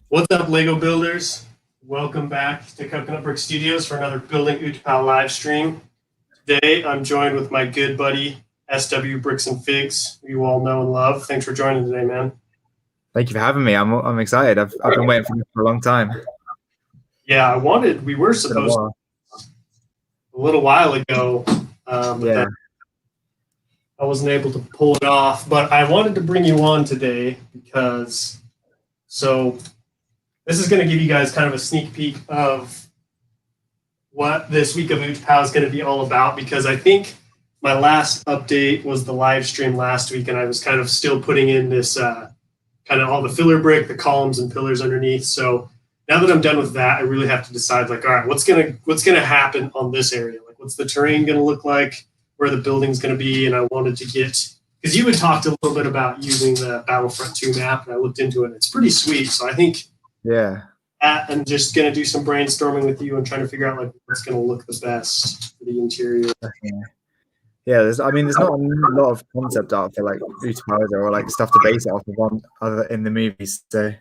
What's up, Lego builders? Welcome back to Coconut Brick Studios for another Building Utapau live stream. Today, I'm joined with my good buddy, SW Bricks and Figs, who you all know and love. Thanks for joining today, man. Thank you for having me. I'm excited. I've been waiting for this for a long time. Yeah, we were supposed to a little while ago, but I wasn't able to pull it off. But I wanted to bring you on today because, this is going to give you guys kind of a sneak peek of what this week of Utapau is going to be all about, because I think my last update was the live stream last week, and I was kind of still putting in this kind of all the filler brick, the columns and pillars underneath. So now that I'm done with that, I really have to decide, like, all right, what's gonna happen on this area? Like, what's the terrain going to look like? Where the building's going to be? And I wanted to get, because you had talked a little bit about using the Battlefront 2 map, and I looked into it. It's pretty sweet. So I think I'm just going to do some brainstorming with you and trying to figure out like what's going to look the best for the interior. There's not a lot of concept art for like Utapau or like stuff to base it off of on other in the movies. So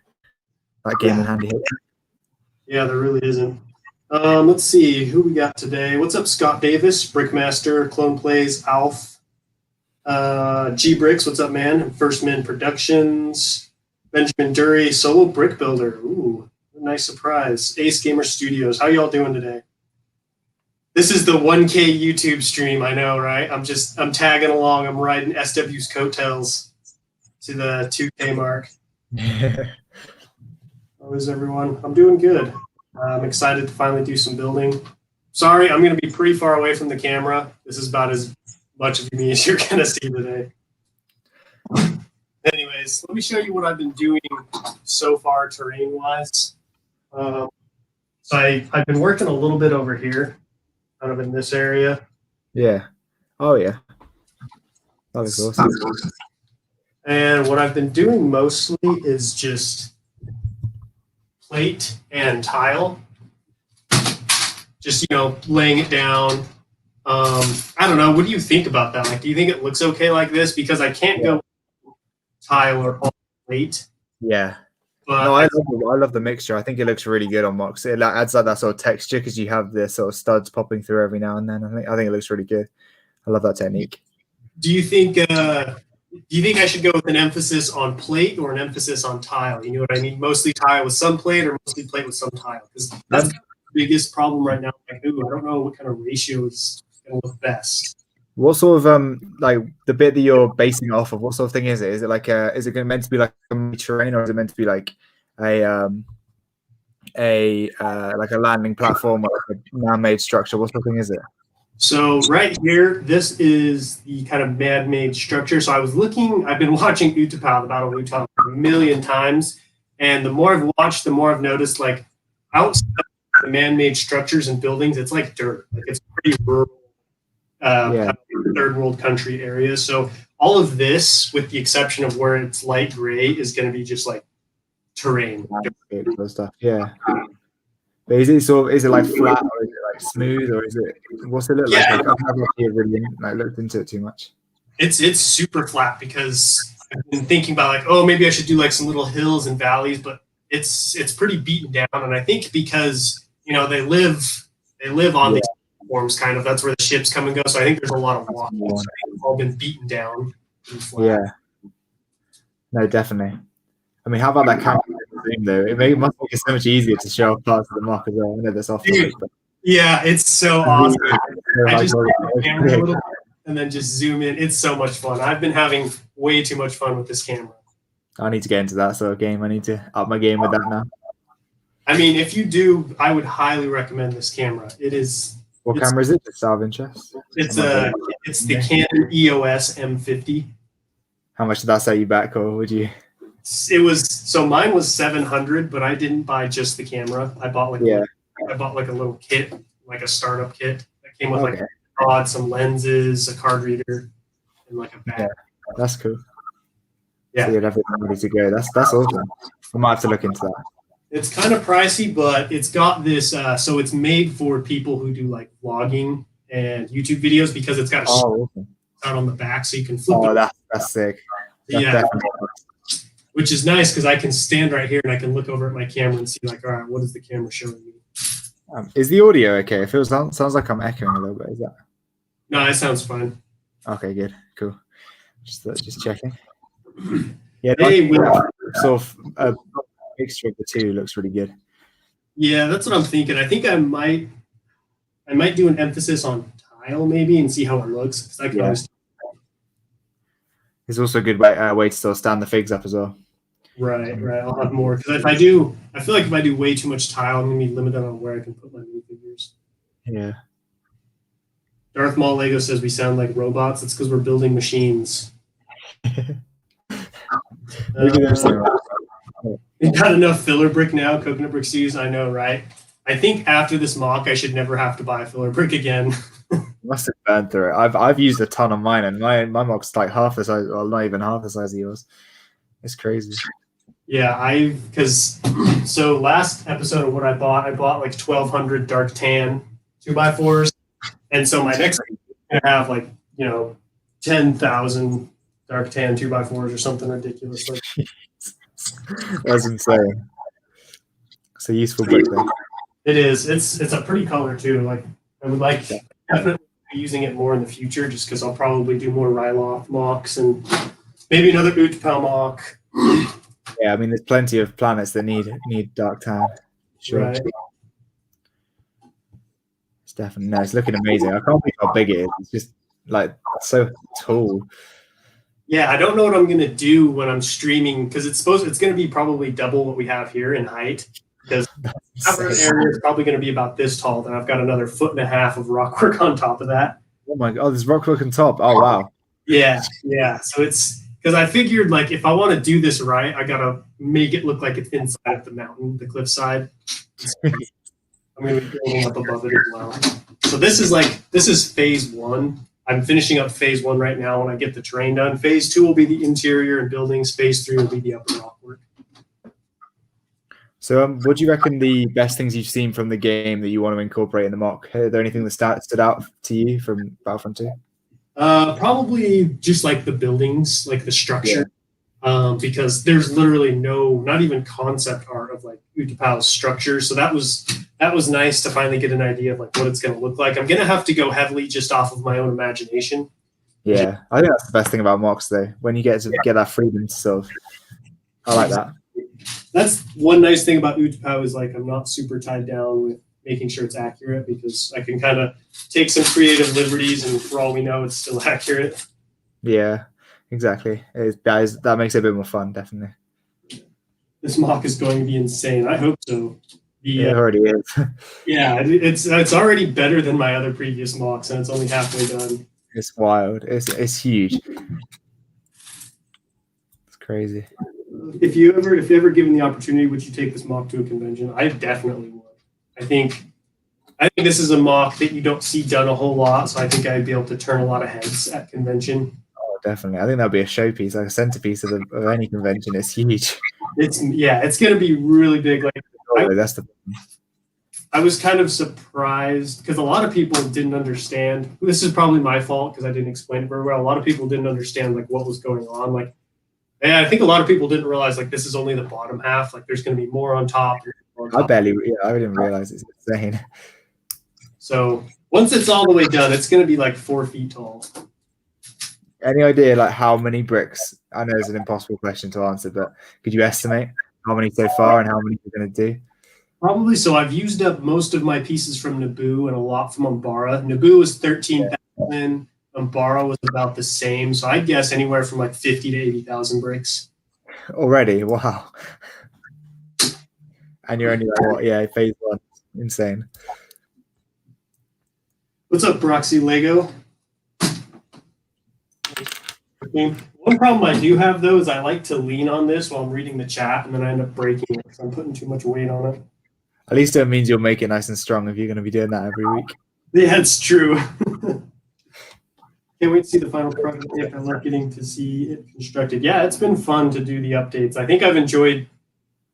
that came in handy. Yeah, there really isn't. Let's see who we got today. What's up, Scott Davis, Brickmaster, Clone Plays, Alf, G Bricks. What's up, man? First Men Productions. Benjamin Dury, Solo Brick Builder. Ooh, nice surprise. Ace Gamer Studios. How y'all doing today? This is the 1K YouTube stream, I know, right? I'm tagging along. I'm riding SW's coattails to the 2K mark. How is everyone? I'm doing good. I'm excited to finally do some building. Sorry, I'm going to be pretty far away from the camera. This is about as much of me as you're going to see today. Anyways, let me show you what I've been doing so far terrain-wise. So I've been working a little bit over here, kind of in this area. Yeah. Oh, yeah. That was awesome. And what I've been doing mostly is just plate and tile. Just, laying it down. I don't know. What do you think about that? Like, do you think it looks okay like this? Because I can't go tile or all plate. Yeah. But no, I love the mixture. I think it looks really good on Mox. It adds like that sort of texture because you have the sort of studs popping through every now and then. I think it looks really good. I love that technique. Do you think I should go with an emphasis on plate or an emphasis on tile? You know what I mean? Mostly tile with some plate or mostly plate with some tile? Because that's the biggest problem right now. Like, I don't know what kind of ratio is going to look best. What sort of like the bit that you're basing it off of? What sort of thing is it? Is it like is it meant to be like a terrain, or is it meant to be like a landing platform or like a man-made structure? What sort of thing is it? So right here, this is the kind of man-made structure. So I've been watching Utapau, the Battle of Utapau, a million times, and the more I've watched, the more I've noticed, like, outside the man-made structures and buildings, it's like dirt. Like, it's pretty rural. Kind of third world country areas. So all of this, with the exception of where it's light gray, is going to be just like terrain. Stuff. Yeah. But is it like flat, or is it like smooth, or is it, what's it look like? I haven't really looked into it too much. It's super flat, because I've been thinking about like, oh, maybe I should do like some little hills and valleys, but it's pretty beaten down. And I think because they live on these forms, kind of, that's where the ships come and go. So I think there's a lot of water. They've all been beaten down. Yeah. No, definitely. I mean, how about that camera though? It must make it so much easier to show off parts of the mark as well. I know that's off. Yeah, it's so awesome. I just the camera a little bit and then just zoom in. It's so much fun. I've been having way too much fun with this camera. I need to get into that sort of game. I need to up my game with that now. I mean, if you do, I would highly recommend this camera. It is. What camera is it? Just out of interest. It's the Canon EOS M50. How much did that set you back, or would you? Mine was $700, but I didn't buy just the camera. I bought like a little kit, like a startup kit that came with like a rod, some lenses, a card reader, and like a bag. Yeah, that's cool. Yeah, so you'd have it ready to go. That's awesome. I might have to look into that. It's kind of pricey, but it's got this. So it's made for people who do like vlogging and YouTube videos, because it's got a awesome. out on the back, so you can flip. Oh, that's sick. That's which is nice because I can stand right here and I can look over at my camera and see like, all right, what is the camera showing me? Is the audio okay? It sounds like I'm echoing a little bit. Is that? No, that sounds fine. Okay, good, cool. Just checking. Yeah, hey, sort of a mixture of the two looks really good. Yeah, that's what I'm thinking. I think I might do an emphasis on tile maybe and see how it looks. I can always. It's also a good way to still stand the figs up as well. Right. I'll have more because I feel like if I do way too much tile, I'm gonna be limited on where I can put my minifigures. Yeah. Darth Maul Lego says we sound like robots. That's because we're building machines. We got enough filler brick now. Coconut brick series, I know, right? I think after this mock, I should never have to buy a filler brick again. Must have burned through it. I've used a ton on mine, and my mock's like half the size, well, not even half the size of yours. It's crazy. Yeah, so last episode of what I bought like 1,200 dark tan 2x4s, and so my next is gonna have like 10,000 dark tan 2x4s or something ridiculous. That's insane. It's a useful brick though. It is. It's a pretty color too. Like I would like definitely be using it more in the future, just because I'll probably do more Ryloth mocks and maybe another Utapau mock. Yeah, I mean, there's plenty of planets that need dark tan. Sure. Right. It's definitely it's looking amazing. I can't believe how big it is. It's just like so tall. Yeah, I don't know what I'm gonna do when I'm streaming because it's gonna be probably double what we have here in height. Because the area is probably going to be about this tall. Then I've got another 1.5 feet of rockwork on top of that. Oh my god, there's rockwork on top. Oh wow. Yeah. So it's because I figured like if I want to do this right, I gotta make it look like it's inside of the mountain, the cliffside. I'm going to be building up above it as well. So this is phase 1. I'm finishing up phase 1 right now. When I get the terrain done, phase 2 will be the interior and buildings. Phase 3 will be the upper rockwork. So, what do you reckon the best things you've seen from the game that you want to incorporate in the mock? Are there anything that stood out to you from Battlefront 2? Probably just like the buildings, like the structure, because there's literally not even concept art of like Utapau's structure. So that was nice to finally get an idea of like what it's going to look like. I'm going to have to go heavily just off of my own imagination. Yeah, I think that's the best thing about mocks, though. When you get that freedom to sort of, I like that. That's one nice thing about Utapau is like I'm not super tied down with making sure it's accurate because I can kind of take some creative liberties and for all we know it's still accurate. Yeah, exactly. That makes it a bit more fun, definitely. This mock is going to be insane. I hope so. It already is. Yeah, it's already better than my other previous mocks and it's only halfway done. It's wild. It's huge. It's crazy. If you ever given the opportunity, would you take this mock to a convention? I definitely would. I think this is a mock that you don't see done a whole lot, so I think I'd be able to turn a lot of heads at convention. Oh, definitely. I think that'd be a showpiece, like a centerpiece of any convention. It's huge. It's going to be really big. Like that's the. I was kind of surprised because a lot of people didn't understand. This is probably my fault because I didn't explain it very well. A lot of people didn't understand like what was going on. Like, and I think a lot of people didn't realize like this is only the bottom half. Like, there's going to be more on top. I didn't realize it's insane. So once it's all the way done, it's going to be like 4 feet tall. Any idea like how many bricks? I know it's an impossible question to answer, but could you estimate how many so far and how many you're going to do? Probably. So I've used up most of my pieces from Naboo and a lot from Umbara. Naboo was 13,000. Umbara was about the same. So I'd guess anywhere from like 50 to 80,000 bricks. Already? Wow. And you're only like, what? Yeah, phase 1. Insane. What's up, Broxy Lego? One problem I do have, though, is I like to lean on this while I'm reading the chat, and then I end up breaking it because I'm putting too much weight on it. At least it means you'll make it nice and strong if you're going to be doing that every week. Yeah, it's true. Can't wait to see the final project. I love getting to see it constructed. Yeah, it's been fun to do the updates. I think I've enjoyed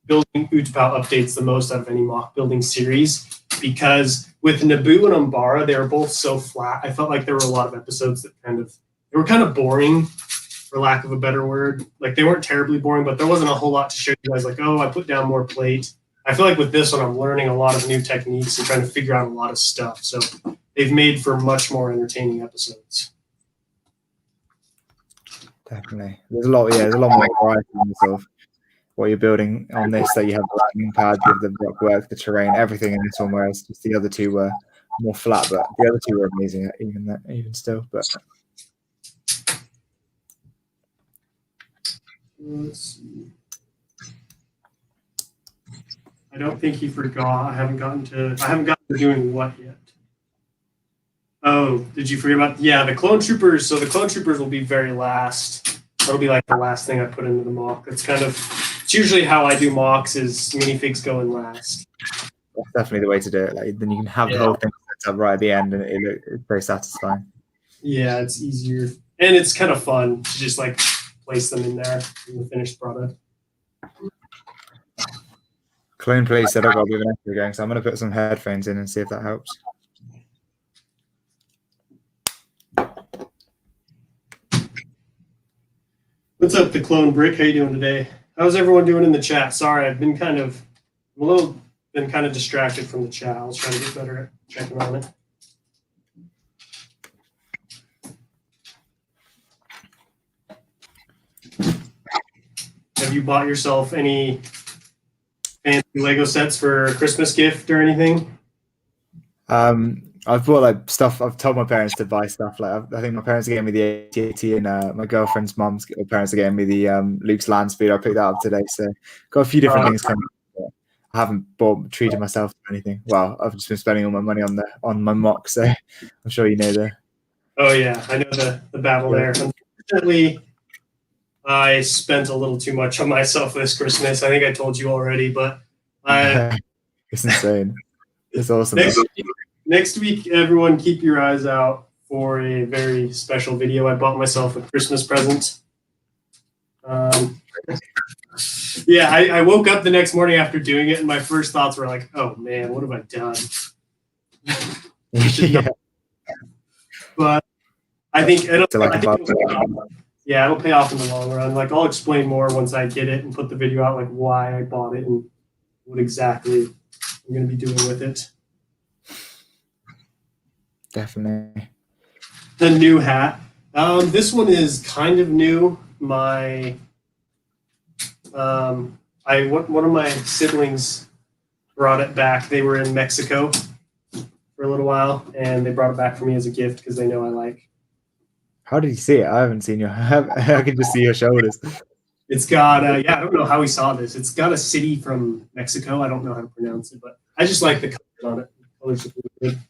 building Utapau updates the most out of any mock building series because with Naboo and Umbara, they were both so flat. I felt like there were a lot of episodes that they were kind of boring. for lack of a better word. Like they weren't terribly boring, but there wasn't a whole lot to show you guys. Like, oh, I put down more plate. I feel like with this one, I'm learning a lot of new techniques and trying to figure out a lot of stuff. So they've made for much more entertaining episodes. Definitely. There's a lot more variety in sort of what you're building on this. That you have the lightning pad, you have the rock work, the terrain, everything in this one, whereas just the other two were more flat, but the other two were amazing even still. But let's see. I don't think he forgot. I haven't gotten to doing what yet. Oh, did you forget about the clone troopers? So the clone troopers will be very last. That'll be like the last thing I put into the mock. It's usually how I do mocks is minifigs go in last. that's definitely the way to do it. Like then you can have the whole thing set up right at the end, and it's very satisfying. Yeah, it's easier and it's kind of fun to just like place them in there in the finished product. Clone Play said I got a bit of an echo going, so I'm going to put some headphones in and see if that helps. What's up, the clone brick? How you doing today? How's everyone doing in the chat? Sorry, I've been kind of distracted from the chat. I'll try to get better at checking on it. Have you bought yourself any fancy Lego sets for a Christmas gift or anything? I've bought like stuff. I've told my parents to buy stuff. Like I think my parents gave me the AT-AT, and my girlfriend's mom's parents gave me the Luke's land speeder. I picked that up today, so got a few different things coming. I haven't treated myself to anything. Well, I've just been spending all my money on my mock, so I'm sure you know the. Oh yeah, I know the battle there. Unfortunately, I spent a little too much on myself this Christmas. I think I told you already, but it's insane. It's awesome. Next week, everyone keep your eyes out for a very special video. I bought myself a Christmas present. I woke up the next morning after doing it, and my first thoughts were like, oh man, what have I done? But I think it'll pay off in the long run. Like I'll explain more once I get it and put the video out, like why I bought it and what exactly I'm going to be doing with it. Definitely. The new hat. This one is kind of new. One of my siblings brought it back. They were in Mexico for a little while, and they brought it back for me as a gift because they know I like. How did you see it? I haven't seen I can just see your shoulders. It's got, I don't know how he saw this. It's got a city from Mexico. I don't know how to pronounce it, but I just like the color on it. The colors are really good.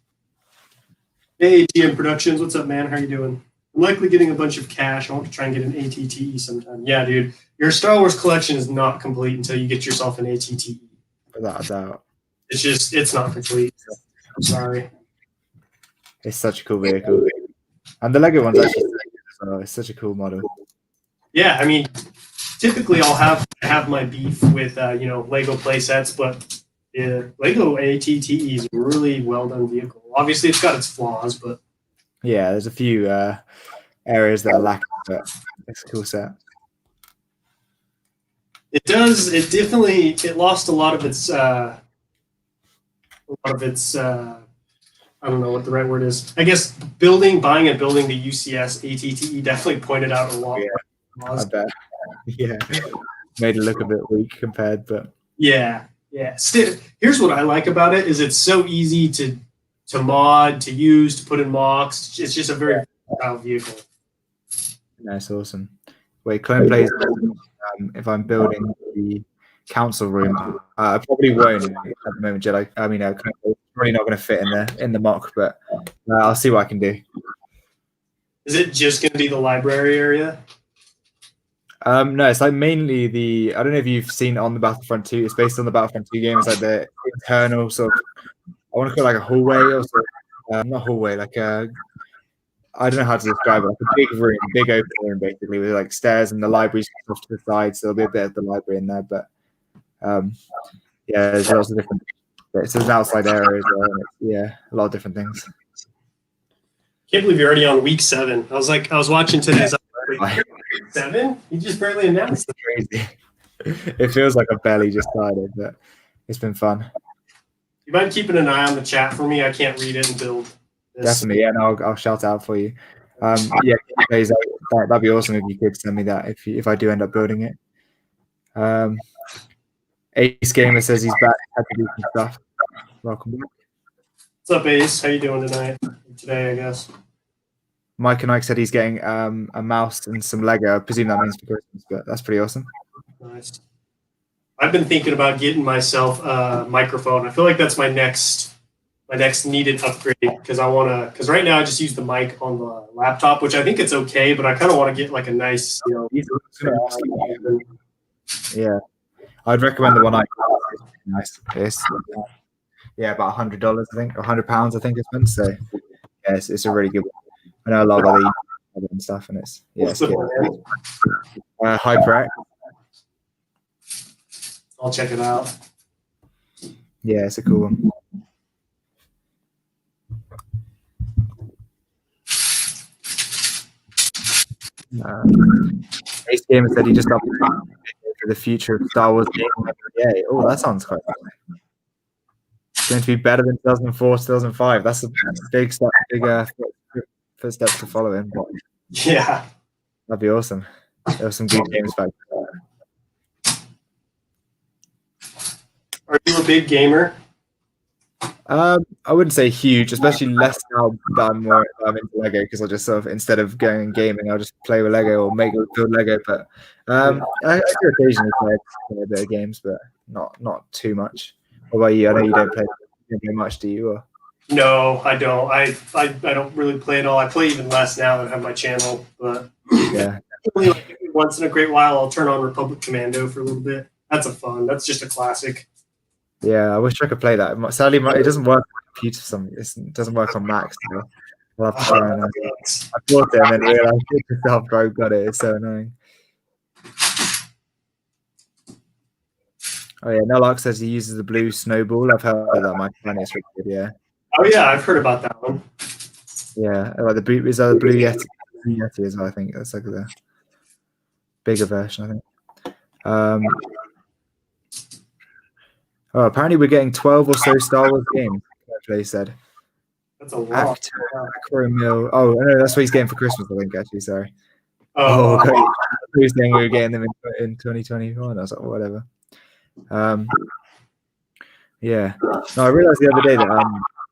Hey, TM Productions. What's up, man? How you doing? I'm likely getting a bunch of cash. I want to try and get an ATTE sometime. Yeah, dude. Your Star Wars collection is not complete until you get yourself an ATTE. Without a doubt. It's not complete. I'm sorry. It's such a cool vehicle. And the Lego one's actually it's such a cool model. Yeah, I mean, typically I'll have my beef with Lego play sets, but Lego ATTE is a really well done vehicle. Obviously, it's got its flaws, but yeah, there's a few areas that are lacking, but it's a cool set. It does. It lost a lot of its. I don't know what the right word is. I guess buying and building the UCS ATTE definitely pointed out a lot. Yeah, I bet. Yeah, made it look a bit weak compared, but yeah. Still, here's what I like about it: is it's so easy to mod, to use, to put in mocks. It's just a very versatile vehicle. That's awesome. Wait, Clone plays. If I'm building the council room, I probably won't at the moment, Jedi. I mean, probably not going to fit in the mock, but I'll see what I can do. Is it just going to be the library area? No, it's like mainly the. I don't know if you've seen on the Battlefront 2. It's based on the Battlefront 2 game. It's like the internal sort of. I want to call it like a hallway or sort of, not hallway, like a. I don't know how to describe it. Like a big room, big open room, basically, with like stairs and the library's off to the side, so there'll be a bit of the library in there. But there's lots of different bits. There's an outside area as well. And a lot of different things. Can't believe you're already on week 7. I was watching today's Like, 7? You just barely announced it. crazy. It feels like I've barely just started, but it's been fun. You mind keeping an eye on the chat for me? I can't read it and build this. Definitely, yeah. No, I'll shout out for you. Yeah, please, that'd be awesome if you could send me that if I do end up building it. Ace Gamer says he's back. Had to do some stuff. Welcome back. What's up, Ace? How you doing tonight? Today, I guess. Mike and Ike said he's getting a mouse and some Lego. I presume that means for Christmas, but that's pretty awesome. Nice. I've been thinking about getting myself a microphone. I feel like that's my next needed upgrade because right now I just use the mic on the laptop, which I think it's okay, but I kind of want to get like a nice, Yeah, I'd recommend the one I nice. Yeah, about $100, I think, or £100, I think it's been. So yeah, it's a really good one. I know a lot of other and stuff, and it's good. HyperX. I'll check it out. Yeah, it's a cool one. Ace Gamer said he just updated for the future of Star Wars gaming. Yeah, oh, that sounds quite fun. It's going to be better than 2004, 2005. That's a big step, first steps to follow in. Yeah, that'd be awesome. There were some good games back then. Are you a big gamer? I wouldn't say huge, especially less now that I'm into Lego, because I'll just sort of, instead of going and gaming, I'll just play with Lego or build Lego. But I do occasionally play a bit of games, but not too much. What about you? I know you don't play much, do you? Or? No, I don't. I don't really play at all. I play even less now that I have my channel. But yeah, once in a great while, I'll turn on Republic Commando for a little bit. That's that's just a classic. Yeah, I wish I could play that. Sadly, it doesn't work on computer. It doesn't work on Mac. So I'll have to try and I bought it and then realized after I got it. It's so annoying. Oh yeah, Nolak says he uses the blue snowball. I've heard of that. My plan is really good. Yeah. Oh yeah, I've heard about that one. Yeah, like the blue Yeti. Yeti as well. I think that's like the bigger version. I think. Oh, apparently we're getting 12 or so Star Wars games. They said. That's a lot. Oh no, that's what he's getting for Christmas. I think actually. Sorry. Oh, okay. He was saying we were getting them in 2021. I was like, whatever. Yeah. No, I realized the other day that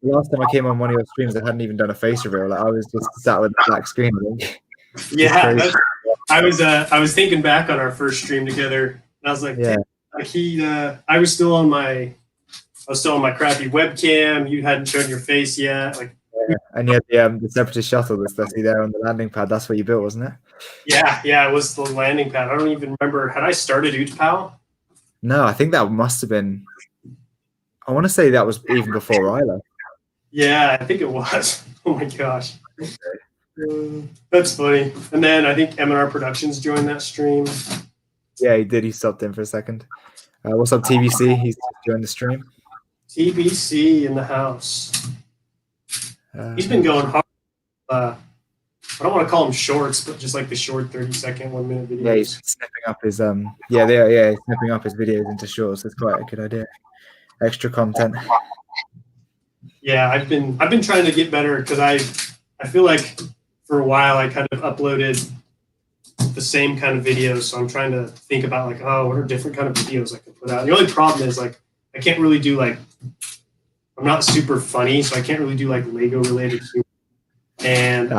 last time I came on one of your streams, I hadn't even done a face reveal. Like I was just sat with a black screen. I think. Yeah, I was thinking back on our first stream together, and I was like, yeah. I was still on my crappy webcam. You hadn't shown your face yet. Like, yeah. And you had the Separatist shuttle that's there on the landing pad. That's what you built, wasn't it? Yeah, it was the landing pad. I don't even remember. Had I started Utapau? No, I think that must have been. I want to say that was even before Ryla. Yeah, I think it was. Oh my gosh. That's funny. And then I think M&R Productions joined that stream. Yeah, he did. He stopped in for a second. What's up, TBC? He's joined the stream. TBC in the house. He's been going hard. I don't want to call them shorts, but just like the short 30-second, 1 minute videos. Yeah, he's snipping up his he's snipping up his videos into shorts. It's quite a good idea. Extra content. Yeah, I've been trying to get better because I feel like for a while I kind of uploaded the same kind of videos, so I'm trying to think about like, what are different kind of videos I could put out. The only problem is like I can't really do like, I'm not super funny, so I can't really do like Lego related humor. And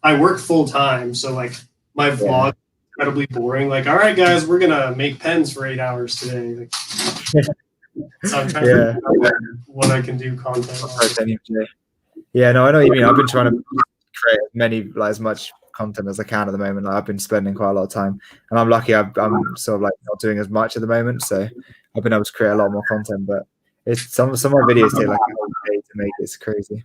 I work full time, so like my vlog is incredibly boring. Like, all right, guys, we're gonna make pens for 8 hours today. Like, so I'm trying to figure out what I can do content. Yeah, no, I know what you mean. I've been trying to create as much content as I can at the moment. Like, I've been spending quite a lot of time, and I'm lucky. I'm sort of like not doing as much at the moment, so I've been able to create a lot more content. But it's some of my videos take like a whole day to make. It's crazy.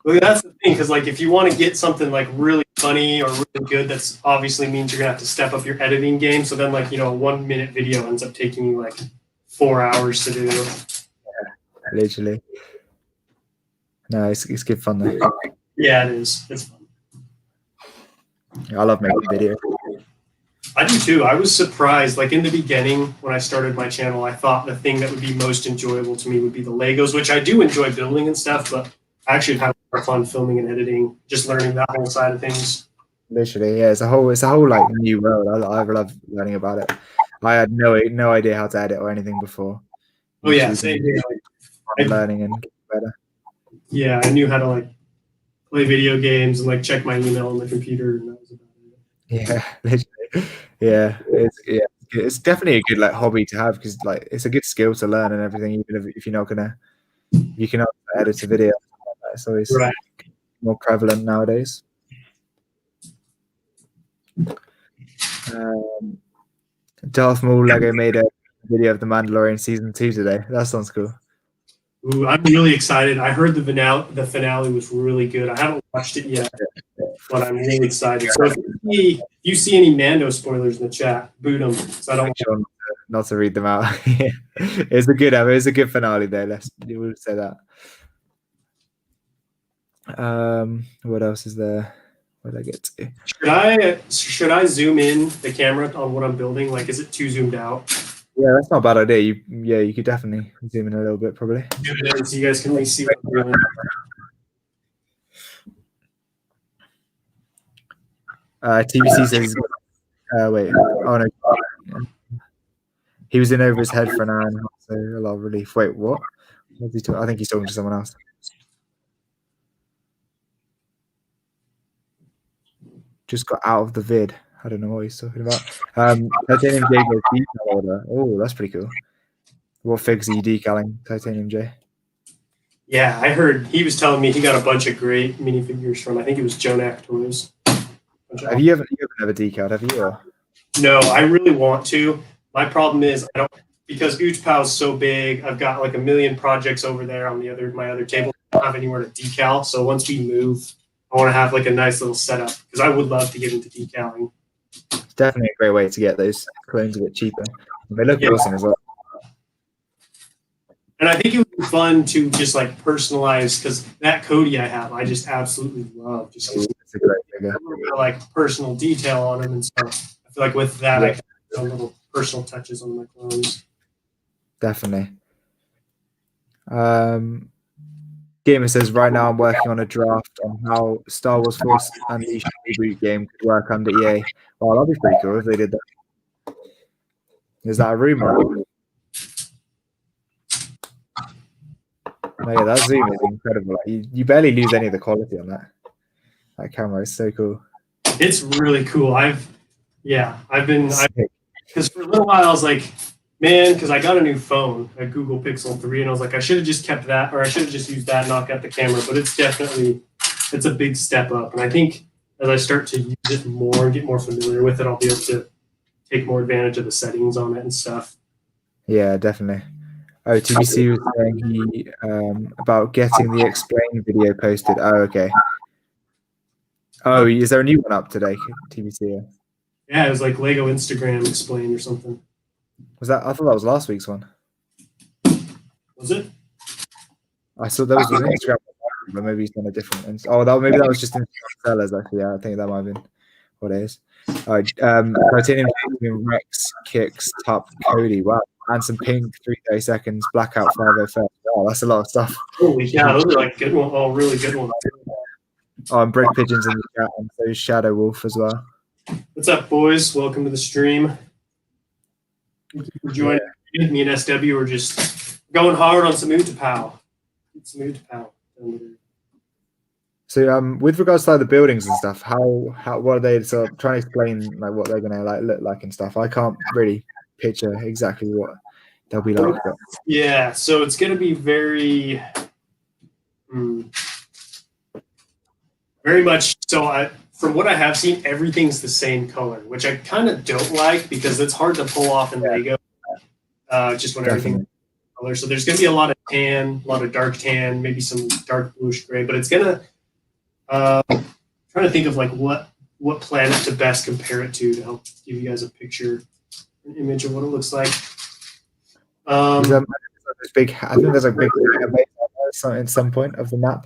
Well, that's the thing, because like if you want to get something like really funny or really good, that's obviously means you're gonna have to step up your editing game. So then, like, a 1 minute video ends up taking you like 4 hours to do. Yeah, literally. No, it's good fun though. Yeah, it is. It's fun. I love making videos. I do too. I was surprised. Like in the beginning, when I started my channel, I thought the thing that would be most enjoyable to me would be the Legos, which I do enjoy building and stuff, but I actually have more fun filming and editing, just learning that whole side of things. Literally, yeah, it's a whole like new world. I love learning about it. I had no idea how to edit or anything before. Oh yeah, same here. Learning and getting better. Yeah, I knew how to like play video games and like check my email on the computer, and that was about it. Yeah, literally. Yeah, it's definitely a good like hobby to have because like it's a good skill to learn and everything. Even if you're not gonna, you can edit a video. It's always more prevalent nowadays. Darth Maul Lego made a video of the Mandalorian season 2 today. That sounds cool. Ooh, I'm really excited. I heard the finale was really good. I haven't watched it yet, but I'm really excited. So if you see any Mando spoilers in the chat, boot them. So I don't sure not to read them out. It's a good finale though. We'll say that. What else is there? What did I get to? Should I zoom in the camera on what I'm building? Like, is it too zoomed out? Yeah, that's not a bad idea. You could definitely zoom in a little bit, probably. So you guys can really see what I'm doing. TBC says, wait, oh no. He was in over his head for an hour and a half, so a lot of relief. Wait, what? I think he's talking to someone else. Just got out of the vid. I don't know what he's talking about. Titanium J goes decal order. Oh, that's pretty cool. What figs are you decaling, Titanium J? Yeah, I heard he was telling me he got a bunch of great minifigures from, I think it was Jonak Toys. Have you ever never decaled, have you? Or? No, I really want to. My problem is I don't, because Utapau is so big. I've got like a million projects over there on my other table. I don't have anywhere to decal. So once we move, I want to have like a nice little setup because I would love to get into decaling. It's definitely a great way to get those clones a bit cheaper. They look awesome as well. And I think it would be fun to just like personalize because that Cody I have, I just absolutely love. Just it's a great figure. a little bit of like personal detail on them and stuff. I feel like with that, I can do little personal touches on my clones. Definitely. Gamer says, right now I'm working on a draft on how Star Wars Force Unleashed reboot game could work under EA. Well, that'd be pretty cool if they did that. Is that a rumor? No, yeah, that zoom is incredible. Like, you barely lose any of the quality on that. That camera is so cool. It's really cool. I've been because for a little while I was like, man, because I got a new phone, a Google Pixel 3, and I was like, I should have just kept that, or I should have just used that and not got the camera. But it's a big step up. And I think as I start to use it more and get more familiar with it, I'll be able to take more advantage of the settings on it and stuff. Yeah, definitely. Oh, TBC was saying about getting the explain video posted. Oh, okay. Oh, is there a new one up today, TBC? Yeah, it was like Lego Instagram explain or something. Was that? I thought that was last week's one. Was it? I saw that was an Instagram, but maybe he's done a different. Maybe that was just Instagram sellers. Actually, yeah, I think that might have been what it is. All right, Titanium Rex kicks top Cody. Wow, and some pink 330 seconds blackout 505. Wow, that's a lot of stuff. Holy cow, those are like good ones. Oh, really good ones. Oh, and Brick Pigeons in the chat, and so is Shadow Wolf as well. What's up, boys? Welcome to the stream. Thank you for joining. Yeah. Me and SW are just going hard on some Utapau. So, with regards to the buildings and stuff, how what are they sort of trying to explain like what they're gonna like look like and stuff? I can't really picture exactly what they'll be like. But. Yeah, so it's gonna be very much so. From what I have seen, everything's the same color, which I kind of don't like because it's hard to pull off in Lego. Just when everything's color. So there's going to be a lot of tan, a lot of dark tan, maybe some dark bluish gray. But it's going to trying to think of like what planet to best compare it to help give you guys a picture, an image of what it looks like. I think there's a big in some point of the map.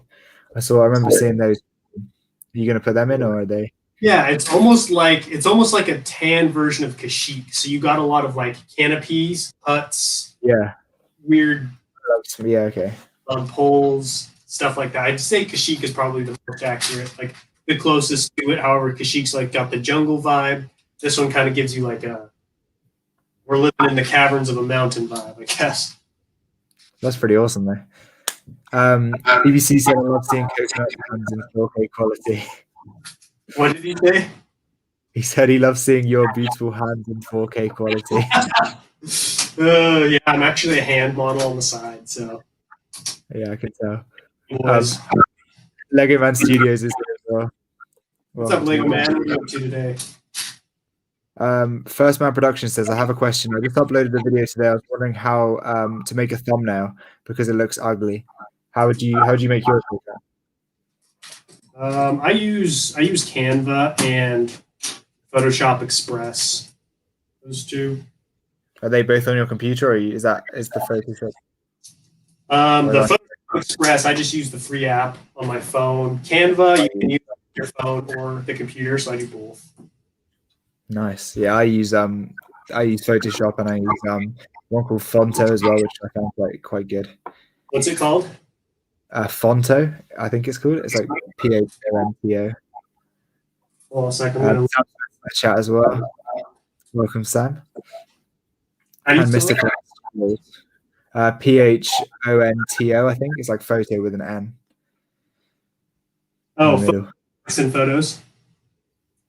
I remember seeing those. Are you going to put them in, or are they? Yeah, it's almost like a tan version of Kashyyyk. So you got a lot of like canopies, huts, Yeah. weird Yeah. Okay. poles, stuff like that. I'd say Kashyyyk is probably the most accurate, like the closest to it. However, Kashyyyk's like got the jungle vibe. This one kind of gives you like a we're living in the caverns of a mountain vibe, I guess. That's pretty awesome, though. BBC said I love seeing coconut hands in 4K quality. What did he say? He said he loves seeing your beautiful hands in 4K quality. Yeah, I'm actually a hand model on the side, so. Yeah, I can tell. Anyways, Lego Man Studios is here as well. what's up, Lego Man? What are you up to today? First Man Production says, I have a question. I just uploaded the video today. I was wondering how to make a thumbnail because it looks ugly. How do you make yours look like that? I use Canva and Photoshop Express. Those two. Are they both on your computer, or is the Photoshop? The Photoshop Express, I just use the free app on my phone. Canva, you can use your phone or the computer, so I do both. Nice. Yeah, I use Photoshop, and I use one called Fonto as well, which I found quite good. What's it called? Fonto, I think it's called. It's like Phonto. Hold on a second. Chat as well. Welcome, Sam. And Mr. Phonto, I think it's like photo with an N. Oh, photos and photos.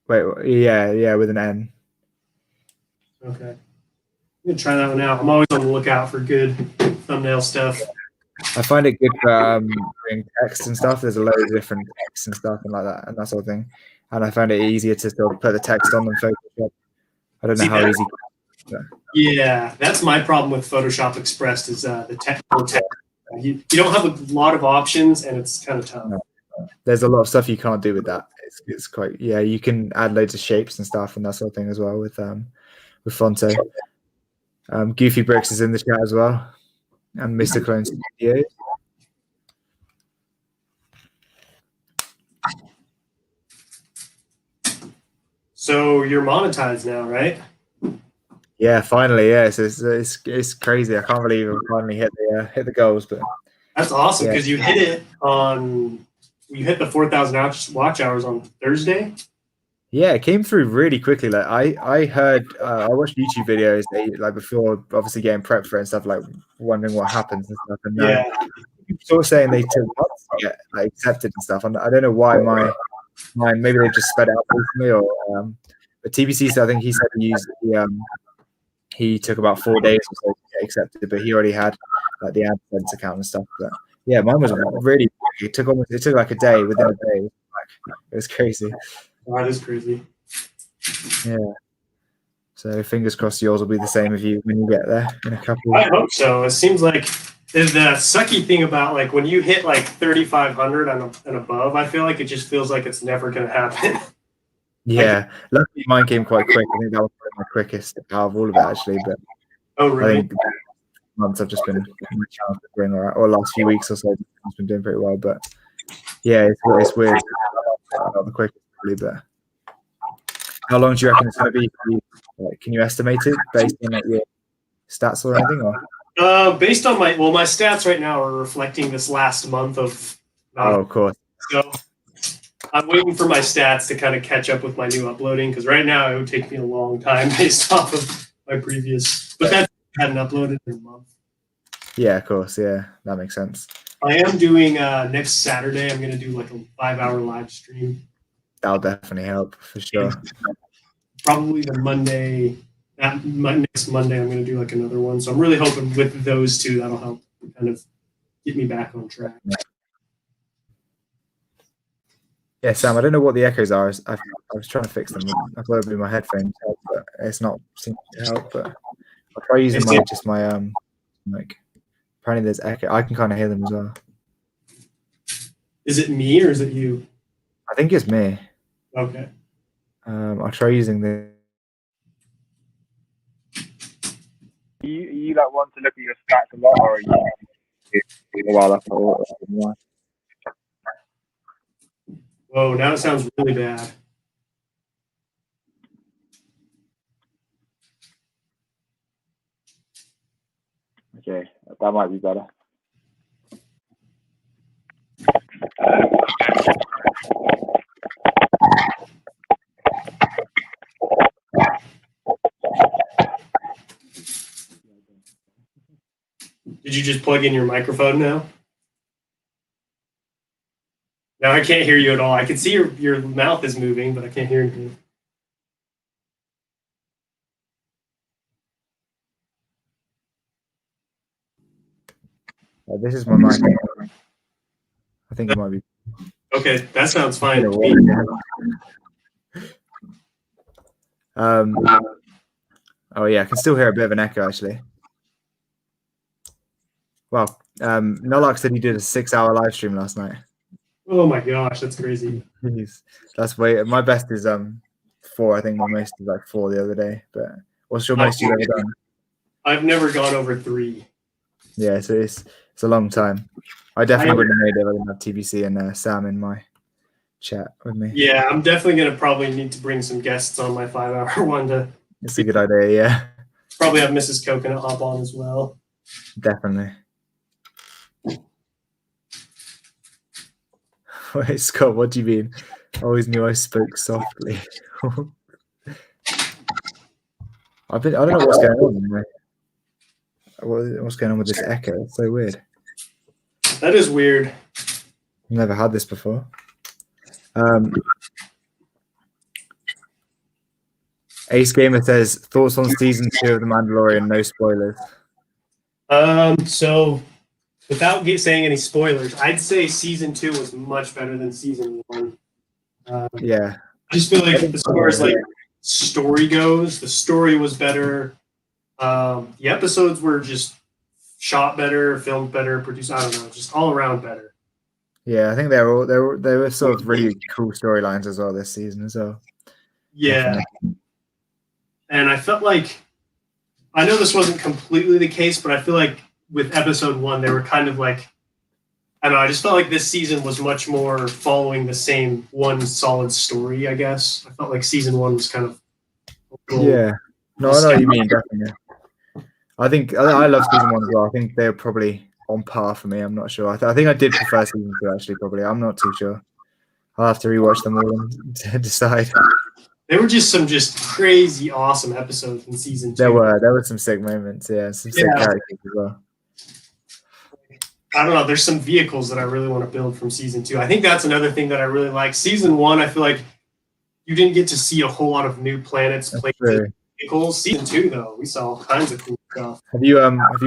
Wait, yeah, with an N. Okay. I'm gonna try that one out. I'm always on the lookout for good thumbnail stuff. I find it good for doing text and stuff. There's a load of different texts and stuff and like that and that sort of thing. And I found it easier to still put the text on than Photoshop. I don't know how easy. Yeah, that's my problem with Photoshop Express is the technical text. You don't have a lot of options, and it's kind of tough. No. There's a lot of stuff you can't do with that. It's quite you can add loads of shapes and stuff and that sort of thing as well with Fonto. Goofy Bricks is in the chat as well, and Mr. Clone Studios. So you're monetized now, right? Yeah, finally. Yeah, so it's crazy. I can't believe I finally hit the goals, but that's awesome because you hit the 4,000 watch hours on Thursday. Yeah, it came through really quickly. Like I heard, I watched YouTube videos like before, obviously getting prepped for it and stuff, like wondering what happens and stuff. And sort of saying they took months to get like accepted and stuff. And I don't know why mine maybe they've just sped it up recently, or but TBC said I think he said he took about 4 days or so to get accepted, but he already had like the AdSense account and stuff. But yeah, mine was really it took like a day within a day. It was crazy. That is crazy. Yeah. So fingers crossed yours will be the same when you get there in a couple. I hope so. It seems like the sucky thing about like when you hit like 3,500 and above, I feel like it just feels like it's never going to happen. Yeah. Luckily mine came quite quick. I think that was my quickest out of all of it actually. But oh really? I think months I've just been or last few weeks or so I've been doing pretty well. But yeah, it's weird. Not the quickest probably, but how long do you reckon it's going to be for you? Like, can you estimate it based on like your stats or anything? Or based on my stats right now are reflecting this last month of. Of course. So I'm waiting for my stats to kind of catch up with my new uploading because right now it would take me a long time based off of my previous. But that I hadn't uploaded in a month. Yeah, of course. Yeah, that makes sense. I am doing next Saturday. I'm going to do like a 5-hour live stream. That'll definitely help for sure. Probably the Monday, next Monday, I'm going to do like another one. So I'm really hoping with those two, that'll help kind of get me back on track. Yeah, Sam, I don't know what the echoes are. I was trying to fix them. I thought it'd be my headphones, but it's not seeming to help. But I'll try using my mic. Apparently there's echo. I can kind of hear them as well. Is it me or is it you? I think it's me. Okay. I'll try using the. You like want to look at your stats a lot, or are you a while after all? Whoa! Now it sounds really bad. Okay, that might be better. Did you just plug in your microphone now? No, I can't hear you at all. I can see your mouth is moving, but I can't hear anything. This is my mic. I think it might be. Okay, that sounds fine. Oh yeah, I can still hear a bit of an echo actually. Well, Nolak said he did a 6-hour live stream last night. Oh my gosh, that's crazy. That's way. My best is 4. I think my most is like 4 the other day. But what's your most you've ever done? I've never gone over 3. Yeah, so it's a long time. I definitely wouldn't have made it if I didn't have TBC and Sam in my chat with me. Yeah, I'm definitely gonna probably need to bring some guests on my 5-hour one to. It's a good idea, yeah. Probably have Mrs. Coconut hop on as well. Definitely. Wait, Scott, what do you mean? I always knew I spoke softly. I don't know what's going on. What's going on with this echo? It's so weird. That is weird. I've never had this before. Ace Gamer says, thoughts on season 2 of The Mandalorian, no spoilers. So without saying any spoilers, I'd say season 2 was much better than season 1. Yeah. I just feel like as far as like story goes, the story was better. The episodes were just shot better, filmed better, produced. I don't know, just all around better. Yeah, I think they were sort of really cool storylines as well this season as well. Yeah. Definitely. And I felt like, I know this wasn't completely the case, but I feel like with episode 1, they were kind of like, I don't know, I just felt like this season was much more following the same one solid story, I guess. I felt like season 1 was kind of. Yeah. No, I know what you mean, definitely. I think I love season 1 as well. I think they're probably on par for me. I'm not sure. I think I did prefer season 2 actually. Probably. I'm not too sure. I'll have to rewatch them all and decide. There were just some crazy awesome episodes in season 2. There were some sick moments. Yeah, some sick characters as well. I don't know. There's some vehicles that I really want to build from season 2. I think that's another thing that I really like. Season 1, I feel like you didn't get to see a whole lot of new planets, places, vehicles. Season 2, though, we saw all kinds of cool stuff. Have you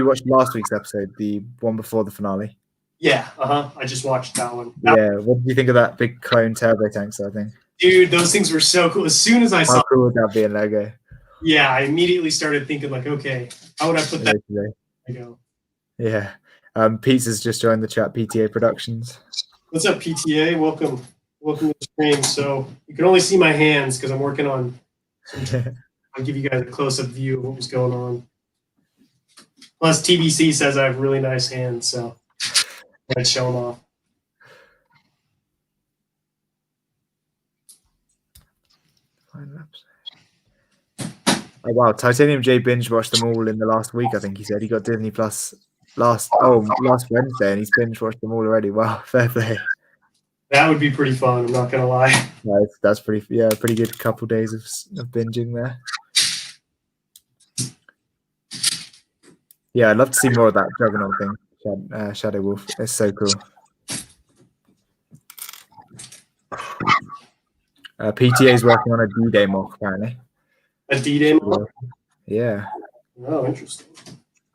watched last week's episode, the one before the finale? Yeah, I just watched that one. Yeah, what did you think of that big clone turbo tank sort of thing? Dude, those things were so cool. As soon as I saw, how cool would that be in Lego? Yeah, I immediately started thinking like, okay, how would I put that in Lego? Yeah. Pizza's just joined the chat. PTA Productions. What's up, PTA? Welcome to the stream. So you can only see my hands because I'm working on. I'll give you guys a close-up view of what was going on. Plus, TBC says I have really nice hands, so I'd show them off. Oh wow, Titanium J binge watched them all in the last week. I think he said he got Disney Plus last Wednesday, and he's binge watched them all already. Wow, fair play. That would be pretty fun. I'm not gonna lie. That's pretty good couple days of binging there. Yeah, I'd love to see more of that Juggernaut thing. Shadow Wolf. It's so cool. PTA is working on a D-Day mock apparently. A D-Day mock? Yeah. Oh, interesting.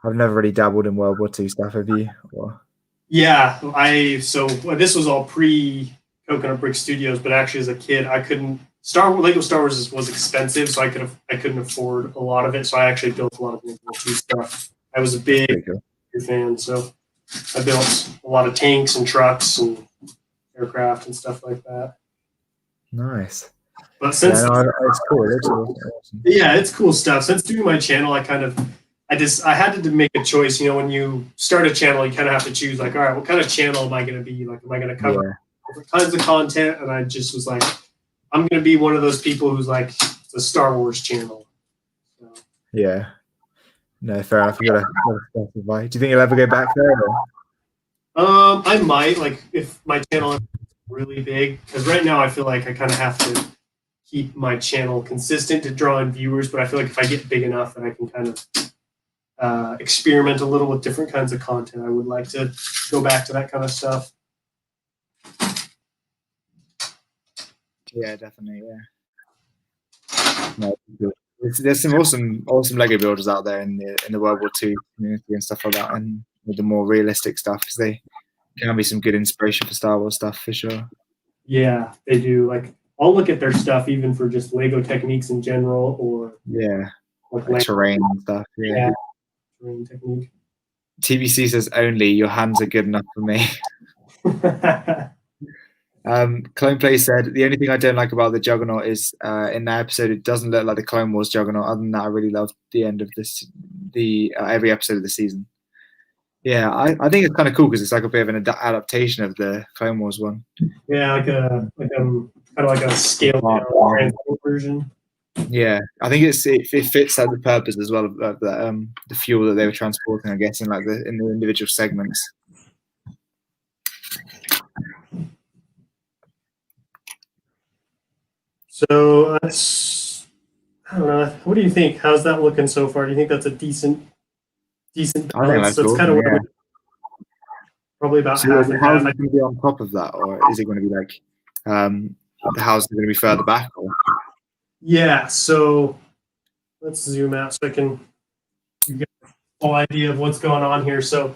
I've never really dabbled in World War II stuff, have you? Or... Yeah, this was all pre-Coconut Brick Studios, but actually as a kid, I couldn't. Lego Star Wars was expensive, so I couldn't afford a lot of it. So I actually built a lot of World War II stuff. I was a big fan, so I built a lot of tanks and trucks and aircraft and stuff like that. Nice. But since it's cool. It's awesome. Yeah, it's cool stuff. Since doing my channel, I had to make a choice. You know, when you start a channel, you kind of have to choose like, all right, what kind of channel am I going to be? Like, am I going to cover different kinds of content? And I just was like, I'm going to be one of those people who's like, it's a Star Wars channel. So. Yeah. No, fair enough. You gotta specify. Do you think you'll ever go back there? Or? I might, like, if my channel is really big, because right now I feel like I kind of have to keep my channel consistent to draw in viewers, but I feel like if I get big enough that I can kind of experiment a little with different kinds of content, I would like to go back to that kind of stuff. Yeah, definitely. Yeah. No, there's some awesome Lego builders out there in the World War II community and stuff like that, and with the more realistic stuff, because they can be some good inspiration for Star Wars stuff for sure. Yeah, they do. Like, I'll look at their stuff even for just Lego techniques in general, or yeah, like terrain and stuff. Yeah. Terrain technique. TBC says only your hands are good enough for me. Clone Play said the only thing I don't like about the Juggernaut is in that episode it doesn't look like the Clone Wars Juggernaut. Other than that, I really loved the end of the every episode of the season. Yeah, I think it's kind of cool because it's like a bit of an adaptation of the Clone Wars one. Yeah, kind of like a scaled down version. Yeah, I think it fits like the purpose as well of the fuel that they were transporting, I guess, in the individual segments. So that's, I don't know. What do you think? How's that looking so far? Do you think that's a decent balance? I think that's kind of what probably about so half and how half. is it going to be on top of that, or is it going to be like the house going to be further back? Or? Yeah. So let's zoom out so I can get a full idea of what's going on here. So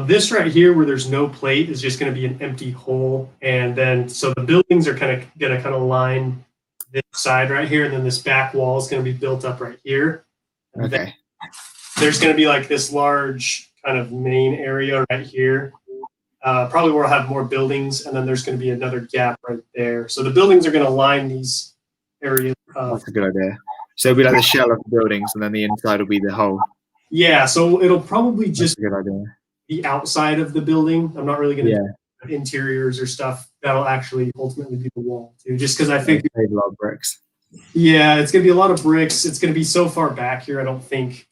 this right here, where there's no plate, is just going to be an empty hole, and then so the buildings are going to line this side right here, and then this back wall is going to be built up right here. And okay. There's going to be like this large kind of main area right here, probably where I'll have more buildings, and then there's going to be another gap right there. So the buildings are going to line these areas up. That's a good idea. So it'll be like the shell of the buildings, and then the inside will be the hole. Yeah, so it'll probably just be a good idea. The outside of the building. I'm not really going to do interiors or stuff. That'll actually ultimately be the wall too, just because I think a lot of bricks. Yeah, it's going to be a lot of bricks. It's going to be so far back here. I don't think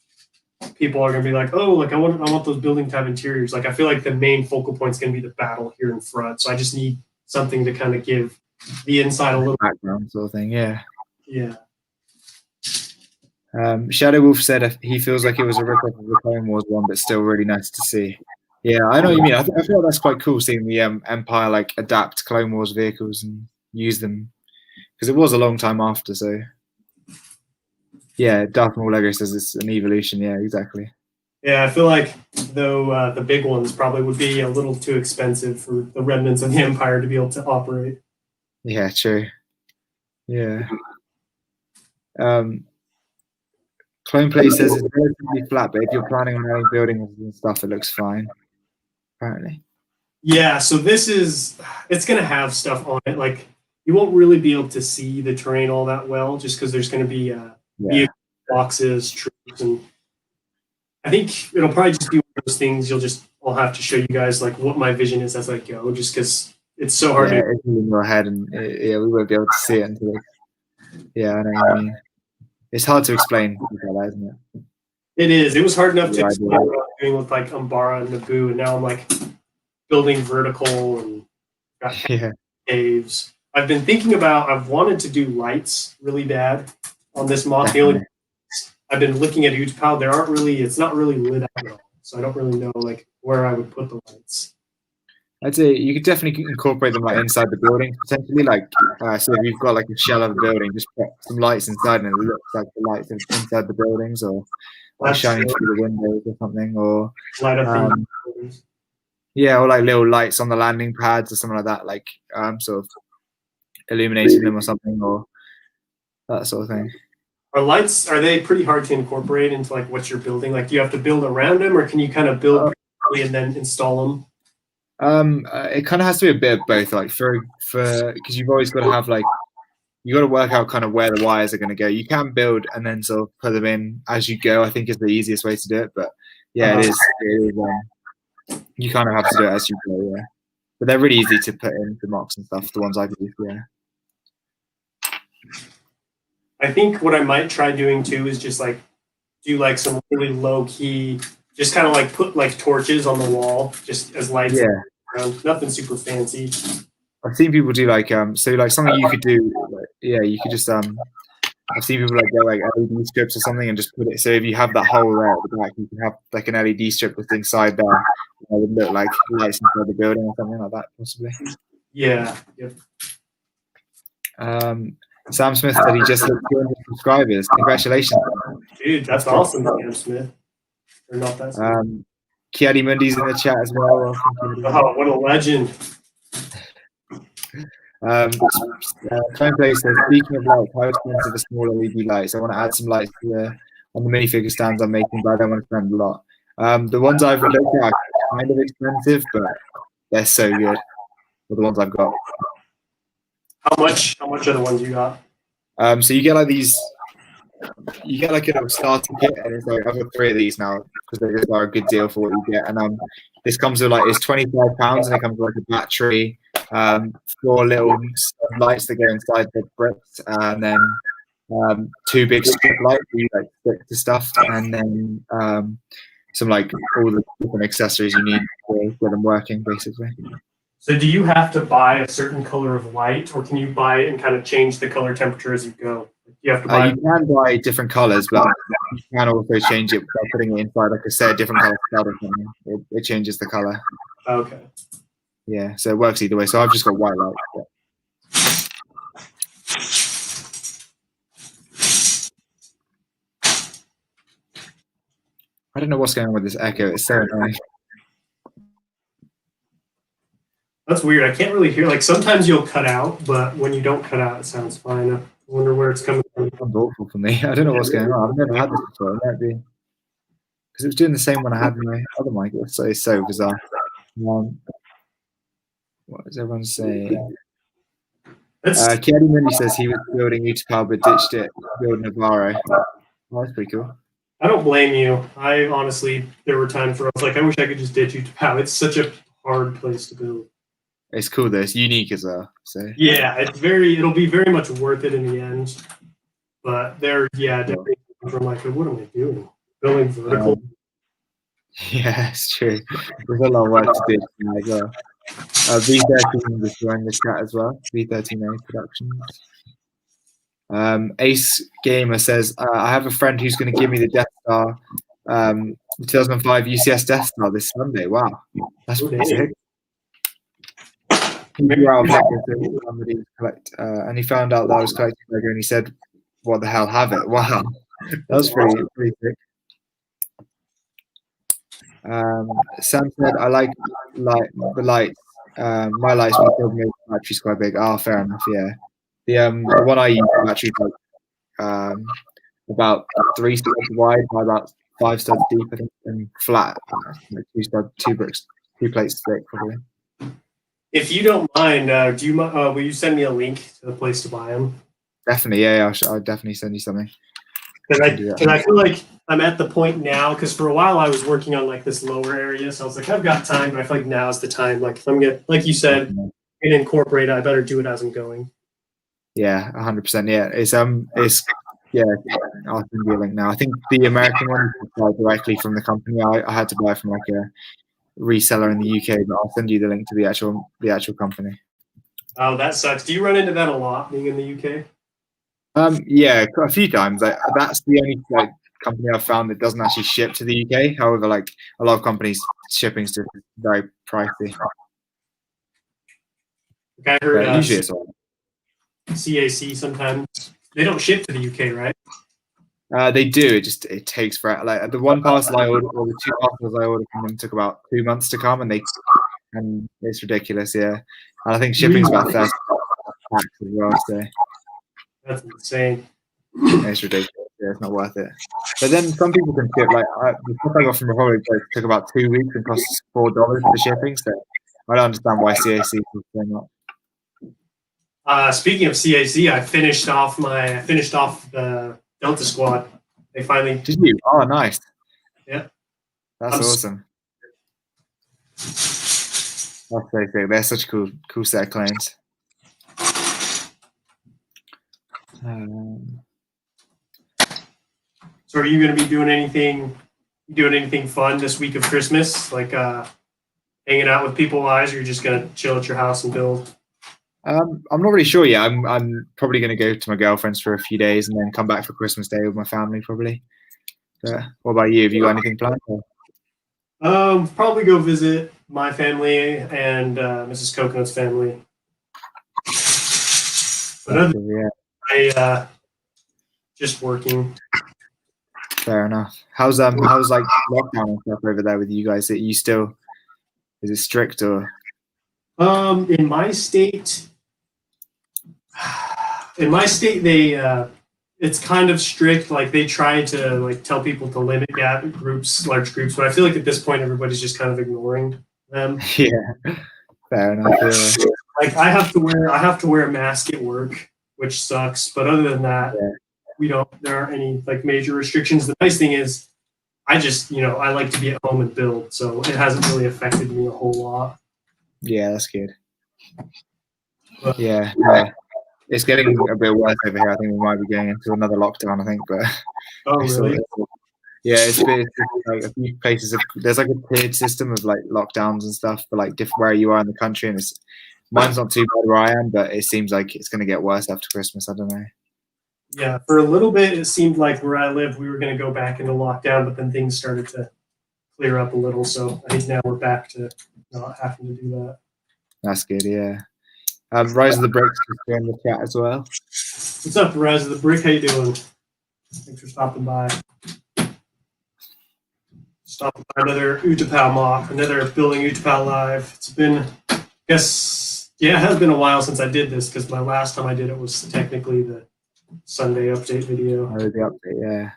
people are going to be like, oh, like I want those building to have interiors. Like I feel like the main focal point is going to be the battle here in front. So I just need something to kind of give the inside a little background sort of thing. Yeah. Yeah. Shadow Wolf said he feels like it was a rip-off of the Clone Wars one, but still really nice to see. Yeah, I know what you mean. I feel like that's quite cool seeing the Empire like adapt Clone Wars vehicles and use them because it was a long time after. So yeah, Darth Maul Lego says it's an evolution. Yeah, exactly. Yeah, I feel like though the big ones probably would be a little too expensive for the remnants of the Empire to be able to operate. Yeah, true. Yeah. Clone Play says it's relatively flat, but if you're planning on adding buildings and stuff, it looks fine. Apparently. Yeah, so it's going to have stuff on it. Like you won't really be able to see the terrain all that well, just because there's going to be boxes, troops, and I think it'll probably just be one of those things. I'll have to show you guys like what my vision is as I go, just because it's so hard. It's in your head, and we won't be able to see it until. Yeah, I know what you mean. It's hard to explain, isn't it? It is. It was hard enough to explain what I'm doing with like Umbara and Naboo, and now I'm like building vertical and got caves. I've been thinking about. I've wanted to do lights really bad on this mod. I've been looking at Utapau. It's not really lit up at all, so I don't really know like where I would put the lights. I'd say you could definitely incorporate them like inside the building, potentially. Like, so if you've got like a shell of a building, just put some lights inside, and it looks like the lights inside the buildings, or like shining through the windows or something, or light up or like little lights on the landing pads or something like that, like sort of illuminating them or something, or that sort of thing. Are they pretty hard to incorporate into like what you're building? Like, do you have to build around them, or can you kind of build and then install them? It kind of has to be a bit of both, like for because you've always got to have like you got to work out kind of where the wires are going to go. You can build and then sort of put them in as you go. I think is the easiest way to do it, but yeah, it is. You kind of have to do it as you go, yeah. But they're really easy to put in the mocks and stuff. The ones I've used, yeah. I think what I might try doing too is just like do like some really low key, just kind of like put like torches on the wall, just as lights Yeah, around. Nothing super fancy. I've seen people do like so like something you could do. Like, yeah, you could just I've seen people like get like LED strips or something and just put it. So if you have that hole there at the back, you can have like an LED strip that's inside there. It would look like lights inside the building or something like that, possibly. Yeah. Yep. Sam Smith said he just hit 200 subscribers. Congratulations, Dude, that's awesome, Sam Smith. Or not that Smith. Kiadi Mundi's in the chat as well. Welcome, Oh, what a legend. Time Play says, speaking of lights, how expensive are small LED lights? I want to add some lights to on the minifigure stands I'm making, but I don't want to spend a lot. The ones I've looked at are kind of expensive, but they're so good for the ones I've got. How much are the ones you got? So you get like these, you get like a starter kit, and it's like I've got 3 of these now because they just are a good deal for what you get. And this comes with like it's £25, and it comes with like a battery, 4 little lights that go inside the bricks, and then 2 big strip lights that you like stick to stuff, and then some like all the different accessories you need to get them working, basically. So do you have to buy a certain color of light, or can you buy it and kind of change the color temperature as you go? You have to buy. You can buy different colors, but you can also change it by putting it inside, like I said, different color stud or something. It changes the color. Okay. Yeah, so it works either way. So I've just got white light. Yeah. I don't know what's going on with this echo. It's so annoying. That's weird. I can't really hear. Like sometimes you'll cut out, but when you don't cut out, it sounds fine. I wonder where it's coming from. It's awful for me. I don't know what's going on. I've never had this before. It might be because it was doing the same when I had my other mic. It's so bizarre. What does everyone say? Kiadi Mini says he was building Utapau but ditched it to build Navarro. Oh, that's pretty cool. I don't blame you. I honestly, there were times where I was like, I wish I could just ditch Utapau. It's such a hard place to build. It's cool though. It's unique as well. So yeah, it'll be very much worth it in the end. But definitely from like, what am I doing? Building vertical. Yeah, it's true. There's a lot of work to do as well. V13 is joining the chat as well. V13A Productions. Ace Gamer says, I have a friend who's going to give me the Death Star, the 2005 UCS Death Star this Sunday. Wow, that's pretty sick. And he found out that I was collecting Lego, and he said, "What the hell, have it?" Wow, that was pretty sick. Sam said, "I like the lights. My lights will build me a battery's quite big." Oh, fair enough. Yeah, the one I use, the battery's like about 3 studs wide by about 5 studs deep, I think, and flat, like 2 bricks, 2 plates thick, probably. If you don't mind, will you send me a link to the place to buy them? Definitely, yeah. I'll definitely send you something. Because I feel like I'm at the point now, because for a while I was working on like this lower area, so I was like, I've got time, but I feel like now is the time. Like if I'm gonna, like you said, and incorporate it, I better do it as I'm going. Yeah, 100%. Yeah, yeah. I'll send you a link now. I think the American one is buy directly from the company. I had to buy from like a reseller in the UK, but I'll send you the link to the actual company. Oh, that sucks. Do you run into that a lot being in the UK? Yeah, a few times. That's the only company I've found that doesn't actually ship to the UK. However, like a lot of companies, shipping's just very pricey. I heard usually it's all CAC sometimes they don't ship to the UK, right? They do. It takes forever. Like the one parcel I ordered, or the 2 parcels I ordered from them took about 2 months to come, and it's ridiculous. Yeah, and I think shipping's about 30 as well. So that's insane. It's ridiculous. Yeah, it's not worth it. But then some people can ship. Like the stuff I got from Republic took about 2 weeks and costs $4 for shipping. So I don't understand why CAC is so much. Speaking of CAC, I finished off the Delta Squad. They finally did you? Oh, nice. Yeah, that's awesome. That's so sick. They're such a cool set of claims. So are you going to be doing anything fun this week of Christmas, like hanging out with people wise, or you're just going to chill at your house and build? I'm not really sure yet. I'm probably going to go to my girlfriend's for a few days and then come back for Christmas Day with my family probably. What about you? Have you got anything planned? Probably go visit my family and Mrs. Coconut's family. But other than Yeah, I just working. fair enough. How's like lockdown and stuff over there with you guys? Is it strict or? In my state, they it's kind of strict. Like they try to like tell people to limit large groups, but I feel like at this point everybody's just kind of ignoring them. Yeah, fair enough. Yeah. Like I have to wear a mask at work, which sucks. But other than that, there aren't any like major restrictions. The nice thing is I just, I like to be at home and build, so it hasn't really affected me a whole lot. Yeah, that's good. But, yeah. It's getting a bit worse over here. I think we might be going into another lockdown, I think, but really? Yeah, it's like a few places there's like a tiered system of like lockdowns and stuff for like different where you are in the country, and mine's not too bad where I am, but it seems like it's going to get worse after Christmas. I don't know. Yeah, for a little bit, it seemed like where I live, we were going to go back into lockdown, but then things started to clear up a little. So I think now we're back to not having to do that. That's good, yeah. Rise of the Bricks is in the chat as well. What's up, Rise of the Brick? How you doing? Thanks for stopping by. Stopping by another Utapau mock, another Building Utapau live. It's been, it has been a while since I did this because my last time I did it was technically the Sunday update video. Oh, the update, yeah.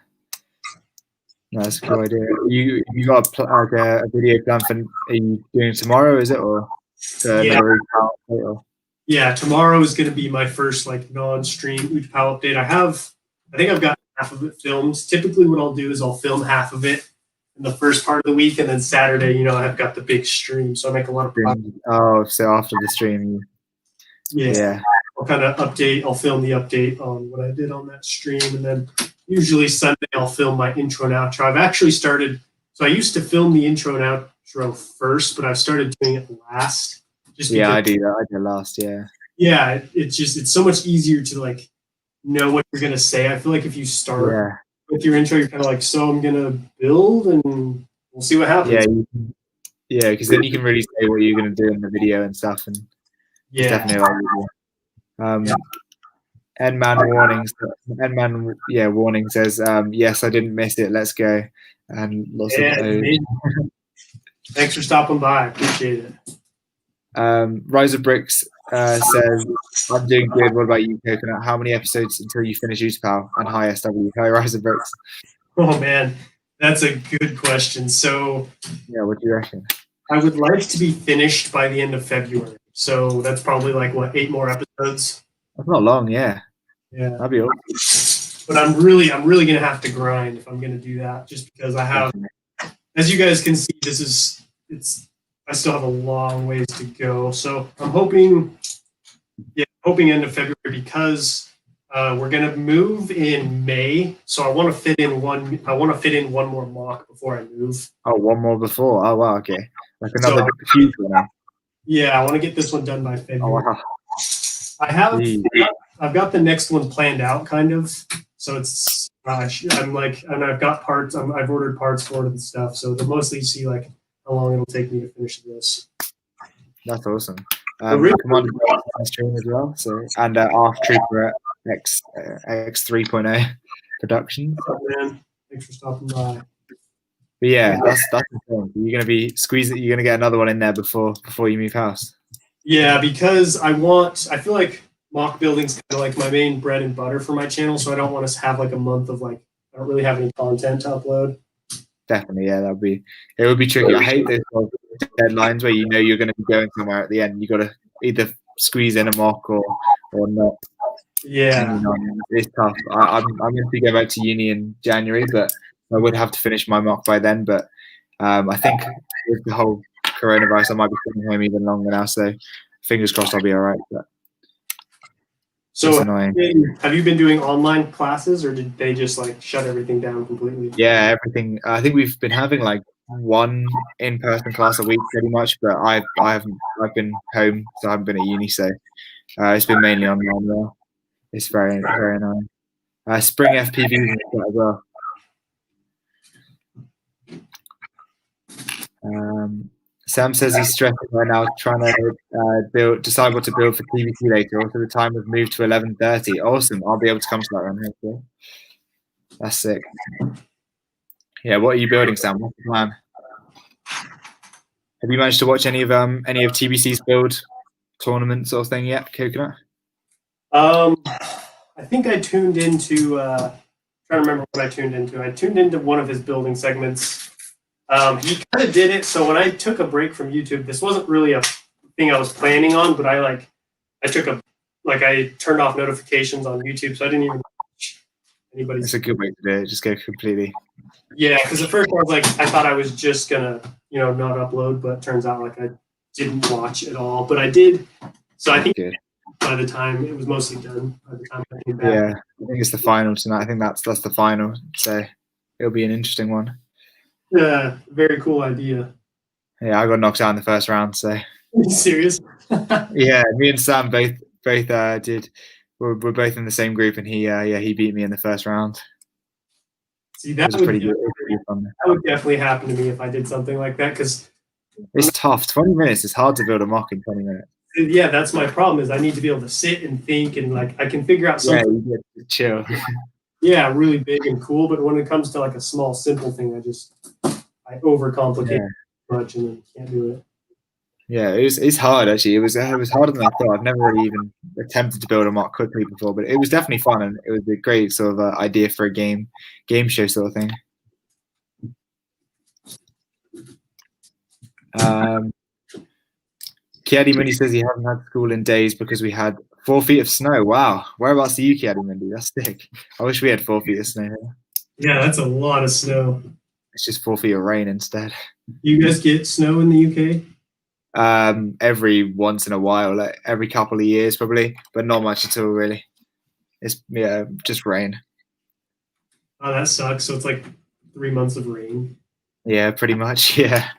No, that's a cool idea. You got a video plan for? Are you doing tomorrow? Is it or? Yeah, tomorrow is going to be my first like non-stream Utapau update. I think I've got half of it filmed. Typically, what I'll do is I'll film half of it in the first part of the week, and then Saturday, I've got the big stream, so I make a lot of progress. Oh, so after the stream, yeah. I'll kind of update. I'll film the update on what I did on that stream, and then usually Sunday I'll film my intro and outro. I've actually started. So I used to film the intro and outro first, but I've started doing it last. I do that. I did last. Yeah. Yeah, it's so much easier to like know what you're gonna say. I feel like if you start with your intro, you're kind of like, so I'm gonna build, and we'll see what happens. Yeah, because then you can really say what you're gonna do in the video and stuff, and definitely warning says, yes, I didn't miss it. Let's go, and lots of. Thanks for stopping by. I appreciate it. Rise of Bricks says, I'm doing good. What about you, Coconut? How many episodes until you finish Utapau and high SW? Hi, Rise of Bricks. Oh, man. That's a good question. So, what do you reckon? I would like to be finished by the end of February. So that's probably like, 8 more episodes? That's not long, yeah. Yeah. That'd be awesome. But I'm really going to have to grind if I'm going to do that, just because I have, as you guys can see, I still have a long ways to go. So I'm hoping end of February, because we're gonna move in May. So I want to fit in one more mock before I move. Oh, one more before. Oh wow, okay. Like another huge one. Yeah, I want to get this one done by February. Oh, wow. I've got the next one planned out, kind of. So it's I've got parts. I've ordered parts for it and stuff. So they'll mostly see like how long it'll take me to finish this. That's awesome. Commander on stream as well. So and Arc Trooper X 3.0 Productions. Oh man, thanks for stopping by. But yeah, that's the thing. You're gonna be squeezing. You're gonna get another one in there before you move house. Yeah, because I feel like mock building's kind of like my main bread and butter for my channel. So I don't want to have like a month of like I don't really have any content to upload. Definitely, yeah, it would be tricky. I hate those deadlines where you're going to be going somewhere at the end. You got to either squeeze in a mock or not. Yeah, it's tough. I'm going to be going back to uni in January, but I would have to finish my mock by then. But I think with the whole coronavirus, I might be staying home even longer now. So fingers crossed, I'll be all right. But. So It's annoying. have you been doing online classes, or did they just like shut everything down completely? Yeah, everything. I think we've been having like one in-person class a week, pretty much. But I've been home, so I haven't been at uni. So it's been mainly online now. It's very annoying. Spring FPV as well. Sam says he's stressing right now, trying to decide what to build for TBC later. Also, the time has moved to 11:30. Awesome! I'll be able to come to that around here. So. That's sick. Yeah, what are you building, Sam? What's the plan? Have you managed to watch any of TBC's build tournament sort of thing yet, Coconut? I think I tuned into. Trying to remember what I tuned into. I tuned into one of his building segments. He kind of did it. So when I took a break from YouTube, this wasn't really a thing I was planning on, but I turned off notifications on YouTube, so I didn't even watch anybody's. It's a good way to do it. Just go completely. Yeah, because at first I thought I was just gonna, not upload, but it turns out like I didn't watch it all, but I did. So I think by the time it was mostly done, by the time I came back. Yeah, I think it's the final tonight. I think that's the final. So it'll be an interesting one. Yeah, very cool idea. Yeah, I got knocked out in the first round. So. Are you serious? Yeah, me and Sam both did. We're both in the same group, and he beat me in the first round. See, that would definitely happen to me if I did something like that, because it's tough. 20 minutes is hard to build a mock in 20 minutes. Yeah, that's my problem. Is I need to be able to sit and think, and like I can figure out something. Yeah, you get to chill. Yeah, really big and cool. But when it comes to like a small, simple thing, I overcomplicate much and then can't do it. Yeah, it's hard actually. It was harder than I thought. I've never really even attempted to build a mock quickly before, but it was definitely fun, and it was a great sort of idea for a game show sort of thing. Kiadi says he hasn't had school in days because we had 4 feet of snow. Wow, whereabouts are you, Kiadi? That's sick. I wish we had 4 feet of snow here. Yeah, that's a lot of snow. It's just 4 feet of rain instead. You guys get snow in the UK? Every once in a while, like every couple of years probably, but not much at all really. It's just rain. Oh, that sucks. So it's like 3 months of rain. Yeah, pretty much. Yeah,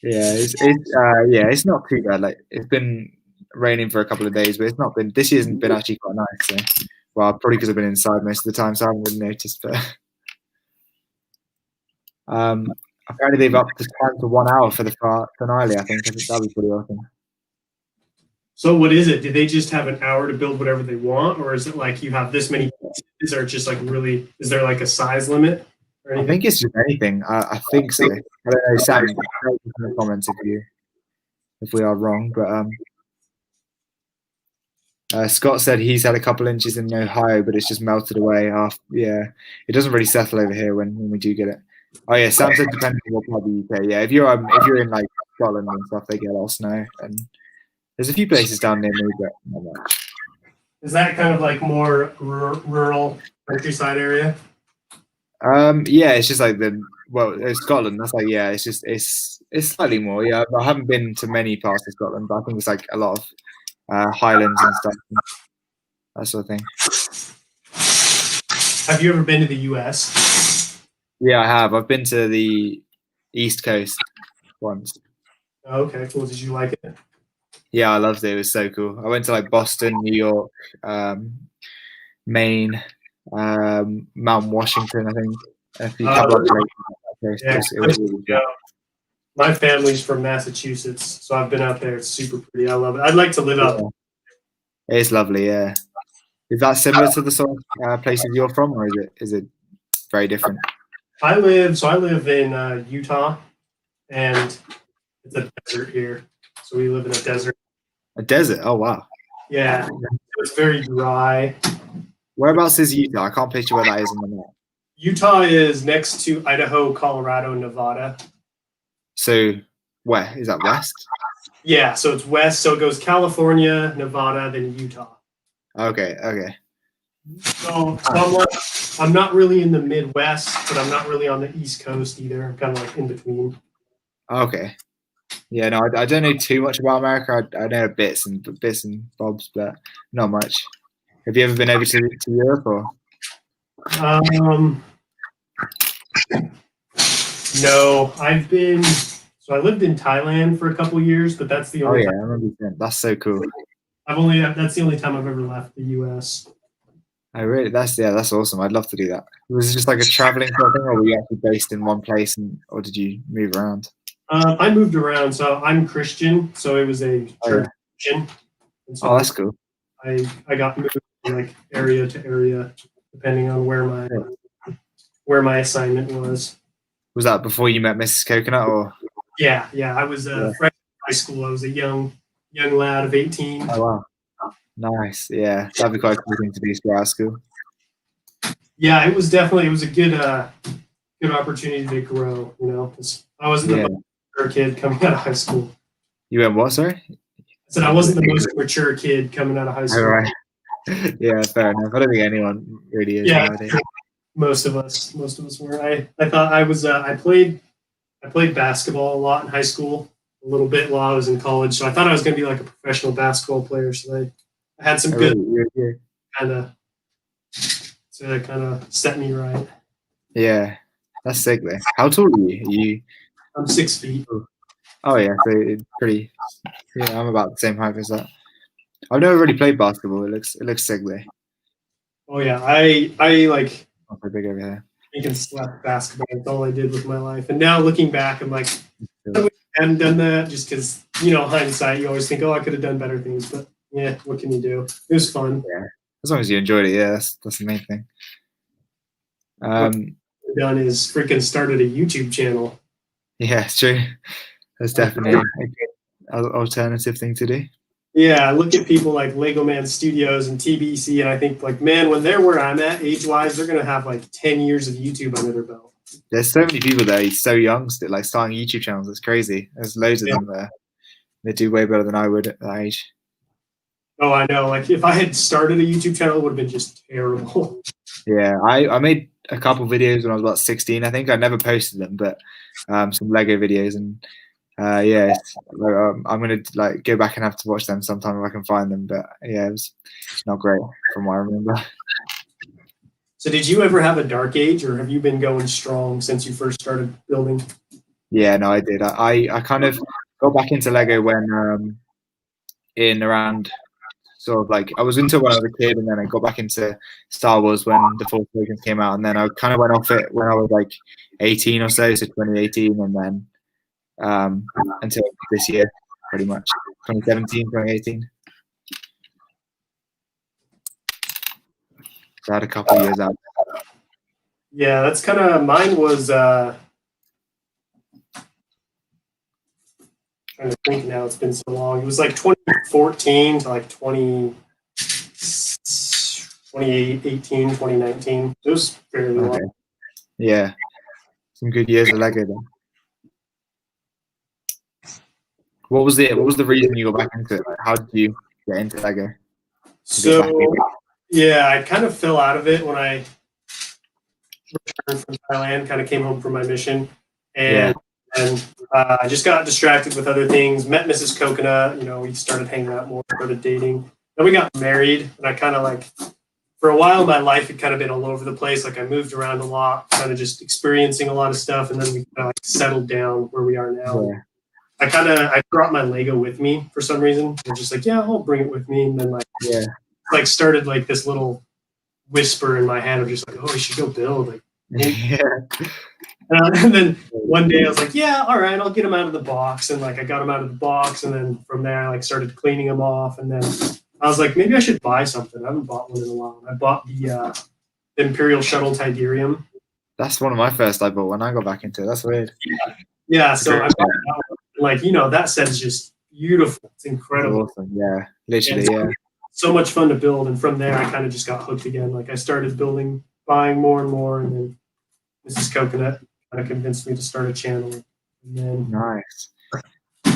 it's not too bad. Like it's been raining for a couple of days, but it's not been. This year's been actually quite nice. So, well, probably because I've been inside most of the time, so I haven't really noticed. But apparently they've upped the time to 1 hour for the finale. I think that'd be pretty awesome. So what is it? Do they just have an hour to build whatever they want, or is it like you have this many pieces, or just like really? Is there like a size limit? I think it's just anything. I think so. I don't know, Sam. In the comments if we are wrong, but Scott said he's had a couple inches in Ohio, but it's just melted away. Yeah, it doesn't really settle over here when we do get it. Oh yeah, Sam said depending on what part of the UK. Yeah, if you're in like Scotland and stuff, they get a lot of snow, and there's a few places down near me, but not much. Is that kind of like more rural countryside area? Yeah, it's just like Scotland. That's like it's slightly more. Yeah, I haven't been to many parts of Scotland, but I think it's like a lot of highlands and stuff, that sort of thing. Have you ever been to the US? Yeah, I have. I've been to the East Coast once. Okay, cool. Did you like it? Yeah, I loved it. It was so cool. I went to like Boston, New York, Maine, Mount Washington, I think. A few couple of places. It was really good. My family's from Massachusetts, so I've been out there. It's super pretty. I love it. I'd like to live out there. It's lovely, yeah. Is that similar to the sort of places you're from, or is it very different? I live in Utah, and it's a desert here. So we live in a desert. A desert? Oh, wow. Yeah, it's very dry. Whereabouts is Utah? I can't picture where that is on the map. Utah is next to Idaho, Colorado, Nevada. So where? Is that west? Yeah, so it's west. So it goes California, Nevada, then Utah. Okay. So I'm not really in the Midwest, but I'm not really on the East Coast either. I'm kind of like in between. Okay. Yeah, no, I don't know too much about America. I know bits and bobs, but not much. Have you ever been over to Europe or? No, so I lived in Thailand for a couple years, but that's the only I time. remember you saying. That's so cool. That's the only time I've ever left the US. Oh, really? That's awesome. I'd love to do that. Was it just like a traveling sort of thing, or were you actually based in one place, or did you move around? I moved around, so I'm Christian, so it was a church mission. And so that's cool. I got moved from like area to area, depending on where my assignment was. Was that before you met Mrs. Coconut, or? Yeah. I was a freshman in high school. I was a young lad of 18. Oh wow, nice. Yeah, that'd be quite a cool thing to do throughout school. Yeah, it was a good opportunity to grow. You know, 'cause I wasn't the most mature kid coming out of high school. You went what? Sorry. I said I wasn't the most mature kid coming out of high school. All right. Yeah, fair enough. I don't think anyone really is nowadays. Most of us were. I thought I was. I played basketball a lot in high school, a little bit while I was in college. So I thought I was going to be like a professional basketball player. So I had some good kind of set me right. Yeah, that's sick though. How tall are you? I'm 6 feet. Oh yeah, so it's pretty. Yeah, I'm about the same height as that. I've never really played basketball. It looks sick though. Oh yeah, I like. Not so big over here. I can slap basketball. That's all I did with my life. And now looking back, I'm like, I hadn't done that just because, hindsight, you always think, oh, I could have done better things. But yeah, what can you do? It was fun. Yeah, as long as you enjoyed it, yeah, that's the main thing. What I've done is freaking started a YouTube channel. Yeah, it's true. That's definitely a good alternative thing to do. Yeah, I look at people like Lego Man Studios and TBC, and I think, like, man, when they're where I'm at age-wise, they're going to have, like, 10 years of YouTube under their belt. There's so many people there, so young, still, like, starting YouTube channels. It's crazy. There's loads of them there. They do way better than I would at that age. Oh, I know. Like, if I had started a YouTube channel, it would have been just terrible. Yeah, I made a couple videos when I was about 16, I think. I never posted them, but some Lego videos, and I'm gonna like go back and have to watch them sometime if I can find them. But yeah, it was not great from what I remember. So did you ever have a dark age, or have you been going strong since you first started building? Yeah, no, I did. I kind of got back into Lego when in around sort of like I was into it when I was a kid, and then I got back into Star Wars when The Force Awakens came out, and then I kind of went off it when I was like 18 or so 2018, and then until this year, pretty much 2017, 2018. So I had a couple of years out. Yeah, that's kind of mine was. Trying to think now, it's been so long. It was like 2014 to like 2018, 2019. It was fairly long. Yeah, some good years of Lego then. What was the reason you got back into it? Like, how did you get into Lego? So yeah, I kind of fell out of it when I returned from Thailand. Kind of came home from my mission, and I just got distracted with other things. Met Mrs. Coconut. We started hanging out more, started dating. Then we got married, and I kind of like, for a while, my life had kind of been all over the place. Like I moved around a lot, kind of just experiencing a lot of stuff, and then we kind of like settled down where we are now. Yeah. I brought my Lego with me for some reason. I was just like, yeah, I'll bring it with me, and then started like this little whisper in my head of just like, oh, I should go build. Like, and then one day I was like, yeah, all right, I'll get them out of the box. And like I got them out of the box, and then from there I like started cleaning them off. And then I was like, maybe I should buy something. I haven't bought one in a while. I bought the Imperial Shuttle Tidarium. That's one of my first I bought when I got back into it. That's weird. Yeah, so I bought that one. Like, that set is just beautiful. It's incredible. It's awesome. Yeah, literally, so much fun to build. And from there, I kind of just got hooked again. Like I started buying more and more, and then Mrs. Coconut kind of convinced me to start a channel. And then nice.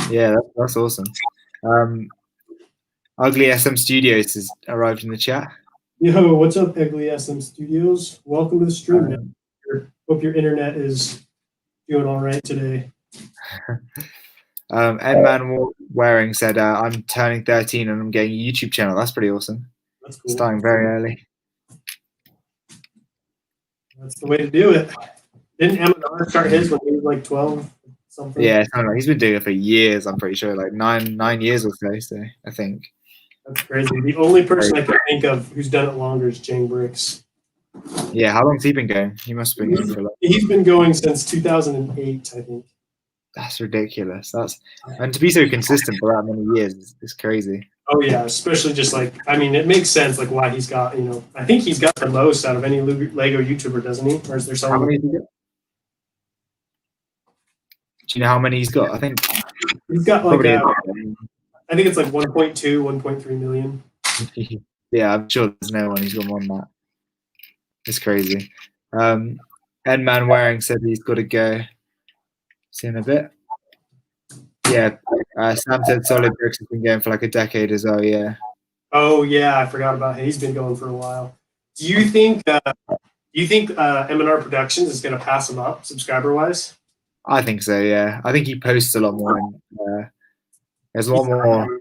Yeah, that's awesome. Ugly SM Studios has arrived in the chat. Yo, what's up, Ugly SM Studios? Welcome to the stream, man. Hope your internet is doing all right today. Edman Waring said, I'm turning 13 and I'm getting a YouTube channel. That's pretty awesome. That's cool. Starting very early. That's the way to do it. Didn't M&R start his when he was like 12 something? Yeah, he's been doing it for years. I'm pretty sure, like 9 years or so. So I think. That's crazy. The only person I can think of who's done it longer is Jang Bricks. Yeah, how long's he been going? He must have been going for He's been going since 2008, I think. That's ridiculous. And to be so consistent for that many years is crazy. Oh yeah, especially just like, I mean, it makes sense like why he's got, I think he's got the most out of any Lego YouTuber, doesn't he? Or is there someone? How many has he got? Do you know how many he's got? I think he's got like I think it's like 1.2, 1.3 million. Yeah, I'm sure there's no one who's got more than that. It's crazy. Endman Waring said he's got to go. See in a bit. Yeah, Sam said Solid Bricks has been going for like a decade as well. Yeah. Oh yeah, I forgot about him. He's been going for a while. Do you think M&R Productions is going to pass him up subscriber wise? I think so. Yeah, I think he posts a lot more. And, there's a lot more.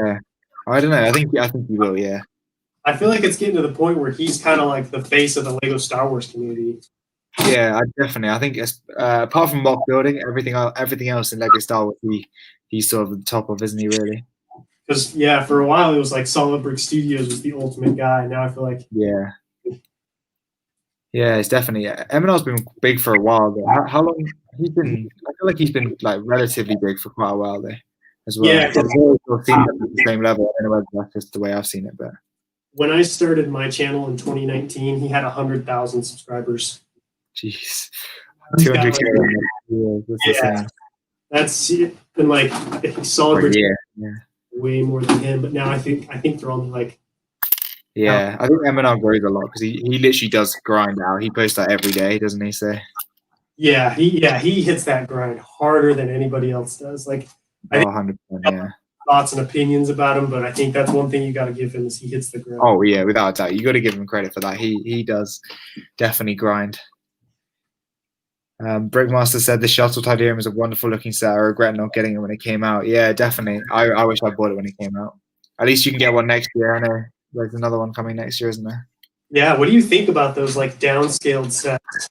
Yeah, I don't know. I think he will. Yeah. I feel like it's getting to the point where he's kind of like the face of the Lego Star Wars community. Yeah, definitely. I think apart from mock building, everything else in Lego Star Wars, he's sort of the top of, isn't he? Really? Because for a while it was like Solid Brick Studios was the ultimate guy. Now I feel like it's definitely M&R's been big for a while. Though. How long he's been? I feel like he's been like relatively big for quite a while there as well. Yeah, I've always seen it at the same level. I don't know whether that's just the way I've seen it, but when I started my channel in 2019, he had 100,000 subscribers. Jeez, 200K. Yeah, that's been like Solid Brick. Yeah. Way more than him, but now I think they're only like. Yeah, I think M&R grows a lot because he literally does grind out. He posts that every day, doesn't he? So. Yeah, he hits that grind harder than anybody else does. Like, I think 100%, yeah. Thoughts and opinions about him, but I think that's one thing you got to give him is he hits the grind. Oh yeah, without a doubt, you got to give him credit for that. He does definitely grind. Brickmaster said the Shuttle Tydirium is a wonderful looking set. I regret not getting it when it came out. Yeah, definitely. I wish I bought it when it came out. At least you can get one next year. I know there's another one coming next year, isn't there? Yeah. What do you think about those like downscaled sets?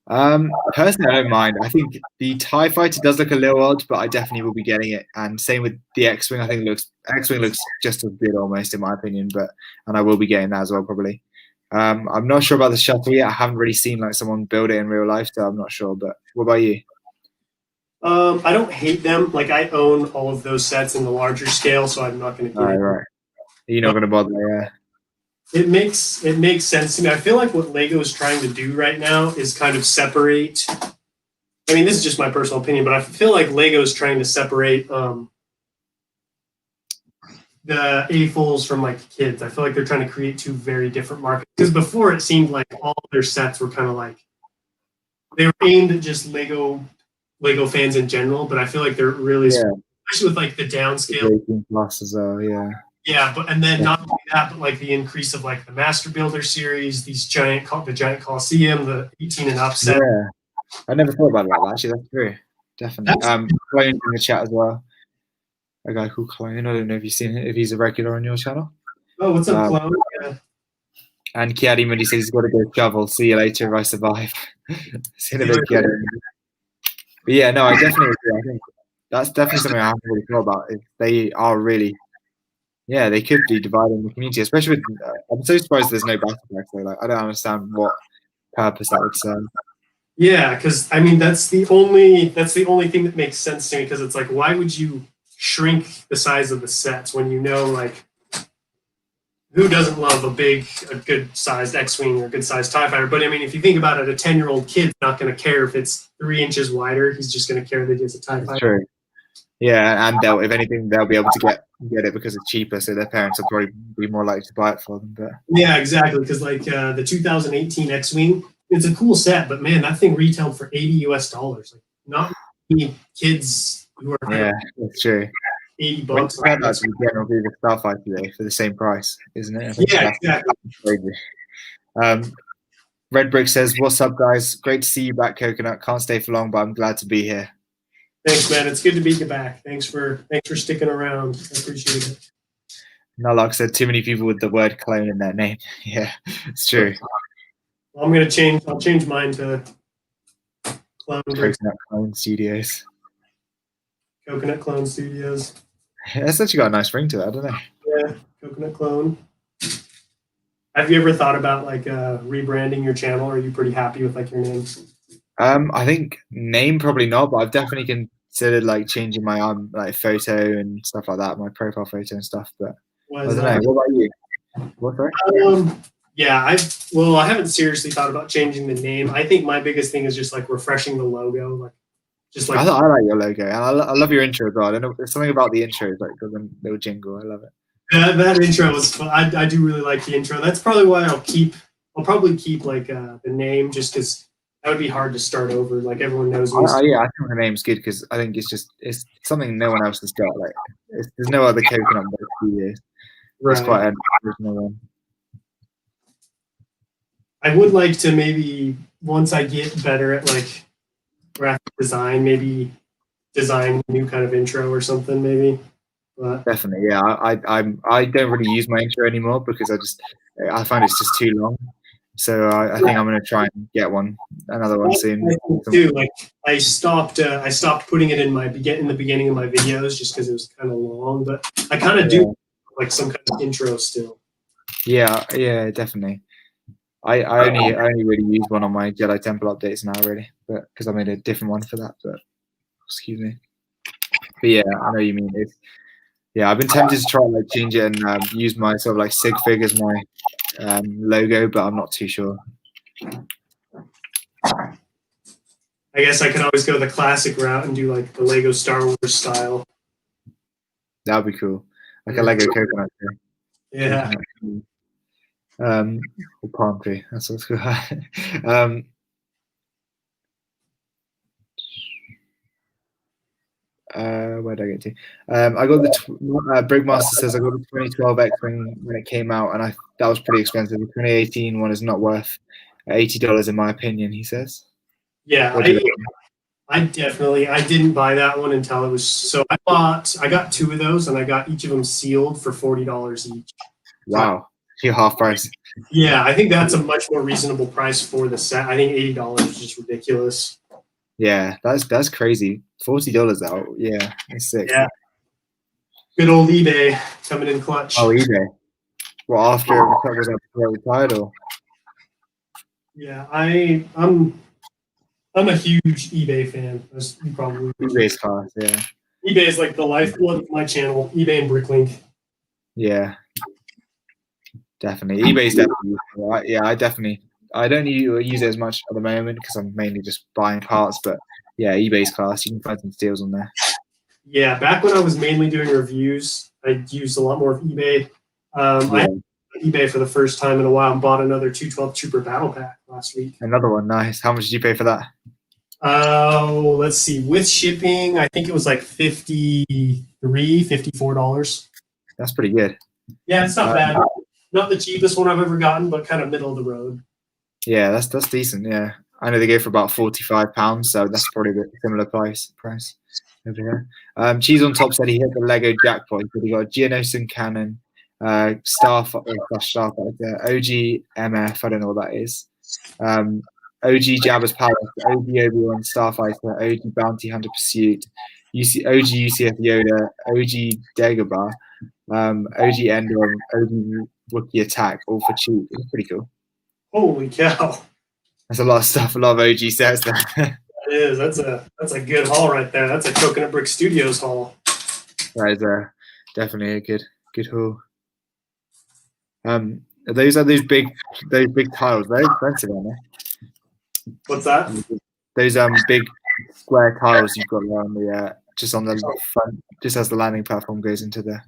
Personally, I don't mind. I think the TIE Fighter does look a little odd, but I definitely will be getting it. And same with the X-Wing. I think X-Wing looks just as good almost in my opinion, and I will be getting that as well probably. I'm not sure about the shuttle yet. I haven't really seen like someone build it in real life, so I'm not sure. But what about you? I don't hate them. Like I own all of those sets in the larger scale, so I'm not going to get it. Right. You're not going to bother, yeah. It makes sense to me. I feel like what Lego is trying to do right now is kind of separate. I mean, this is just my personal opinion, but I feel like Lego is trying to separate the AFOLs from like kids. I feel like they're trying to create two very different markets. Because before it seemed like all of their sets were kind of like they were aimed at just Lego fans in general, but I feel like they're really especially with like the downscale 18 plus as well, yeah. Yeah, and then not only that, but like the increase of like the Master Builder series, the giant Coliseum, the 18 and up set. Yeah, I never thought about that actually. That's true, definitely. Clone in the chat as well. A guy called Clone. I don't know if you've seen it. If he's a regular on your channel. Oh, what's up, Clone? Yeah. And Kiadi Moody says he's got to go shovel. See you later if I survive. See you in a bit, Kiadi. But yeah, no, I definitely agree. I think that's definitely something I haven't really thought about. If they are really. Yeah, they could be dividing the community, especially with. I'm so surprised there's no battle packs. Like, I don't understand what purpose that would serve. Yeah, because I mean that's the only thing that makes sense to me. Because it's like, why would you shrink the size of the sets when you know like who doesn't love a good sized X-wing or a good sized TIE fighter? But I mean, if you think about it, a 10-year-old kid's not going to care if it's 3 inches wider. He's just going to care that it's a TIE fighter. True. Yeah, and if anything, they'll be able to get it because it's cheaper, so their parents will probably be more likely to buy it for them. But yeah, exactly. Because like the 2018 X-wing, it's a cool set, but man, that thing retailed for $80 US. Like not many kids who are that's true. $80. That's general the Starfighter today for the same price, isn't it? Yeah, exactly. Crazy. Red Brick says, "What's up, guys? Great to see you back, Coconut. Can't stay for long, but I'm glad to be here." Thanks, man. It's good to be back. Thanks for sticking around. I appreciate it. No, like I said, too many people with the word clone in their name. Yeah, it's true. I'll change mine to Coconut Clone Studios. Coconut Clone Studios. That's actually got a nice ring to it, I don't know. Yeah, Coconut Clone. Have you ever thought about like rebranding your channel? Or are you pretty happy with like your name? I think name probably not, but I've definitely considered like changing my like photo and stuff like that, my profile photo and stuff. But I don't know. What about you? What, sorry? Yeah, I haven't seriously thought about changing the name. I think my biggest thing is just like refreshing the logo, like just like I like your logo, and I love your intro as well. I don't know, there's something about the intro, like the little jingle. I love it. that intro was fun. I do really like the intro. That's probably why I'll probably keep like the name, just because that would be hard to start over. Like everyone knows me. Yeah, I think the name's good because I think it's something no one else has got. Like there's no other coconut studios. It's quite an original one. I would like to maybe once I get better at like graphic design, maybe design a new kind of intro or something, maybe. But definitely, yeah. I don't really use my intro anymore because I find it's just too long. So I think I'm gonna try and get another one soon. Too, like I stopped putting it in the beginning of my videos just because it was kind of long. But I kind of do like some kind of intro still. Yeah, definitely. I only really use one on my Jedi Temple updates now, really, but because I made a different one for that. But excuse me. But yeah, I know what you mean. Yeah, I've been tempted to try and like change it and use my sort of like sig fig as my logo, but I'm not too sure. I guess I could always go the classic route and do like the Lego Star Wars style. That'd be cool, like a Lego coconut tree. Yeah. Or palm tree. That's what's cool. Where did I get to? I got the Brigmaster says I got the 2012 X-Wing when it came out, and that was pretty expensive. The 2018 one is not worth $80 in my opinion. He says. Yeah, I didn't buy that one until it was so. I got two of those, and I got each of them sealed for $40 each. Wow, you're half price. Yeah, I think that's a much more reasonable price for the set. I think $80 is just ridiculous. Yeah, that's crazy. $40 out. Yeah, that's sick. Yeah. Good old eBay coming in clutch. Oh, eBay. Well, after it was the title. Yeah, I'm a huge eBay fan. As you probably eBay's class, yeah. eBay is like the lifeblood of my channel. eBay and Bricklink. Yeah, definitely. eBay's definitely. Yeah, I don't use it as much at the moment because I'm mainly just buying parts. But yeah, eBay's class. You can find some steals on there. Yeah, back when I was mainly doing reviews, I used a lot more of eBay. I had eBay for the first time in a while and bought another 212 Trooper Battle Pack last week. Another one, nice. How much did you pay for that? Let's see. With shipping, I think it was like $54. That's pretty good. Yeah, it's not bad. Not the cheapest one I've ever gotten, but kind of middle of the road. Yeah, that's decent. Yeah, I know they go for about £45, so that's probably a similar price over here. Cheese on Top said he hit the Lego jackpot. He said he got a Geonosis cannon, Starfighter, OG MF. I don't know what that is. OG Jabba's Palace, OG Obi-Wan Starfighter, OG Bounty Hunter Pursuit, OG UCF Yoda, OG Dagobah, OG Endor, OG Wookiee Attack, all for cheap. It's pretty cool. Holy cow! That's a lot of stuff. A lot of OG sets there. That is. That's a good haul right there. That's a Coconut Brick Studios haul. That is definitely a good haul. Those big tiles. They're expensive, aren't they? What's that? Those big square tiles you've got around the just on the front, just as the landing platform goes into the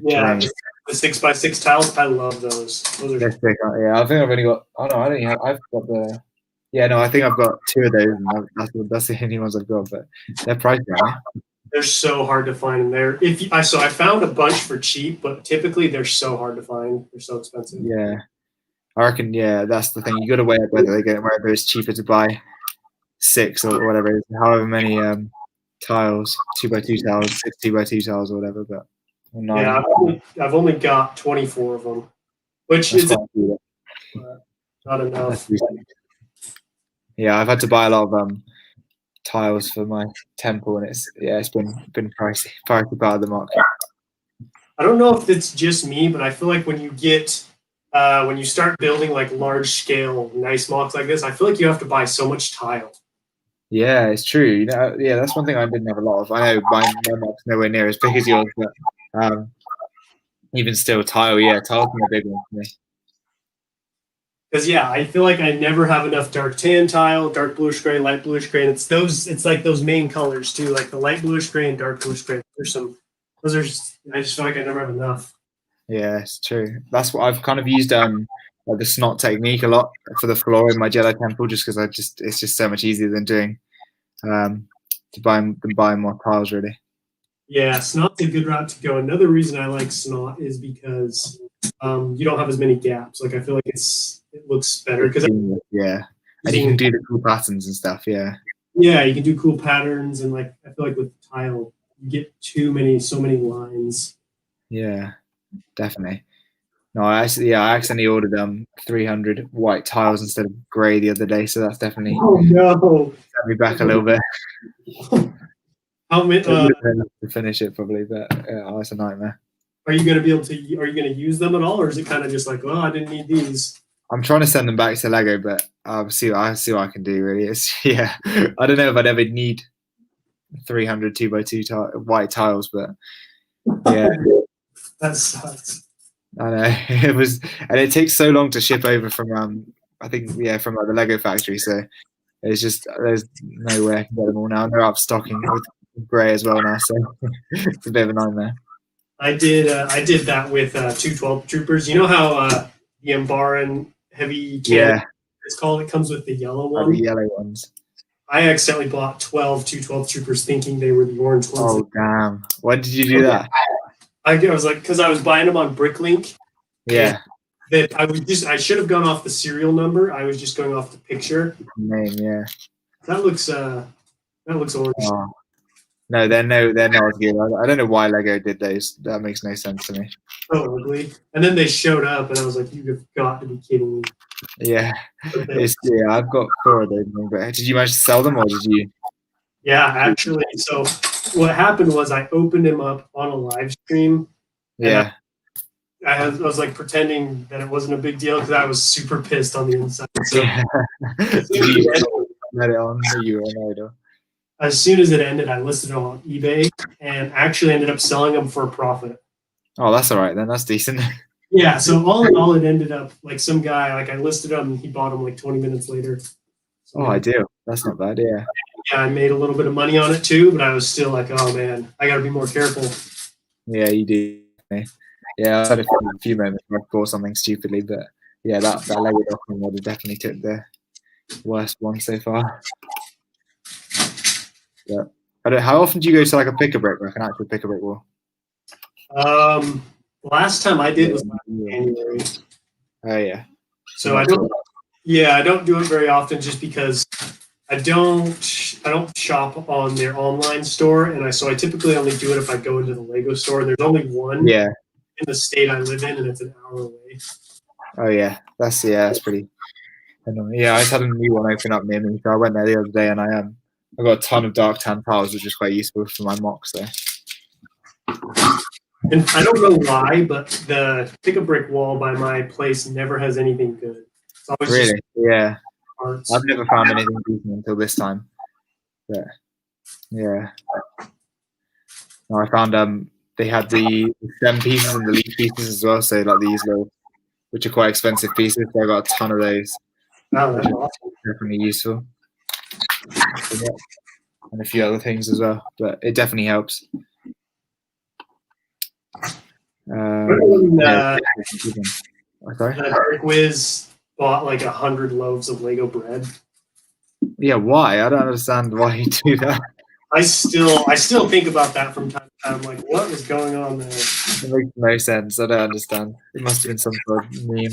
terrain. The 6x6 tiles. I love those. Those are sick. Yeah, I think I've only got. Oh no, I don't. I've got the. Yeah, no, I think I've got two of those, and that's the only ones I've got. But they're pricey, aren't they? They're so hard to find. I found a bunch for cheap, but typically they're so hard to find. They're so expensive. Yeah, I reckon. Yeah, that's the thing. You got to weigh up whether it's cheaper to buy 6 or whatever it is, however many tiles, 2x2 tiles, 6 2x2 tiles or whatever. But Or 9. Yeah, I've only got 24 of them, which That's is quite a few. not enough. That's decent. Yeah, I've had to buy a lot of tiles for my temple, and it's been pricey part of the market. I don't know if it's just me, but I feel like when you start building like large scale nice mocks like this, I feel like you have to buy so much tile. Yeah, it's true. You know, yeah, that's one thing I didn't have a lot of. I know my mock's nowhere near as big as yours, but even still, tile's been a big one for me. Because I feel like I never have enough dark tan tile, dark bluish gray, light bluish gray, and it's like those main colors too, like the light bluish gray and dark bluish gray. I just feel like I never have enough. Yeah, it's true. That's what I've kind of used like the snot technique a lot for the floor in my Jedi temple, just because it's just so much easier than doing buying more tiles really. Yeah, snot's a good route to go. Another reason I like snot is because you don't have as many gaps. Like I feel like it looks better because and you can do the cool patterns and stuff. Yeah, you can do cool patterns, and like I feel like with tile you get so many lines. Yeah, definitely. No, I accidentally ordered 300 white tiles instead of grey the other day, so that's definitely set me back a little bit. How many to finish it probably, but it's a nightmare. Are you going to use them at all, or is it kind of just like, oh, I didn't need these? I'm trying to send them back to Lego, but I'll see what I can do. Really, I don't know if I'd ever need 300 2x2 white tiles, but yeah, that sucks. I know and it takes so long to ship over from I think from like the Lego factory, so it's just there's no way I can get them all now, and they're out of stocking with grey as well now, so it's a bit of a nightmare. I did that with 212 troopers. You know how the Ambaran heavy cannon it's called? It comes with the yellow one. The yellow ones. I accidentally bought 212 troopers thinking they were the orange ones. Oh damn! When did you do that? I was like, because I was buying them on Bricklink. Yeah. I should have gone off the serial number. I was just going off the picture. Name, yeah. That looks orange. Oh. No, they're not good. I don't know why Lego did those. That makes no sense to me. So ugly. And then they showed up, and I was like, "You've got to be kidding me!" Yeah, I've got 4 of those. But did you manage to sell them, or did you? Yeah, actually. So what happened was I opened him up on a live stream. Yeah. I was like pretending that it wasn't a big deal because I was super pissed on the inside. So as soon as it ended, I listed it on eBay and actually ended up selling them for a profit. Oh, that's all right then. That's decent. Yeah. So all in all, it ended up like some guy, like I listed them and he bought them like 20 minutes later. So ideal. That's not bad. Yeah. Yeah, I made a little bit of money on it too, but I was still like, oh man, I got to be more careful. Yeah, you do. Yeah, I had a few moments where I bought something stupidly, but yeah, that Lego document model definitely took the worst one so far. Yeah. How often do you go to like a pick-a-brick, like an actual pick-a-brick wall? Last time I did was January. Oh yeah. So I don't do it very often just because I don't shop on their online store, and so I typically only do it if I go into the Lego store. There's only one in the state I live in, and it's an hour away. Oh yeah, that's pretty annoying. Yeah, I just had a new one open up near me, so I went there the other day, and I got a ton of dark tan tiles, which is quite useful for my mocks there. And I don't know why, but the pick-a-brick wall by my place never has anything good. Really? Yeah. Parts. I've never found anything decent until this time. But yeah. No, I found they had the stem pieces and the leaf pieces as well, so like these little, which are quite expensive pieces. So I got a ton of those. Oh, that's awesome. Definitely useful. And a few other things as well, but it definitely helps. Eric Wiz bought like 100 loaves of Lego bread. Yeah, why? I don't understand why you do that. I still think about that from time to time. Like, what is going on there? It makes no sense. I don't understand. It must have been some sort of meme.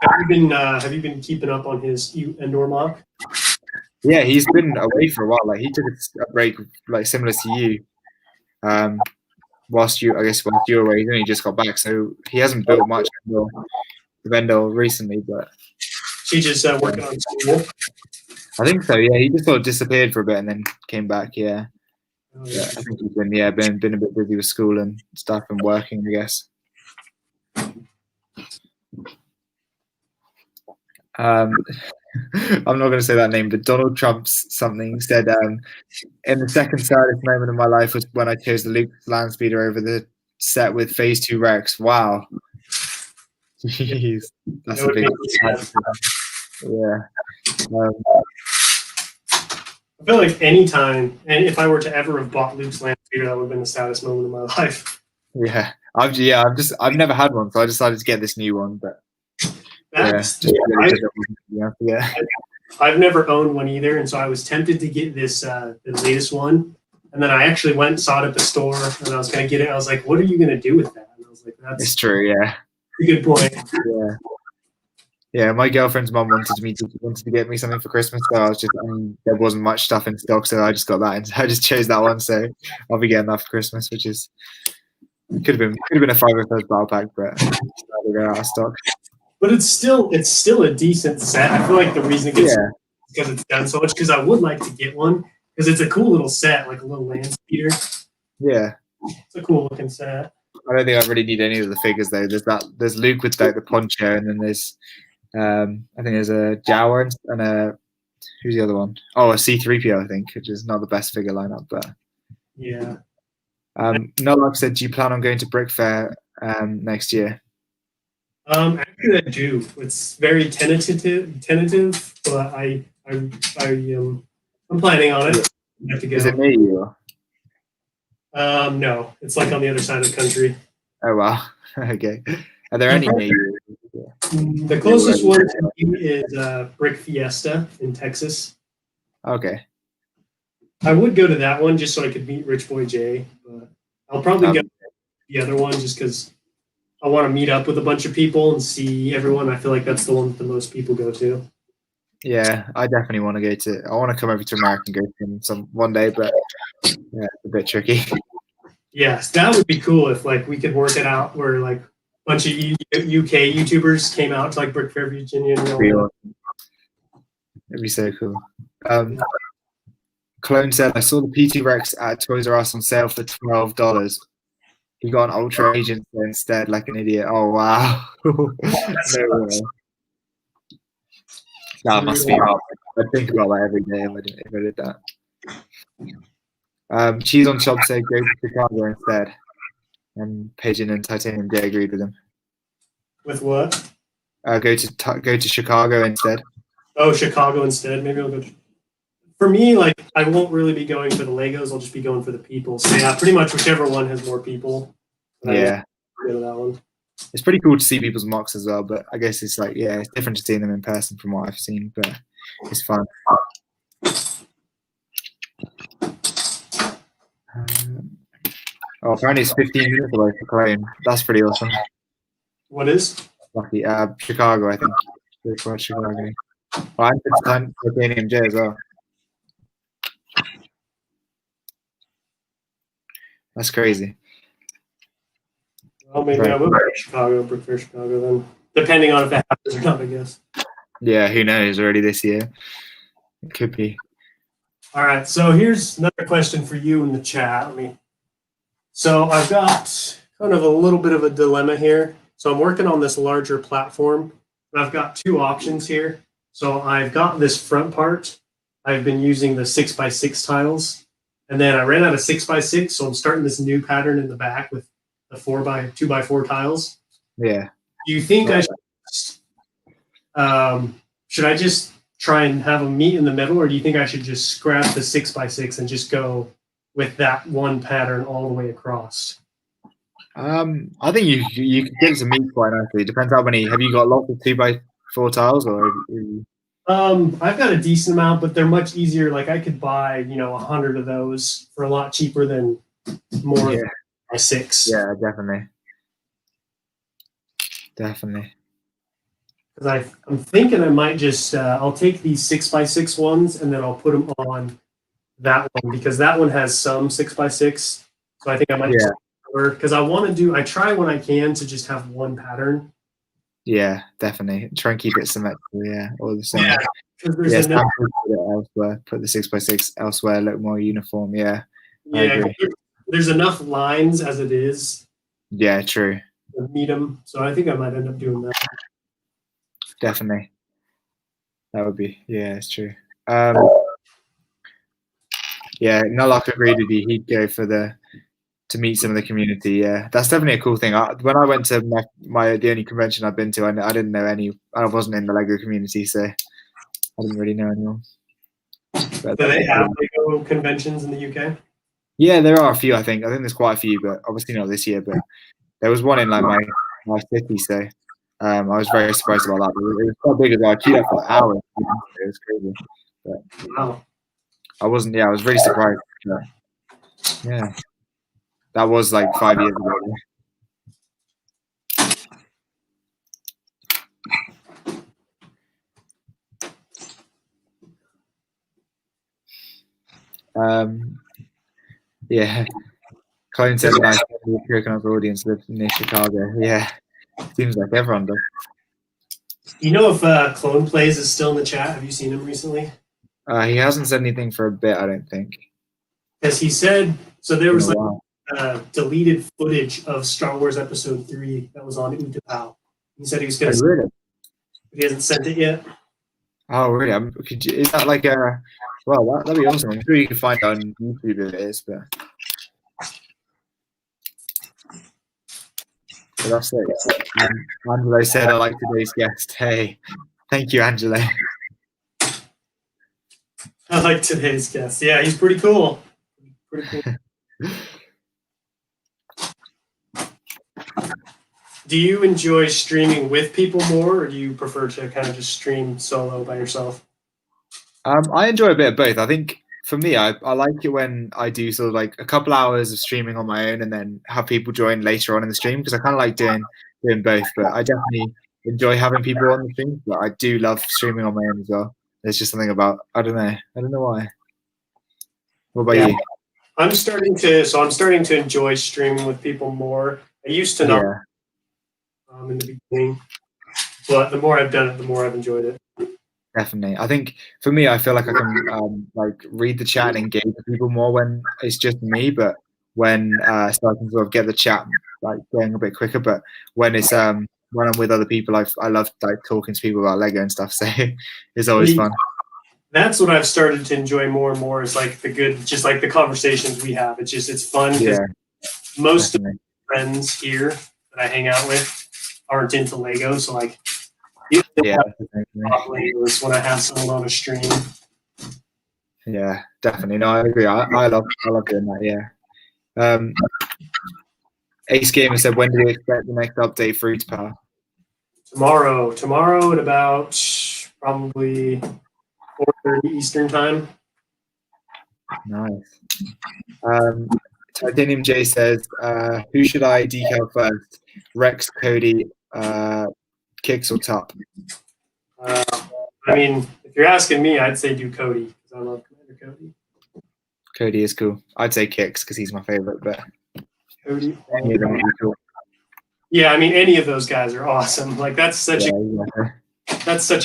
Have you been keeping up on his Endor mock? Yeah, he's been away for a while. Like he took a break, like similar to you. whilst you were away. He only just got back, so he hasn't built much of Vendel recently. But She just working on school. I think so. Yeah, he just sort of disappeared for a bit and then came back. Yeah. Oh, Yeah, I think he's been a bit busy with school and stuff and working, I guess. I'm not going to say that name, but Donald Trump's something said, in the second saddest moment of my life was when I chose the Luke Landspeeder over the set with Phase 2 Rex. Wow. Jeez. That's a big yeah. I feel like anytime, and if I were to ever have bought Luke's Landspeeder, that would have been the saddest moment of my life. Yeah. I've never had one, so I decided to get this new one, but I've never owned one either, and so I was tempted to get this the latest one, and then I actually went and saw it at the store, and I was going to get it. I was like, "What are you going to do with that?" And I was like, "That's true, yeah, a good point." Yeah. My girlfriend's mom wanted to get me something for Christmas, so I was just there wasn't much stuff in stock, so I just got that, and I just chose that one. So I'll be getting that for Christmas, which is could have been a 501st battle pack, but they're out of stock. But it's still a decent set. I feel like the reason it gets because it's done so much. Because I would like to get one because it's a cool little set, like a little land speeder. Yeah, it's a cool looking set. I don't think I really need any of the figures though. There's Luke with like the poncho, and then there's I think there's a Jawa and a who's the other one? Oh, a C3PO, I think, which is not the best figure lineup, but yeah. Noel said, do you plan on going to Brick Fair next year? Actually, I do. It's very tentative, but I'm planning on it. I have to go. Is it near you? No, it's like on the other side of the country. Oh wow. Okay. Are there any near you? The closest one to me is Brick Fiesta in Texas. Okay. I would go to that one just so I could meet Rich Boy Jay, but I'll probably go to the other one just because I want to meet up with a bunch of people and see everyone. I feel like that's the one that the most people go to. Yeah, I definitely want to go to. I want to come over to America and go to one day, but yeah, it's a bit tricky. Yes, that would be cool if like we could work it out where like a bunch of UK YouTubers came out to like Brick Fair, Virginia. It'd be so cool. Clone said, I saw the PT Rex at Toys R Us on sale for $12. He got an Ultra Agent instead, like an idiot. Oh, wow. No way. That must be hard. I think about that every day if I did that. Cheese on Shop said, go to Chicago instead. And Pigeon and Titanium J agreed with him. With what? Go to Chicago instead. Oh, Chicago instead. Maybe I'll go. For me, like I won't really be going for the Legos. I'll just be going for the people. So yeah, pretty much whichever one has more people. Yeah. Go to that one. It's pretty cool to see people's mocks as well, but I guess it's like it's different to seeing them in person from what I've seen, but it's fun. Apparently it's 15 minutes away for Clone. That's pretty awesome. What is? Lucky. Chicago, I think. Chicago. Well, it's time for Titanium J as well. That's crazy. Well, maybe I will go to Chicago, Brick Fair Chicago then. Depending on if that happens or not, I guess. Yeah, who knows already this year. It could be. All right, so here's another question for you in the chat. So I've got kind of a little bit of a dilemma here. So I'm working on this larger platform, and I've got two options here. So I've got this front part. I've been using the 6x6 tiles, and then I ran out of 6x6, so I'm starting this new pattern in the back with the 2x4 tiles. Yeah. Do you think should I just try and have them meet in the middle, or do you think I should just scrap the 6x6 and just go with that one pattern all the way across? I think you can get to meet quite nicely. It depends how many. Have you got lots of 2x4 tiles, or? I've got a decent amount, but they're much easier. Like I could buy 100 of those for a lot cheaper than more than a 6. Yeah, definitely. Because I'm thinking I might just I'll take these 6x6 ones and then I'll put them on that one because that one has some 6x6 So I think I might just because I try when I can to just have one pattern. Yeah, definitely. Try and keep it symmetrical, all the same. Yeah, because there's enough. Put it elsewhere. Put the 6x6 elsewhere, look more uniform. Yeah, I Yeah, agree. there's enough lines as it is Yeah, true. to meet them. So I think I might end up doing that. Definitely. That would be, it's true. Yeah, Nullock agreed with you. He'd go for to meet some of the community. Yeah, that's definitely a cool thing. When I went to the only convention I've been to, I didn't know any. I wasn't in the Lego community, so I didn't really know anyone. Do they have Lego conventions in the UK? Yeah, there are a few. I think there's quite a few, but obviously not this year. But there was one in like my city, so I was very surprised about that. It was quite big as well. I queued up for hours. It was crazy. But Wow. I wasn't. Yeah, I was really surprised. But, yeah, that was like 5 years ago. Yeah. Clone said nice coconut audience lives near Chicago. Yeah. Seems like everyone does. You know if Clone Plays is still in the chat? Have you seen him recently? He hasn't said anything for a bit, I don't think. Because he said so there was like deleted footage of Star Wars Episode 3 that was on Utapau. He said he was going to really? He hasn't sent it yet. Oh, really? Is that like a... Well, that'd be awesome. I'm sure you can find on YouTube if it is, but that's it. Angelo said, I like today's guest. Hey, thank you, Angelo. I like today's guest. Yeah, he's pretty cool. Pretty cool. Do you enjoy streaming with people more, or do you prefer to kind of just stream solo by yourself? I enjoy a bit of both. I think for me, I like it when I do sort of like a couple hours of streaming on my own and then have people join later on in the stream, because I kind of like doing both. But I definitely enjoy having people on the stream. But I do love streaming on my own as well. There's just something about I don't know why. What about you? I'm starting to enjoy streaming with people more. I used to not in the beginning, but the more I've done it, the more I've enjoyed it. Definitely. I think for me, I feel like I can like read the chat and engage with people more when it's just me, but when so I can sort of get the chat like going a bit quicker. But when it's when I'm with other people, I love like talking to people about Lego and stuff. So it's always fun. That's what I've started to enjoy more and more, is like just like the conversations we have. It's fun because most of my friends here that I hang out with aren't into Lego, so like Legos when I have someone on a stream. Yeah, definitely. No, I agree. I love doing that. Yeah. Ace Gamer said, when do we expect the next update for Utapau? Tomorrow at about probably 4:30 Eastern time. Nice. Titanium J says, who should I decal first? Rex, Cody, Kicks, or Top? I mean, if you're asking me, I'd say do Cody, because I love Commander Cody. Cody is cool. I'd say Kicks because he's my favorite, but Cody. Any of them would be cool. Yeah, I mean, any of those guys are awesome. Like that's such a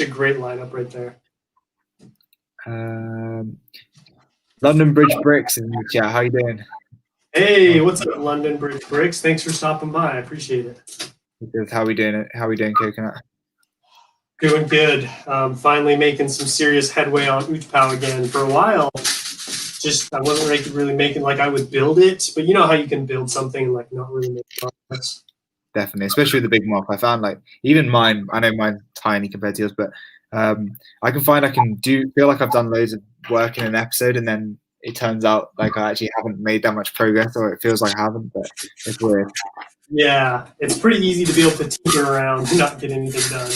great lineup right there. London Bridge Bricks in the chat. How you doing? Hey, what's up, London Bridge Bricks? Thanks for stopping by. I appreciate it. How we doing? How we doing, Coconut? Doing good. Finally making some serious headway on Utapau again. For a while, I wasn't really making, like, I would build it, but you know how you can build something and like not really make progress. Definitely, especially with the big mock. I found like even mine. I know mine's tiny compared to yours, but I can feel like I've done loads of work in an episode, and then it turns out like I actually haven't made that much progress, or it feels like I haven't. But it's weird. Yeah, it's pretty easy to be able to tinker around and not get anything done.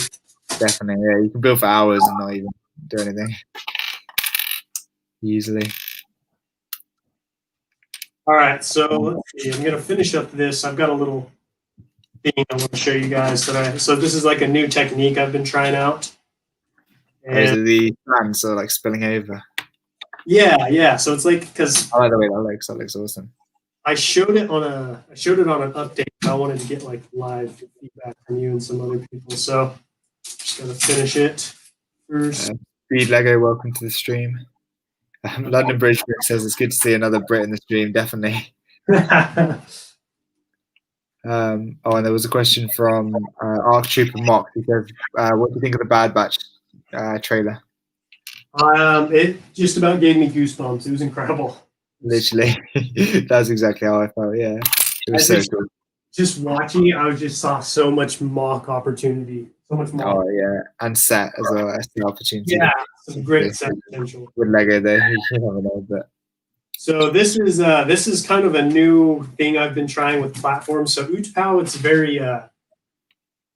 Definitely, yeah. You can build for hours and not even do anything. Usually. All right, so let's see. I'm gonna finish up this. I've got a little thing I want to show you guys so this is like a new technique I've been trying out. And the fans are like spilling over. Yeah. So it's like, because I like the way that looks. That looks awesome. I showed it on an update. I wanted to get like live feedback from you and some other people. So just gotta finish it first. Speed Lego, welcome to the stream. London Bridge Brick says it's good to see another Brit in the stream, definitely. And there was a question from Arc Trooper Mock. He says, what do you think of the Bad Batch trailer? It just about gave me goosebumps. It was incredible. Literally, that's exactly how I felt. Yeah, it was so cool. Just watching it, I just saw so much mock opportunity, so much mock. Oh yeah, and set as well as the opportunity. Yeah, some great set potential with Lego there. You never know, but. So this is kind of a new thing I've been trying with platforms. So Utapau, it's very I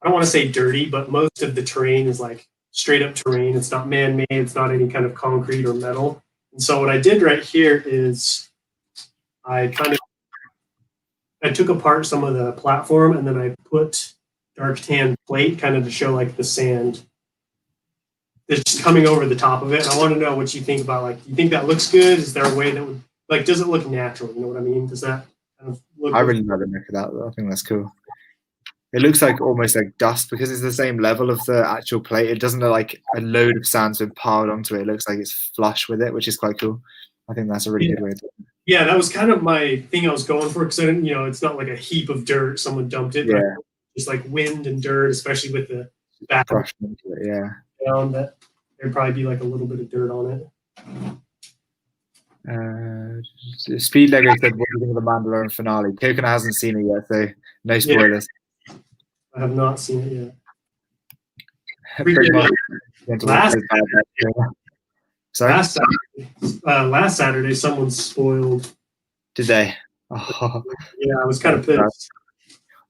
don't want to say dirty, but most of the terrain is like straight up terrain. It's not man-made. It's not any kind of concrete or metal. And so what I did right here is I took apart some of the platform and then I put dark tan plate kind of to show like the sand that's just coming over the top of it. And I want to know what you think about, like, do you think that looks good? Is there a way that would, like, does it look natural? You know what I mean? Does that kind of look I really love the look of that, though. I think that's cool. It looks like almost like dust because it's the same level of the actual plate. It doesn't look like a load of sand's been piled onto it. It looks like it's flush with it, which is quite cool. I think that's a really good way to. Yeah, that was kind of my thing I was going for because I didn't, it's not like a heap of dirt. Someone dumped it. Yeah. Just like wind and dirt, especially with the back. Crushed into it, yeah. Down, that there'd probably be like a little bit of dirt on it. Speed Lego said, what do you think of the Mandalorian finale? Coconut hasn't seen it yet, so no spoilers. Yeah. I have not seen it yet. Last Saturday, someone spoiled. Did they? Oh. Yeah, I was kind of pissed.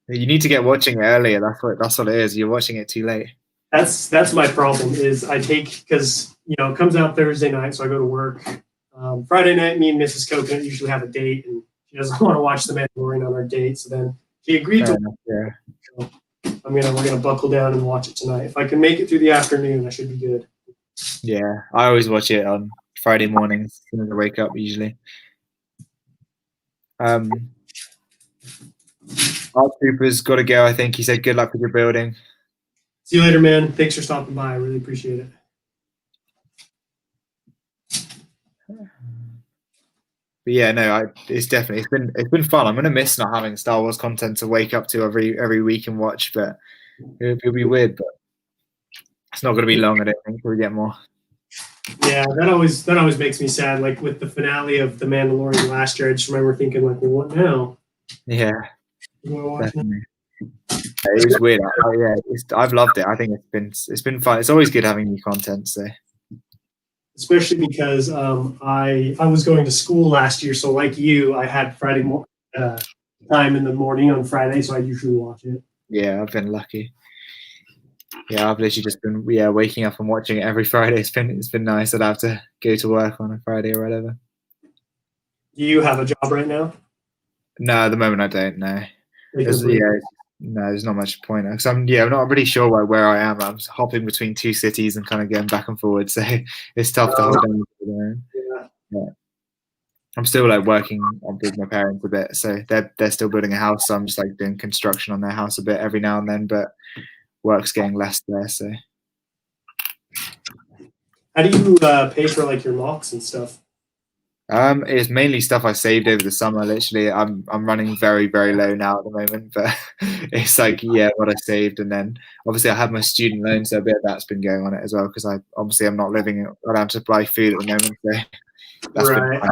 You need to get watching it earlier. That's what it is. You're watching it too late. That's my problem. Is I take because it comes out Thursday night, so I go to work. Friday night, me and Mrs. Coconut usually have a date, and she doesn't want to watch The Mandalorian on our date. So then she agreed to. Yeah. So we're gonna buckle down and watch it tonight. If I can make it through the afternoon, I should be good. Yeah, I always watch it on Friday mornings as soon as I wake up. Usually. Our Trooper's got to go. I think he said, "Good luck with your building." See you later, man. Thanks for stopping by. I really appreciate it. But yeah, no, it's been fun. I'm gonna miss not having Star Wars content to wake up to every week and watch, but it'll be weird. But it's not gonna be long. I don't think we'll get more. Yeah, that always makes me sad. Like with the finale of The Mandalorian last year, I just remember thinking, like, well, what now? Yeah, definitely. It was weird. I've loved it. I think it's been fun. It's always good having new content. So. Especially because I was going to school last year, so like you, I had Friday time in the morning on Friday, so I usually watch it. Yeah, I've been lucky. Yeah, I've literally just been waking up and watching it every Friday. It's been nice. I'd have to go to work on a Friday or whatever. Do you have a job right now? No, at the moment I don't. No. No, there's not much point. Because I'm not really sure where I am. I'm hopping between two cities and kind of going back and forward. So it's tough to hold on. Yeah. I'm still like working with my parents a bit. So they're still building a house. So I'm just like doing construction on their house a bit every now and then. But work's getting less there. So. How do you pay for like your mocks and stuff? It's mainly stuff I saved over the summer. Literally, I'm running very, very low now at the moment, but it's like what I saved, and then obviously I have my student loan, so a bit of that's been going on it as well because I'm not living. I don't have to buy food at the moment, so that's been fun.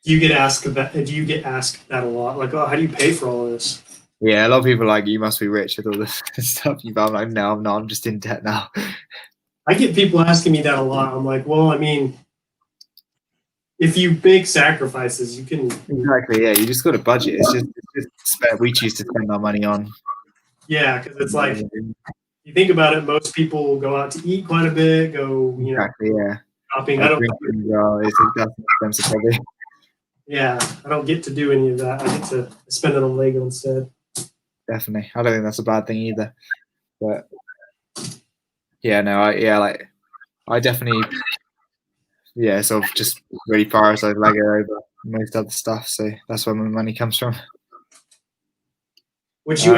Do you get asked that a lot? Like, oh, how do you pay for all of this? Yeah, a lot of people are like, you must be rich with all this stuff. I'm like, no, I'm not. I'm just in debt now. I get people asking me that a lot. I'm like, well, I mean, if you make sacrifices, you can. Exactly, yeah. You just got to budget. It's just we choose to spend our money on. Yeah, because it's like, you think about it, most people will go out to eat quite a bit, exactly, shopping. It's expensive probably. Yeah, I don't get to do any of that. I get to spend it on Lego instead. Definitely. I don't think that's a bad thing either. But yeah, no, I definitely yeah, sort of just really prioritize Lego over most other stuff. So that's where my money comes from. Would you?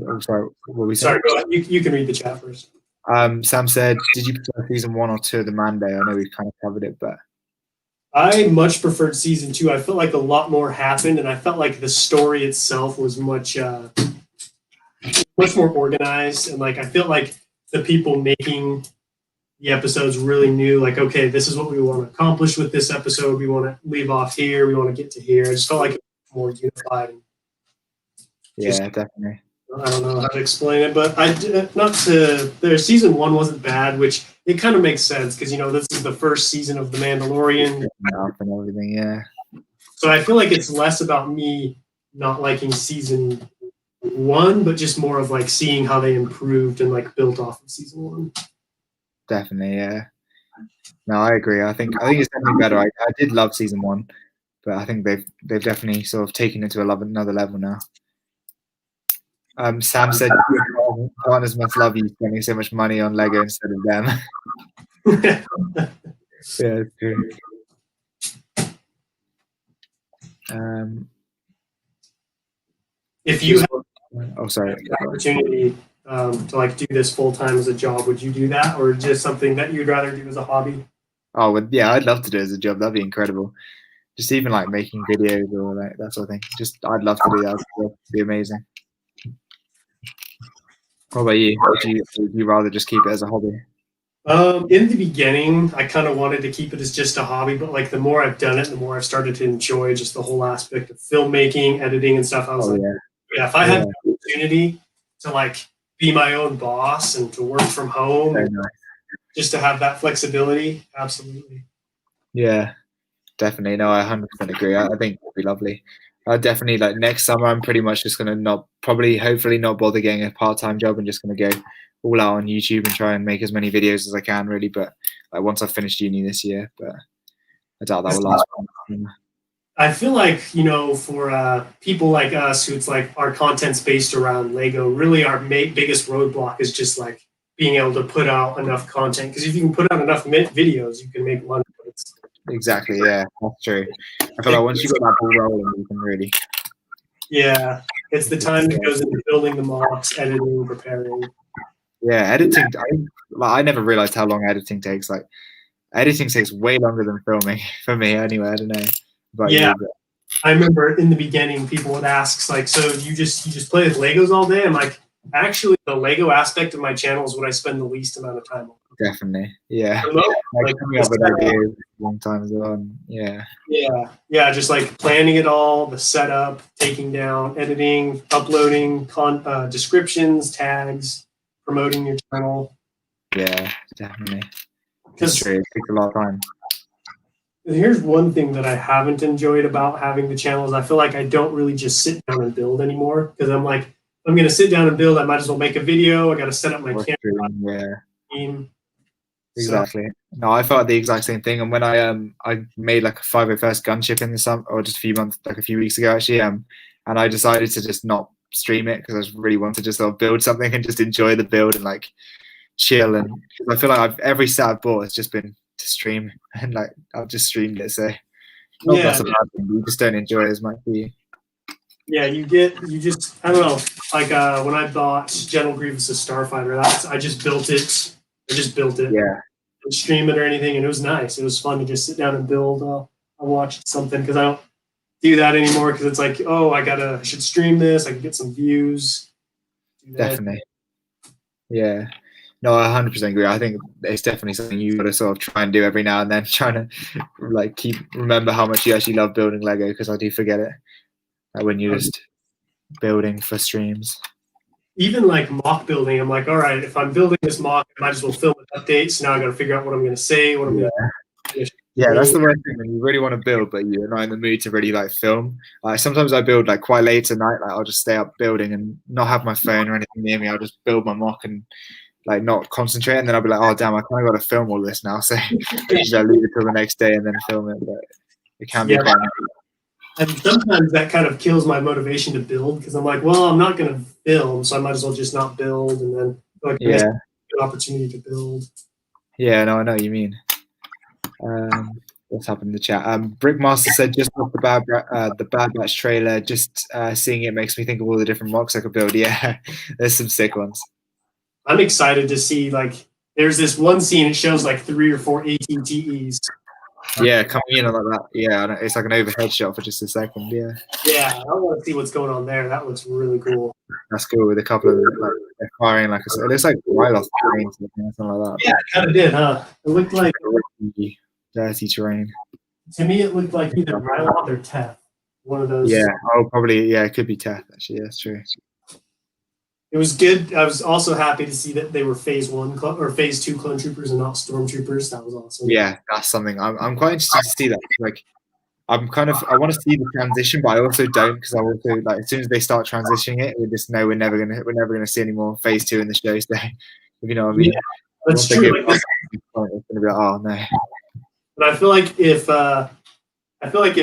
Oh, sorry, what were we saying? Sorry, go ahead. You can read the chat first. Sam said, "Did you prefer season 1 or 2 of the Mando?" I know we've kind of covered it, but I much preferred season 2. I felt like a lot more happened, and I felt like the story itself was much more organized. And like I feel like the people making the episodes really knew, like, okay, this is what we want to accomplish with this episode. We want to leave off here. We want to get to here. I just felt like it was more unified. yeah, definitely. I don't know how to explain it, but their season 1 wasn't bad, which it kind of makes sense because this is the first season of The Mandalorian and everything, yeah. So I feel like it's less about me not liking season 1, but just more of like seeing how they improved and like built off of season 1. Definitely, yeah. No, I agree. I think it's definitely better. I did love season 1, but I think they've definitely sort of taken it to another level now. Sam said, "Partners must love you spending so much money on Lego instead of them." Yeah, it's true. If you had the opportunity to like do this full time as a job, would you do that, or just something that you'd rather do as a hobby? Oh, well, yeah, I'd love to do it as a job. That'd be incredible. Just even like making videos or like that sort of thing. I'd love to do that. It'd be amazing. What about you? Would you rather just keep it as a hobby? In the beginning, I kind of wanted to keep it as just a hobby, but like the more I've done it, the more I've started to enjoy just the whole aspect of filmmaking, editing, and stuff. I was yeah, if I had the opportunity to like be my own boss and to work from home, just to have that flexibility, absolutely. Yeah, definitely. No, I 100% agree. I think it'd be lovely. Definitely, like next summer, I'm pretty much just gonna hopefully not bother getting a part-time job and just gonna go all out on YouTube and try and make as many videos as I can, really. But like once I've finished uni this year, but I doubt that will last. I feel like for people like us, who it's like our content's based around Lego. Really, our biggest roadblock is just like being able to put out enough content. Because if you can put out enough videos, you can make money. Exactly, yeah, that's true. I feel like once you got that ball rolling, you can really. Yeah, it's the time that goes into building the mocks, editing, preparing. Yeah, editing. I never realized how long editing takes. Like, editing takes way longer than filming for me. Anyway, I don't know. But yeah, I remember in the beginning, people would ask, like, "So you just play with Legos all day?" I'm like, actually, the Lego aspect of my channel is what I spend the least amount of time on. Definitely, yeah. Like coming up with ideas a long time as well. Yeah. Just like planning it all, the setup, taking down, editing, uploading, descriptions, tags, promoting your channel. Yeah, definitely. It's true. It takes a lot of time. Here's one thing that I haven't enjoyed about having the channel is I feel like I don't really just sit down and build anymore, because I'm like, I'm going to sit down and build. I might as well make a video. I got to set up my camera. Yeah. Exactly. No, I felt the exact same thing. And when I made like a 501st gunship in the summer, or just a few weeks ago actually, and I decided to just not stream it because I just really wanted to just sort of build something and just enjoy the build and like chill. And I feel like every set I've bought has just been to stream, and like I've just streamed it. So that's a bad thing. You just don't enjoy it as much, do you? Yeah, you just I don't know. Like when I bought General Grievous' Starfighter, I just built it. Yeah. Didn't stream it or anything, and it was nice. It was fun to just sit down and build. I watched something because I don't do that anymore, because it's like, oh, I should stream this. I can get some views. Definitely. Yeah. No, I 100% agree. I think it's definitely something you got to sort of try and do every now and then, trying to like remember how much you actually love building Lego, because I do forget it when you're just building for streams. Even like mock building, I'm like, all right, if I'm building this mock, I might as well film an update. So now I got to figure out what I'm going to say, what I'm going to. Yeah, that's the worst thing when you really want to build, but you're not in the mood to really like film. Sometimes I build like quite late at night. Like I'll just stay up building and not have my phone or anything near me. I'll just build my mock and like not concentrate, and then I'll be like, oh damn, I kind of got to film all this now. So usually I leave it till the next day and then film it. But it can be quite. And sometimes that kind of kills my motivation to build, because I'm like, well, I'm not going to film, so I might as well just not build, and then like an opportunity to build. Yeah, no, I know what you mean. What's happened in the chat? Brickmaster said just off the Bad Batch trailer, just seeing it makes me think of all the different mocks I could build. Yeah, there's some sick ones. I'm excited to see, like, there's this one scene, it shows like 3 or 4 ATTEs. Yeah, coming in like that. Yeah, it's like an overhead shot for just a second. Yeah. Yeah, I want to see what's going on there. That looks really cool. That's cool with a couple of them, like they're firing like it looks like Ryloth terrain, something like that. Yeah, it kind of did, huh? It looked like dirty terrain. To me, it looked like either Ryloth or Teth. One of those. Yeah. Oh, probably. Yeah, it could be Teth. Actually, yeah, that's true. It was good. I was also happy to see that they were Phase 1 or Phase 2 clone troopers and not stormtroopers. That was awesome. Yeah, that's something I'm quite interested to see that. Like, I want to see the transition, but I also don't because I also like as soon as they start transitioning it, we just know we're never gonna see any more Phase 2 in the show. So, if you know what I mean. Yeah, that's true. It's gonna be like, oh no. But I feel like if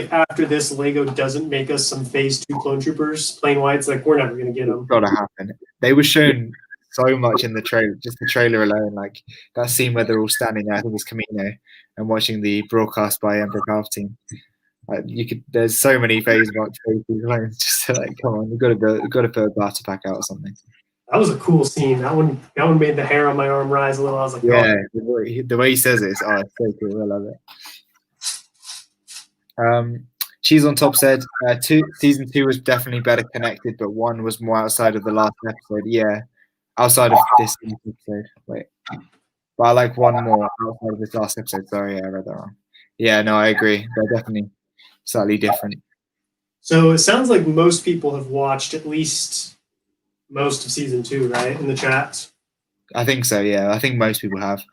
after this Lego doesn't make us some Phase 2 clone troopers, plain whites, like we're never gonna get them. It's gotta happen. They were shown so much in the trailer, just the trailer alone. Like that scene where they're all standing there, I think it's Camino, and watching the broadcast by Emperor Palpatine. Like there's so many Phase 2 clones. Just to, like, come on, we've got to put a battle pack out or something. That was a cool scene. That one made the hair on my arm rise a little. I was like, yeah, oh. The way he says it is, it's so cool. I love it. Cheese on Top said, season 2 was definitely better connected, but 1 was more outside of the last episode. Yeah, outside of this episode. Wait, but I like 1 more outside of this last episode. Sorry, I read that wrong. Yeah, no, I agree. They're definitely slightly different. So it sounds like most people have watched at least most of season 2, right? In the chat. I think so. Yeah, I think most people have.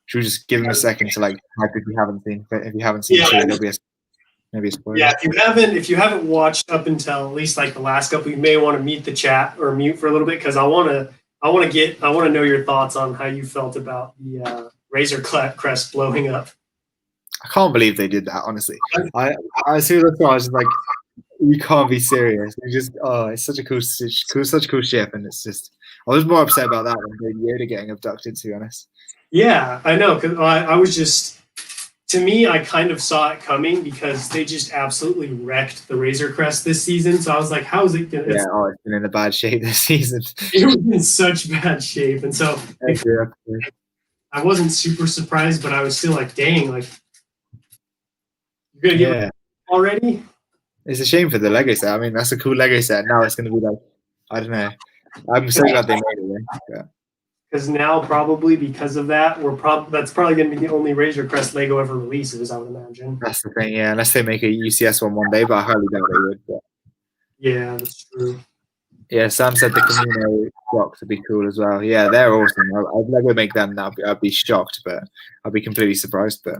Should we just give them a second to like type if you haven't seen? But if you haven't seen, there'll be maybe a spoiler. Yeah, if you haven't watched up until at least like the last couple, you may want to mute the chat or mute for a little bit because I want to know your thoughts on how you felt about the Razor Crest blowing up. I can't believe they did that. Honestly, as soon as I saw, I was just like, you can't be serious. It's such a cool ship, and it's just I was more upset about that than Yoda getting abducted. To be honest. Yeah, I know. Cause I was just. To me, I kind of saw it coming because they just absolutely wrecked the Razor Crest this season. So I was like, how is it going to... Yeah, it's been in a bad shape this season. It was in such bad shape. And so I wasn't super surprised, but I was still like, dang, like, you're going to get it already? It's a shame for the Lego set. I mean, that's a cool Lego set. Now it's going to be like, I don't know. I'm so glad they made it. Yeah. Because now, probably because of that, that's probably going to be the only Razor Crest Lego ever releases, I would imagine. That's the thing, yeah. Unless they make a UCS one day, but I highly doubt they would. But. Yeah, that's true. Yeah, Sam said the Camino blocks would be cool as well. Yeah, they're awesome. I'd never make them. I'd be shocked, but I'd be completely surprised. But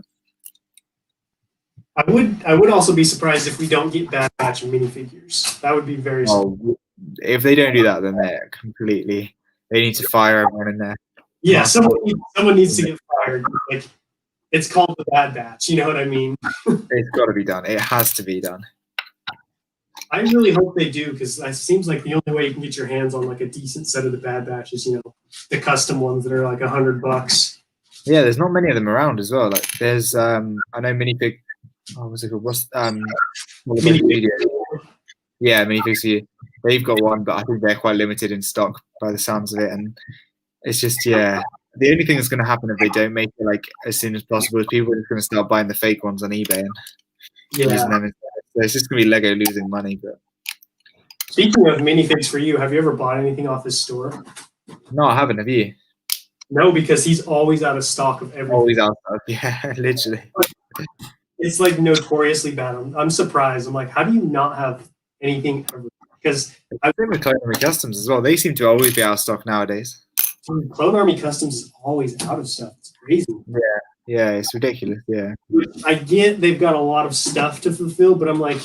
I would also be surprised if we don't get Bad Batch and minifigures. That would be very. If they don't do that, then they're completely. They need to fire everyone in there. Yeah, someone needs to get fired. Like, it's called the Bad Batch. You know what I mean? It's got to be done. It has to be done. I really hope they do because it seems like the only way you can get your hands on like a decent set of the Bad Batch is, the custom ones that are like $100. Yeah, there's not many of them around as well. Like, there's I know minifig. Oh, what's it called? What's Minifig. Yeah, minifigs for you. They've got one, but I think they're quite limited in stock by the sounds of it. And it's just, the only thing that's going to happen if they don't make it like as soon as possible is people are just going to start buying the fake ones on eBay and using them instead. So it's just going to be Lego losing money. But speaking of minifigs for you, have you ever bought anything off his store? No, I haven't. Have you? No, because he's always out of stock of everything. Always out of stock. Yeah, literally. It's like notoriously bad. I'm surprised. I'm like, how do you not have anything ever? Because I've been with Clone Army Customs as well. They seem to always be out of stock nowadays. Clone Army Customs is always out of stuff. It's crazy. Yeah, it's ridiculous. Yeah. I get they've got a lot of stuff to fulfill, but I'm like,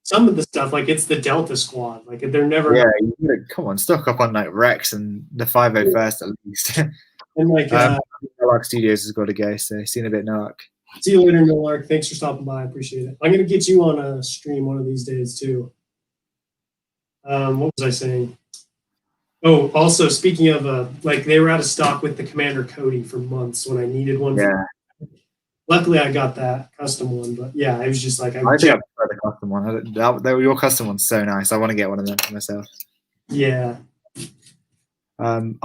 some of the stuff, like it's the Delta Squad. Like they're never. Yeah, you gotta, come on, stock up on like Rex and the 501st at least. And like, Narc Studios has got to go, so seen a bit Narc. See you later, Nolark. Thanks for stopping by. I appreciate it. I'm gonna get you on a stream one of these days too. What was I saying? Oh, also speaking of like they were out of stock with the Commander Cody for months when I needed one. Yeah. Luckily, I got that custom one, but yeah, it was just like I think I prefer the custom one. Your custom one's so nice. I want to get one of them for myself. Yeah. Clone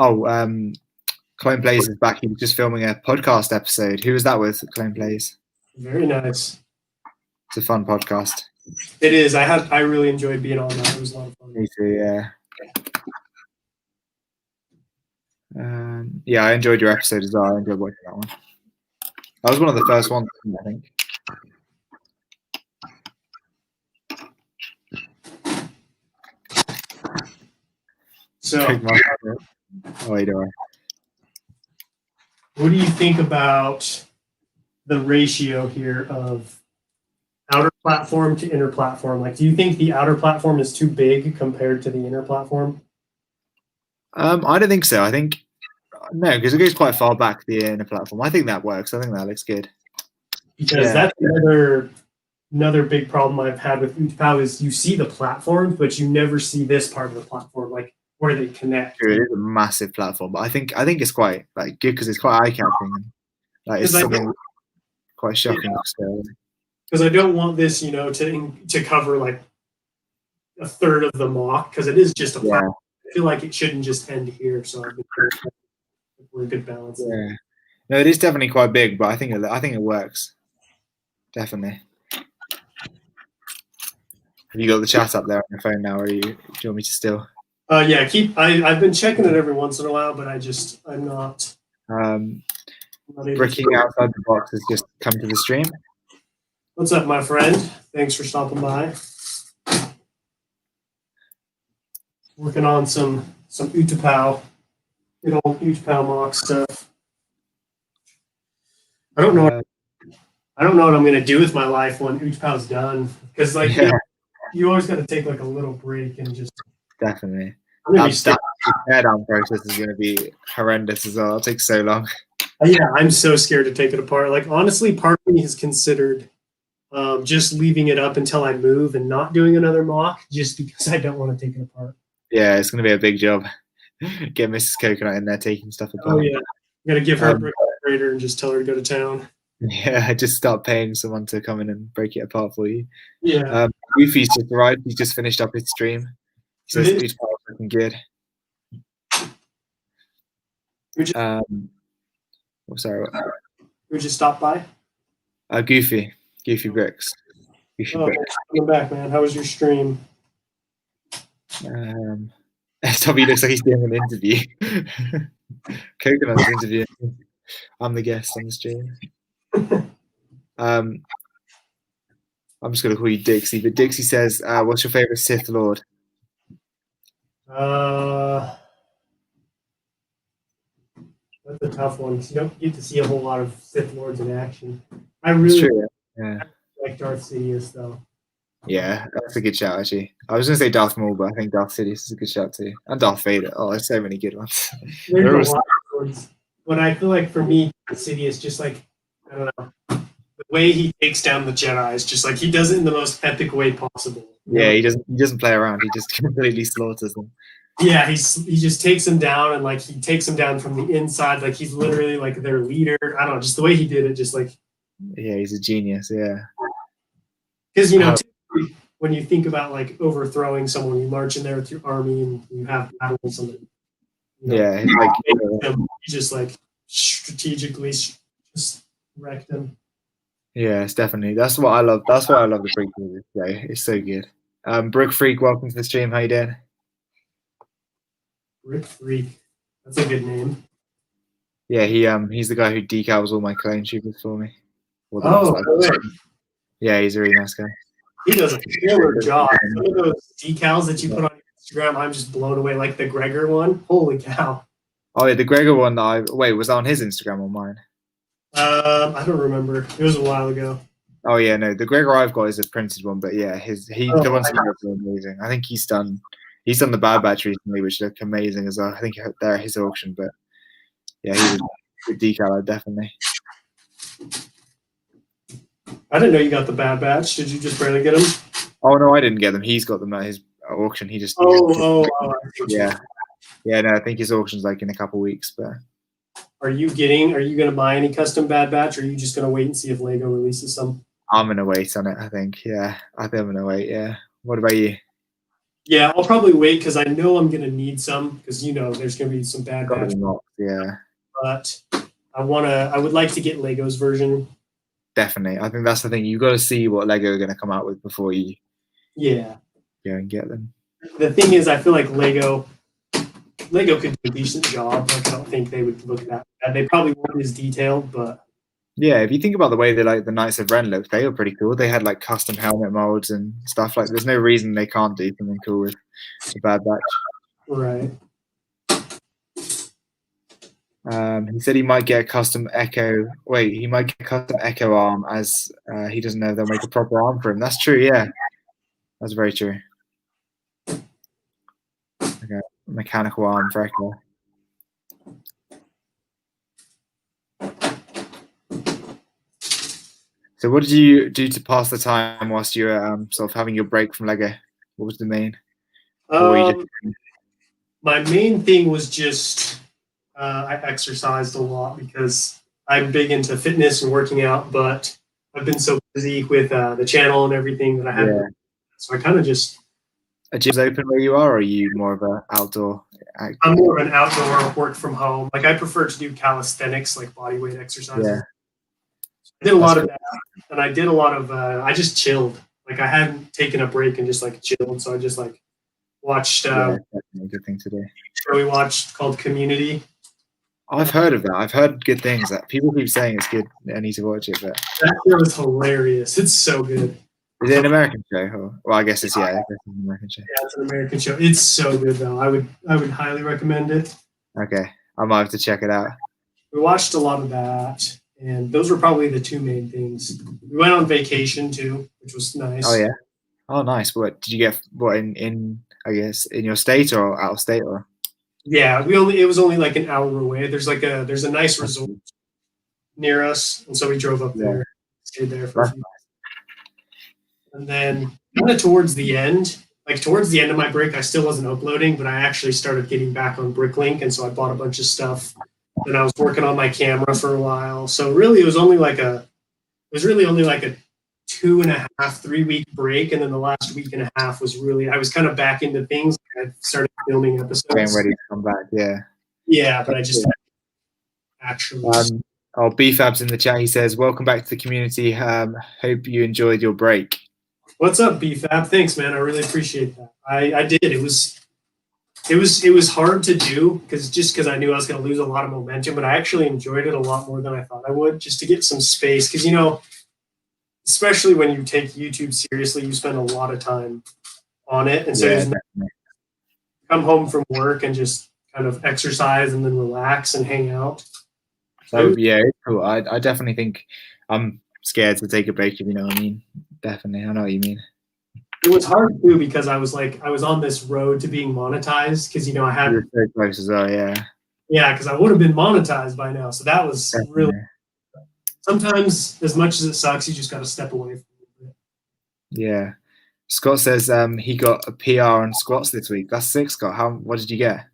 Plays is back. He was just filming a podcast episode. Who was that with? Clone Plays. Very nice. It's a fun podcast. It is. I really enjoyed being on that. It was a lot of fun. Me too. Yeah. Yeah, I enjoyed your episode as well. I enjoyed watching that one. That was one of the first ones, I think. So, what do you think about the ratio here of outer platform to inner platform? Like, do you think the outer platform is too big compared to the inner platform? I don't think so. I think no, because it goes quite far back the inner platform. I think that works. I think that looks good. Because that's another big problem I've had with Utapau is you see the platform, but you never see this part of the platform, like where they connect. It is a massive platform, but I think it's quite like good because it's quite eye catching. Like it's something quite shocking. Because I don't want this, to cover like a third of the mock because it is just a platform. I feel like it shouldn't just end here. So I've been we're a good balance. Yeah. No, it is definitely quite big, but I think it works. Definitely. Have you got the chat up there on your phone now, or do you want me to still? Yeah, I've been checking it every once in a while, but I'm not. Bricking outside the box has just come to the stream. What's up, my friend? Thanks for stopping by. Working on some Utapau, good old Utapau mock stuff. I don't know what I'm gonna do with my life when Utapau's done, because you always got to take like a little break and just. Definitely. The teardown process is going to be horrendous as well. It'll take so long. Yeah, I'm so scared to take it apart. Like, honestly, part of me has considered just leaving it up until I move and not doing another mock just because I don't want to take it apart. Yeah, it's going to be a big job. Get Mrs. Coconut in there taking stuff apart. Oh, yeah. You got to give her a refrigerator and just tell her to go to town. Yeah, just start paying someone to come in and break it apart for you. Yeah. Goofy's just arrived. He's just finished up his stream. So it's looking good. Sorry. Who just stopped by? Goofy Bricks. Welcome back, man. How was your stream? SW looks like he's doing an interview. Coconut's interviewing. I'm the guest on the stream. I'm just going to call you Dixie, but Dixie says, what's your favorite Sith Lord? That's a tough one because you don't get to see a whole lot of Sith Lords in action. I really like Darth Sidious, though. Yeah, that's a good shout, actually. I was going to say Darth Maul, but I think Darth Sidious is a good shout, too. And Darth Vader. Oh, there's so many good ones. There's a lot of ones. But I feel like for me, Sidious, just like, I don't know, the way he takes down the Jedi is just like, he does it in the most epic way possible. Yeah, he doesn't play around. He just completely slaughters them. Yeah, he just takes them down, and like he takes them down from the inside. Like he's literally like their leader. I don't know, just the way he did it, just like. Yeah, he's a genius. Yeah. Because when you think about like overthrowing someone, you march in there with your army and you have battle with somebody. Yeah, you just like strategically just wrecked them. Yeah, it's definitely that's what I love. That's why I love the Freak movie today. It's so good. Brick Freak, welcome to the stream. How you doing? Brick Freak, that's a good name. Yeah, he's the guy who decals all my clone troopers for me. Yeah, he's a really nice guy. He does a killer job. Some of those decals that you put on Instagram, I'm just blown away. Like the Gregor one, holy cow! Oh yeah, the Gregor one. Was that on his Instagram or mine? I don't remember. It was a while ago. Oh yeah, no, the Gregor I've got is a printed one, but yeah, the ones he does are amazing. I think he's done the Bad Batch recently, which look amazing as well. I think they're at his auction, but yeah, he's a good decal, definitely. I didn't know you got the Bad Batch. Did you just barely get them? Oh no, I didn't get them. He's got them at his auction. He just yeah. No, I think his auction's like in a couple of weeks. But Are you going to buy any custom Bad Batch, or are you just going to wait and see if Lego releases some? I'm gonna wait on it. I think. Yeah, I think I'm gonna wait. Yeah. What about you? Yeah, I'll probably wait because I know I'm going to need some because there's going to be some Bad Got Batch, them locked. Yeah, but I would like to get Lego's version. definitely. I think that's the thing. You've got to see what Lego are gonna come out with before you Yeah. go and get them. The thing is, I feel like Lego could do a decent job. Like, I don't think they would look that bad. They probably weren't as detailed, but Yeah, if you think about the way that like the Knights of Ren looked, they were pretty cool. They had like custom helmet molds and stuff. Like, there's no reason they can't do something cool with the Bad Batch. right. He said he might get a custom Echo. Wait, he might get a custom Echo arm as he doesn't know they'll make a proper arm for him. That's true. Yeah, that's very true. Okay, mechanical arm for Echo. So, what did you do to pass the time whilst you were sort of having your break from Lego? What was the main? Or were you just... My main thing was just I exercised a lot because I'm big into fitness and working out, but I've been so busy with the channel and everything that I haven't. Yeah. So I kind of just. A gym's open where you are, or are you more of an outdoor? I'm more of an outdoor work from home. Like, I prefer to do calisthenics, like body weight exercises. Yeah. I did a lot of that, and I did a lot of. I just chilled. Like, I hadn't taken a break and just like chilled, so I just like watched. Yeah, definitely a good thing to do. We watched called Community. I've heard of that. I've heard good things. That people keep saying it's good. I need to watch it. But that show was hilarious. It's so good. Is it an American show? Or, well, I guess it's an American show. Yeah, it's an American show. It's so good though. I would highly recommend it. Okay, I might have to check it out. We watched a lot of that, and those were probably the two main things. We went on vacation too, which was nice. Oh yeah. Oh nice. What did you get? What in I guess in your state or out of state or? Yeah, it was only like an hour away. There's a nice resort near us, and so we drove up there, stayed there for a few. And then kind of towards the end of my break, I still wasn't uploading, but I actually started getting back on Bricklink, and so I bought a bunch of stuff. And I was working on my camera for a while. So really, it was only like a 2.5, 3 week break, and then the last week and a half was really I was kind of back into things. I started filming episodes. Getting ready to come back, yeah. Yeah, but I just actually. BFab's in the chat. He says, "Welcome back to the community. Hope you enjoyed your break." What's up, BFab? Thanks, man. I really appreciate that. I did. It was hard to do because I knew I was going to lose a lot of momentum, but I actually enjoyed it a lot more than I thought I would, just to get some space. Because especially when you take YouTube seriously, you spend a lot of time on it, and so come home from work and just kind of exercise and then relax and hang out. So yeah, it's cool. I definitely think I'm scared to take a break, if you know what I mean. Definitely, I know what you mean. It was hard too because I was on this road to being monetized because I had. You're so close as well, yeah. Yeah, because I would have been monetized by now, so that was definitely. Really. Sometimes, as much as it sucks, you just got to step away from it. Yeah. Scott says he got a PR on squats this week. That's sick, Scott. What did you get?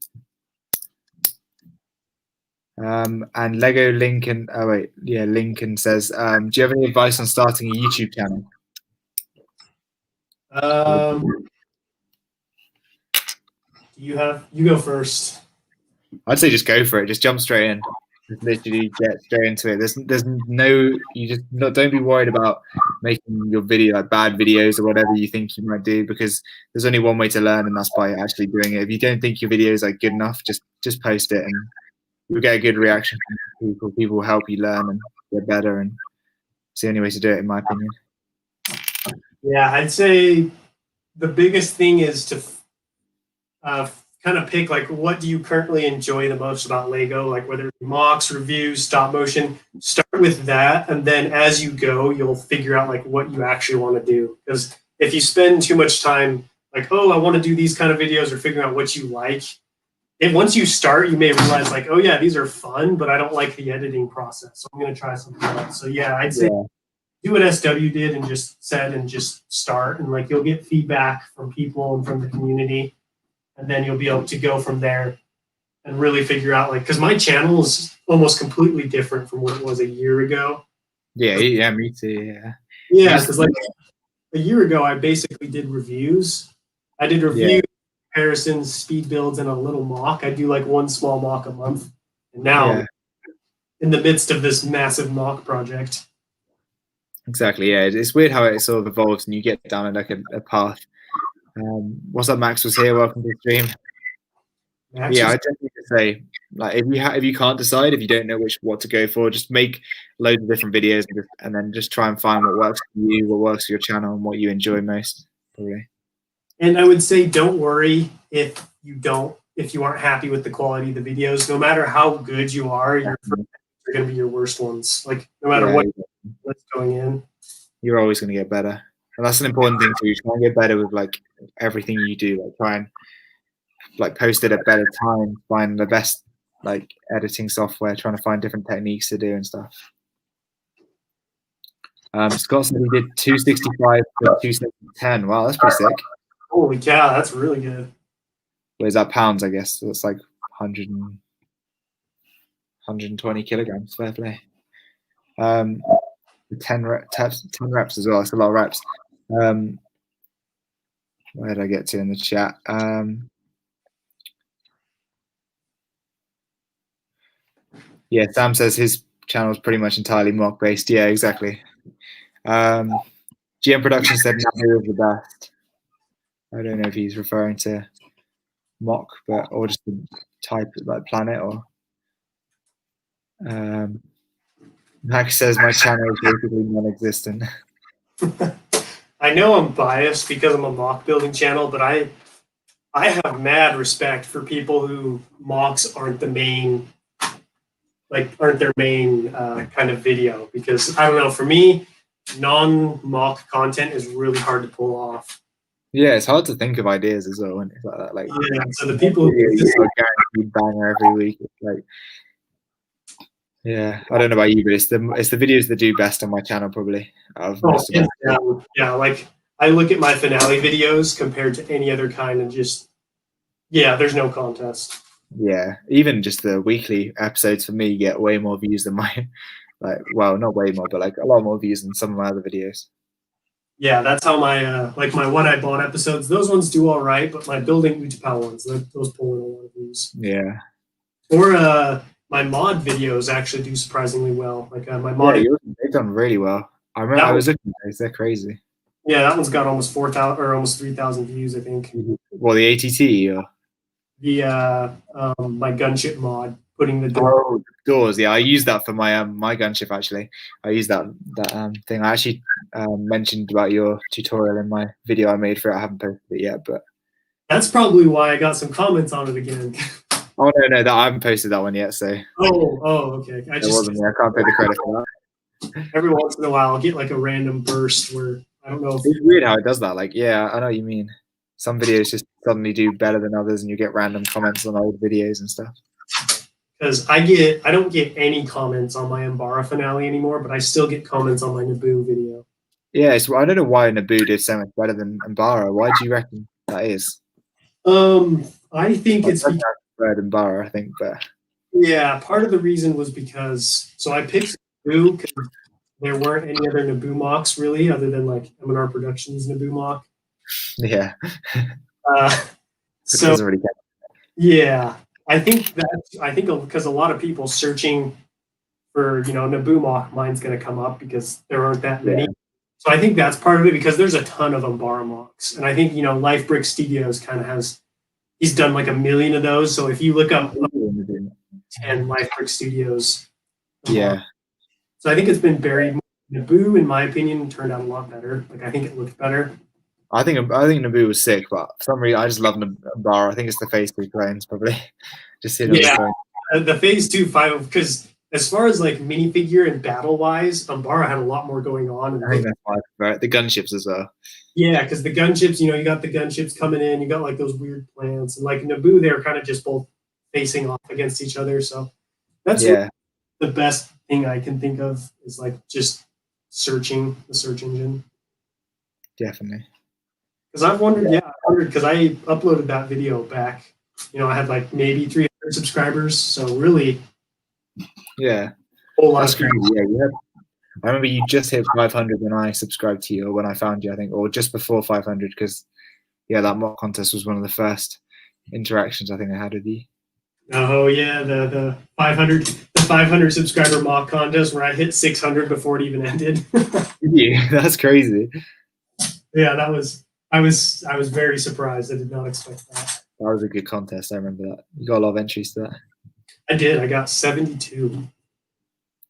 And Lego Lincoln. Oh wait, yeah, Lincoln says, "Do you have any advice on starting a YouTube channel?" You go first. I'd say just go for it. Just jump straight in. Just literally get straight into it. There's no. Don't be worried about making your video like bad videos or whatever you think you might do, because there's only one way to learn, and that's by actually doing it. If you don't think your video is like good enough, just post it and you'll get a good reaction from people. People will help you learn and get better, and it's the only way to do it, in my opinion. Yeah, I'd say the biggest thing is to kind of pick like what do you currently enjoy the most about Lego, like whether it be mocks, reviews, stop motion. Start with that, and then as you go, you'll figure out like what you actually want to do. Because if you spend too much time like, oh, I want to do these kind of videos, or figuring out what you like, and once you start, you may realize like, oh yeah, these are fun, but I don't like the editing process, so I'm going to try something else. So yeah, I'd say do what SW did and just start, and like you'll get feedback from people and from the community, and then you'll be able to go from there. and really figure out like, because my channel is almost completely different from what it was a year ago. Yeah, me too. Yeah. Yeah, because like a year ago, I basically did reviews. I did reviews, comparisons, speed builds, and a little mock. I do like one small mock a month. And now, in the midst of this massive mock project. Exactly. Yeah, it's weird how it sort of evolves, and you get down like a path. What's up, Max was here. Welcome to the stream. Yeah, I definitely say like if you can't decide, if you don't know what to go for, just make loads of different videos and then just try and find what works for you, what works for your channel, and what you enjoy most. Probably. And I would say don't worry if you aren't happy with the quality of the videos. No matter how good you are, you're going to be your worst ones. Like no matter what's going in, you're always going to get better, and that's an important thing too. Try and get better with like everything you do. Like try and like post it at better time, find the best like editing software, trying to find different techniques to do and stuff. Scott said he did 265 to 210. Wow, that's pretty sick. Holy cow, that's really good. Well, is that pounds? I guess so that's like 120 kilograms. Fair play. 10 reps as well. That's a lot of reps. Where did I get to in the chat? Yeah, Sam says his channel is pretty much entirely mock based. Yeah, exactly. GM Production said Nabu was the best. I don't know if he's referring to mock, or just the type like planet or. Max says my channel is basically non-existent. I know I'm biased because I'm a mock building channel, but I have mad respect for people who mocks aren't their main kind of video, because I don't know, for me, non-mock content is really hard to pull off. Yeah, it's hard to think of ideas as well when it's like that. Like, yeah, so the people who guaranteed banger every week, it's like, yeah, I don't know about you, but it's the videos that do best on my channel probably. Yeah, like I look at my finale videos compared to any other kind, and just there's no contest. Yeah, even just the weekly episodes for me get way more views than mine. Like, well, not way more, but like a lot more views than some of my other videos. Yeah, that's how my my What I Bought episodes, those ones do all right, but my Building Utapau ones, those pull in a lot of views. Yeah. Or my mod videos actually do surprisingly well. Like my mod, they've done really well. I remember I was looking at those; they're crazy. Yeah, that one's got almost 4,000 or almost 3,000 views, I think. Well, the ATT or the my gunship mod, putting the doors. Yeah, I use that for my my gunship actually. I use that thing. I actually mentioned about your tutorial in my video I made for it. I haven't posted it yet, but that's probably why I got some comments on it again. Oh no, I haven't posted that one yet. So okay. I can't take the credit for that. Every once in a while, I'll get like a random burst where I don't know. It's weird how it does that. Like, yeah, I know what you mean. Some videos just suddenly do better than others, and you get random comments on old videos and stuff. Because I don't get any comments on my Umbara finale anymore, but I still get comments on my Naboo video. Yeah, I don't know why Naboo did so much better than Umbara. Why do you reckon that is? I think it's because Umbara, I think, but yeah, part of the reason was because I picked Naboo because there weren't any other Naboo mocks really, other than like M&R Productions Naboo mock. Yeah. So really yeah, I think because a lot of people searching for Naboo mock, mine's going to come up because there aren't that many. Yeah. So I think that's part of it, because there's a ton of Umbara mocks, and I think Life Brick Studios kind of he's done like 1 million of those. So if you look up 10 Life Brick Studios, yeah. So I think it's been buried. Naboo, in my opinion, turned out a lot better. Like I think it looked better. I think Naboo was sick, but for some reason I just love Umbara. I think it's the Phase 2 planes probably. Just the Phase 2 5, because as far as like minifigure and battle wise, Umbara had a lot more going on. And I think that's why I prefer it. The gunships as well. Yeah, because the gunships, you got the gunships coming in. You got like those weird plants, and like Naboo, they were kind of just both facing off against each other. So that's the best thing I can think of is like just searching the search engine. Definitely. Because I've wondered, because I uploaded that video back. I had like maybe 300 subscribers. So really, Yeah, a whole lot that's of people. crazy. Yeah, I remember you just hit 500 when I subscribed to you, or when I found you, I think, or just before 500, because yeah, that mock contest was one of the first interactions I think I had with you. Oh yeah, the 500 subscriber mock contest where I hit 600 before it even ended. Yeah, that's crazy. Yeah, I was very surprised. I did not expect that. That was a good contest. I remember that. You got a lot of entries to that. I did. I got 72.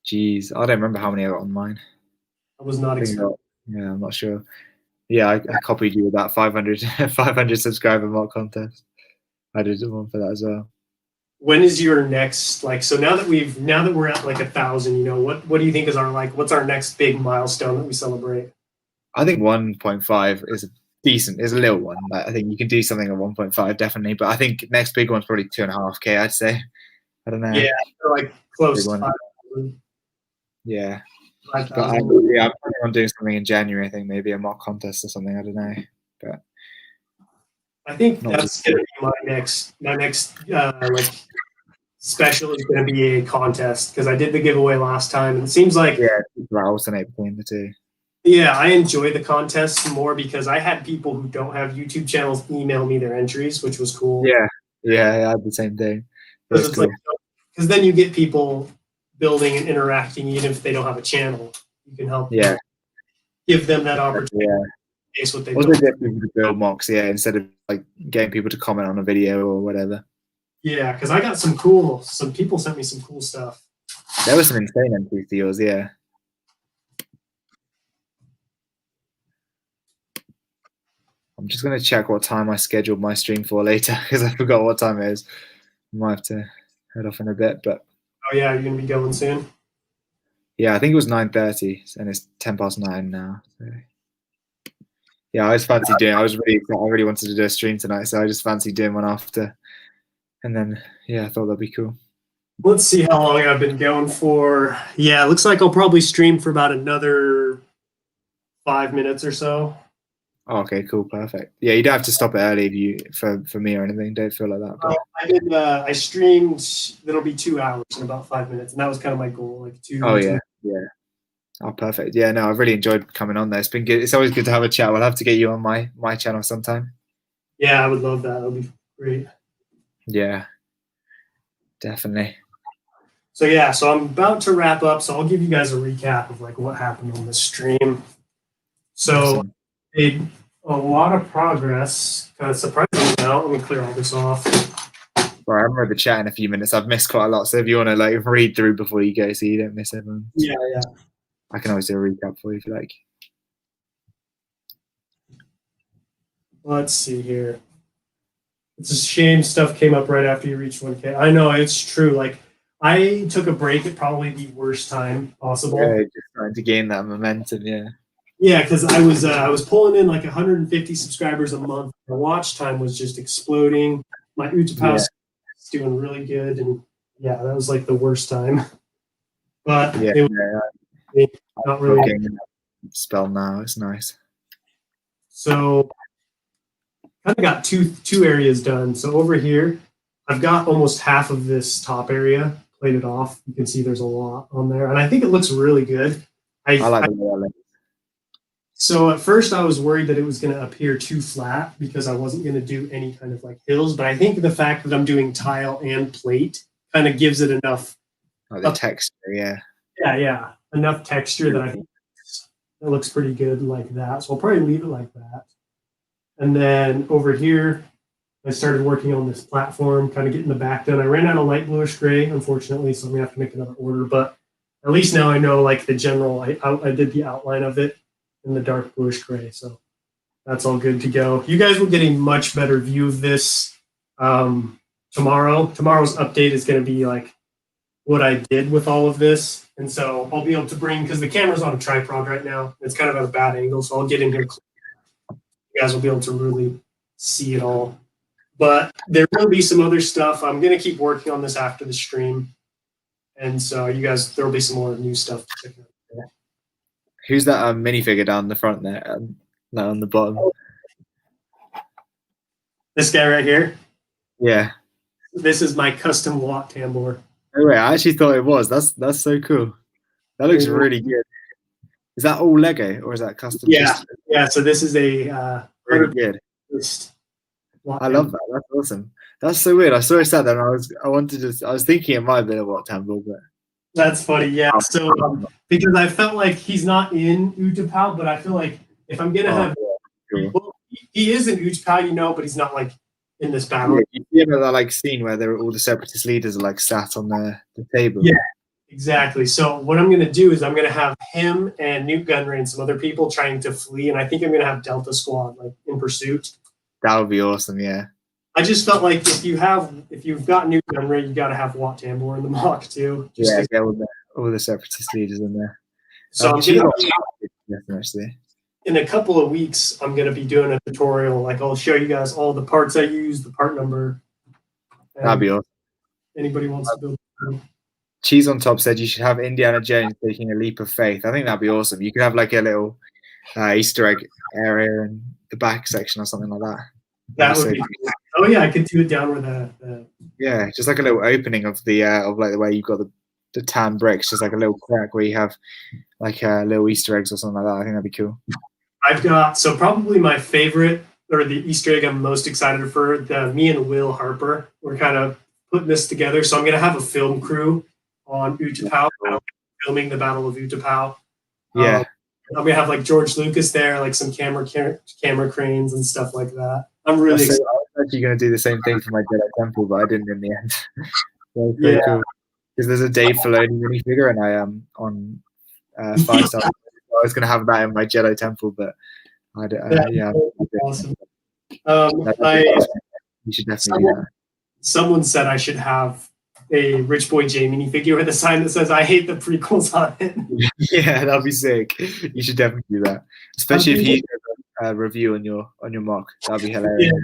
Jeez, I don't remember how many I got on mine. I was not I think I expecting. got, yeah, I'm not sure. Yeah, I copied you with that 500, 500 subscriber mock contest. I did one for that as well. When is your next like? So now that we're at like 1,000, what do you think is our like? What's our next big milestone that we celebrate? I think 1.5 is is a little one. But I think you can do something at 1.5 definitely. But I think next big one's probably 2.5K. I'd say. I don't know. Yeah, like close Big to one. 5,000. Yeah, but 5,000. I'm planning on doing something in January. I think maybe a mock contest or something. I don't know, but I think not that's gonna be my next like special is gonna be a contest because I did the giveaway last time and it seems like yeah. People alternate between the two. yeah, I enjoy the contests more because I had people who don't have YouTube channels email me their entries, which was cool. Yeah, I had the same thing. Because That's it's cool. like because then you get people building and interacting even if they don't have a channel. You can help give them that opportunity Yeah. to face what they Also built. get people to build mocks, yeah, instead of like getting people to comment on a video or whatever. Yeah, because I got some people sent me some cool stuff. There was some insane entries to yours, yeah. I'm just gonna check what time I scheduled my stream for later because I forgot what time it is. I might have to head off in a bit, but Oh yeah, you're gonna be going soon. yeah, I think it was 9:30 and it's 9:10 now. So. Yeah, I just fancy doing. I really wanted to do a stream tonight, so I just fancy doing one after. And then yeah, I thought that'd be cool. Let's see how long I've been going for. Yeah, it looks like I'll probably stream for about another 5 minutes or so. Oh, okay, cool, perfect. Yeah, you don't have to stop it early if you for me or anything. Don't feel like that. But I streamed. That'll be 2 hours in about 5 minutes, and that was kind of my goal, like two. oh yeah. Oh, perfect. Yeah, no, I've really enjoyed coming on there. It's been good. It's always good to have a chat. We'll have to get you on my channel sometime. Yeah, I would love that. That would be great. Yeah, definitely. So yeah, so I'm about to wrap up. So I'll give you guys a recap of like what happened on the stream. So Awesome. made a lot of progress. Kind of surprising now. Let me clear all this off. Well, I remember the chat in a few minutes. I've missed quite a lot. So if you want to like read through before you go, so you don't miss everyone. Yeah. I can always do a recap for you if you like. Let's see here. It's a shame stuff came up right after you reached 1K. I know it's true. Like I took a break at probably the worst time possible. Yeah, just trying to gain that momentum. Yeah. Yeah, because I was pulling in like 150 subscribers a month. The watch time was just exploding. My Utapau is doing really good, and yeah, that was like the worst time. But Yeah, it was not really. Spell now. It's nice. So kind of got two areas done. So over here, I've got almost half of this top area plated off. You can see there's a lot on there, and I think it looks really good. I like the way that looks. So at first I was worried that it was going to appear too flat because I wasn't going to do any kind of like hills, but I think the fact that I'm doing tile and plate kind of gives it enough. Like the texture, yeah. Yeah, enough texture that I think it looks pretty good like that. So I'll probably leave it like that. And then over here, I started working on this platform, kind of getting the back done. I ran out of light bluish gray, unfortunately, so I'm gonna have to make another order. But at least now I know like the general. I did the outline of it in the dark bluish gray, so that's all good to go. You guys will get a much better view of this tomorrow. Tomorrow's update is going to be like what I did with all of this, and so I'll be able to bring because the camera's on a tripod right now. It's kind of at a bad angle, so I'll get in here. You guys will be able to really see it all. But there will be some other stuff. I'm going to keep working on this after the stream. And so you guys, there will be some more new stuff to check out. Who's that minifigure down the front there? On the bottom. This guy right here? Yeah. This is my custom watt tambour. Oh, wait, I actually thought it was. That's so cool. That looks really good. Is that all Lego or is that custom? Yeah. So this is a Really good. I love that. That's awesome. That's so weird. I saw it sat there and I was thinking it might have been a watt tambour, but that's funny. Yeah. So because I felt like he's not in Utapau, but I feel like if I'm gonna have, cool. well, he is in Utapau, you know, but he's not like in this battle. Yeah, you know that like scene where all the separatist leaders are like sat on the table. Yeah, exactly. So what I'm gonna do is I'm gonna have him and Newt Gunray and some other people trying to flee, and I think I'm gonna have Delta Squad like in pursuit. That would be awesome. Yeah. I just felt like if you've got Newt Gunray, you got to have Watt Tambor in the mock too. Get all the separatist leaders in there. So definitely. In a couple of weeks, I'm going to be doing a tutorial. Like I'll show you guys all the parts I use, the part number. That'd be awesome. Anybody wants to build? Cheese on Top said you should have Indiana Jones taking a leap of faith. I think that'd be awesome. You could have like a little Easter egg area in the back section or something like that. That would be cool. Oh yeah, I could do it down where the yeah, just like a little opening of the of like the way you've got the tan bricks, just like a little crack where you have like little Easter eggs or something like that. I think that'd be cool. I've got probably my favorite or the Easter egg I'm most excited for. Me and Will Harper, we're kind of putting this together. So I'm gonna have a film crew on Utapau, filming the Battle of Utapau. Yeah. I'm gonna have like George Lucas there, like some camera cranes and stuff like that. I'm really excited. I was actually going to do the same thing for my Jedi Temple, but I didn't in the end. Yeah, cool. Because there's a Dave Filoni minifigure, and I am on 5-star. I was going to have that in my Jedi Temple, but yeah. Awesome. You should definitely do that. Someone said I should have a Rich Boy J minifigure with a sign that says "I hate the prequels" on it. Yeah, that'd be sick. You should definitely do that, especially if he does a review on your mock. That'd be hilarious. Yeah.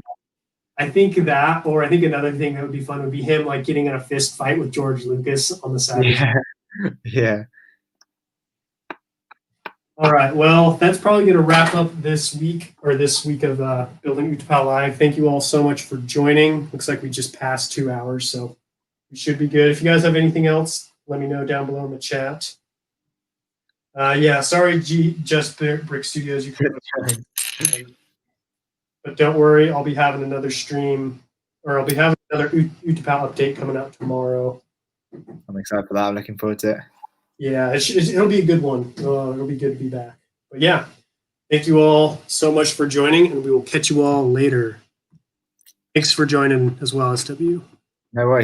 I think that, or I think another thing that would be fun would be him like getting in a fist fight with George Lucas on the side. Yeah. All right. Well, that's probably going to wrap up this week of Building Utapau Live. Thank you all so much for joining. Looks like we just passed 2 hours, so we should be good. If you guys have anything else, let me know down below in the chat. Yeah, sorry, Just Brick Studios. You couldn't. But don't worry, I'll be having another stream, or I'll be having another Utapau update coming out tomorrow. I'm excited for that. I'm looking forward to it. Yeah, it'll be a good one. It'll be good to be back. But yeah, thank you all so much for joining, and we will catch you all later. Thanks for joining as well, SW. No worries.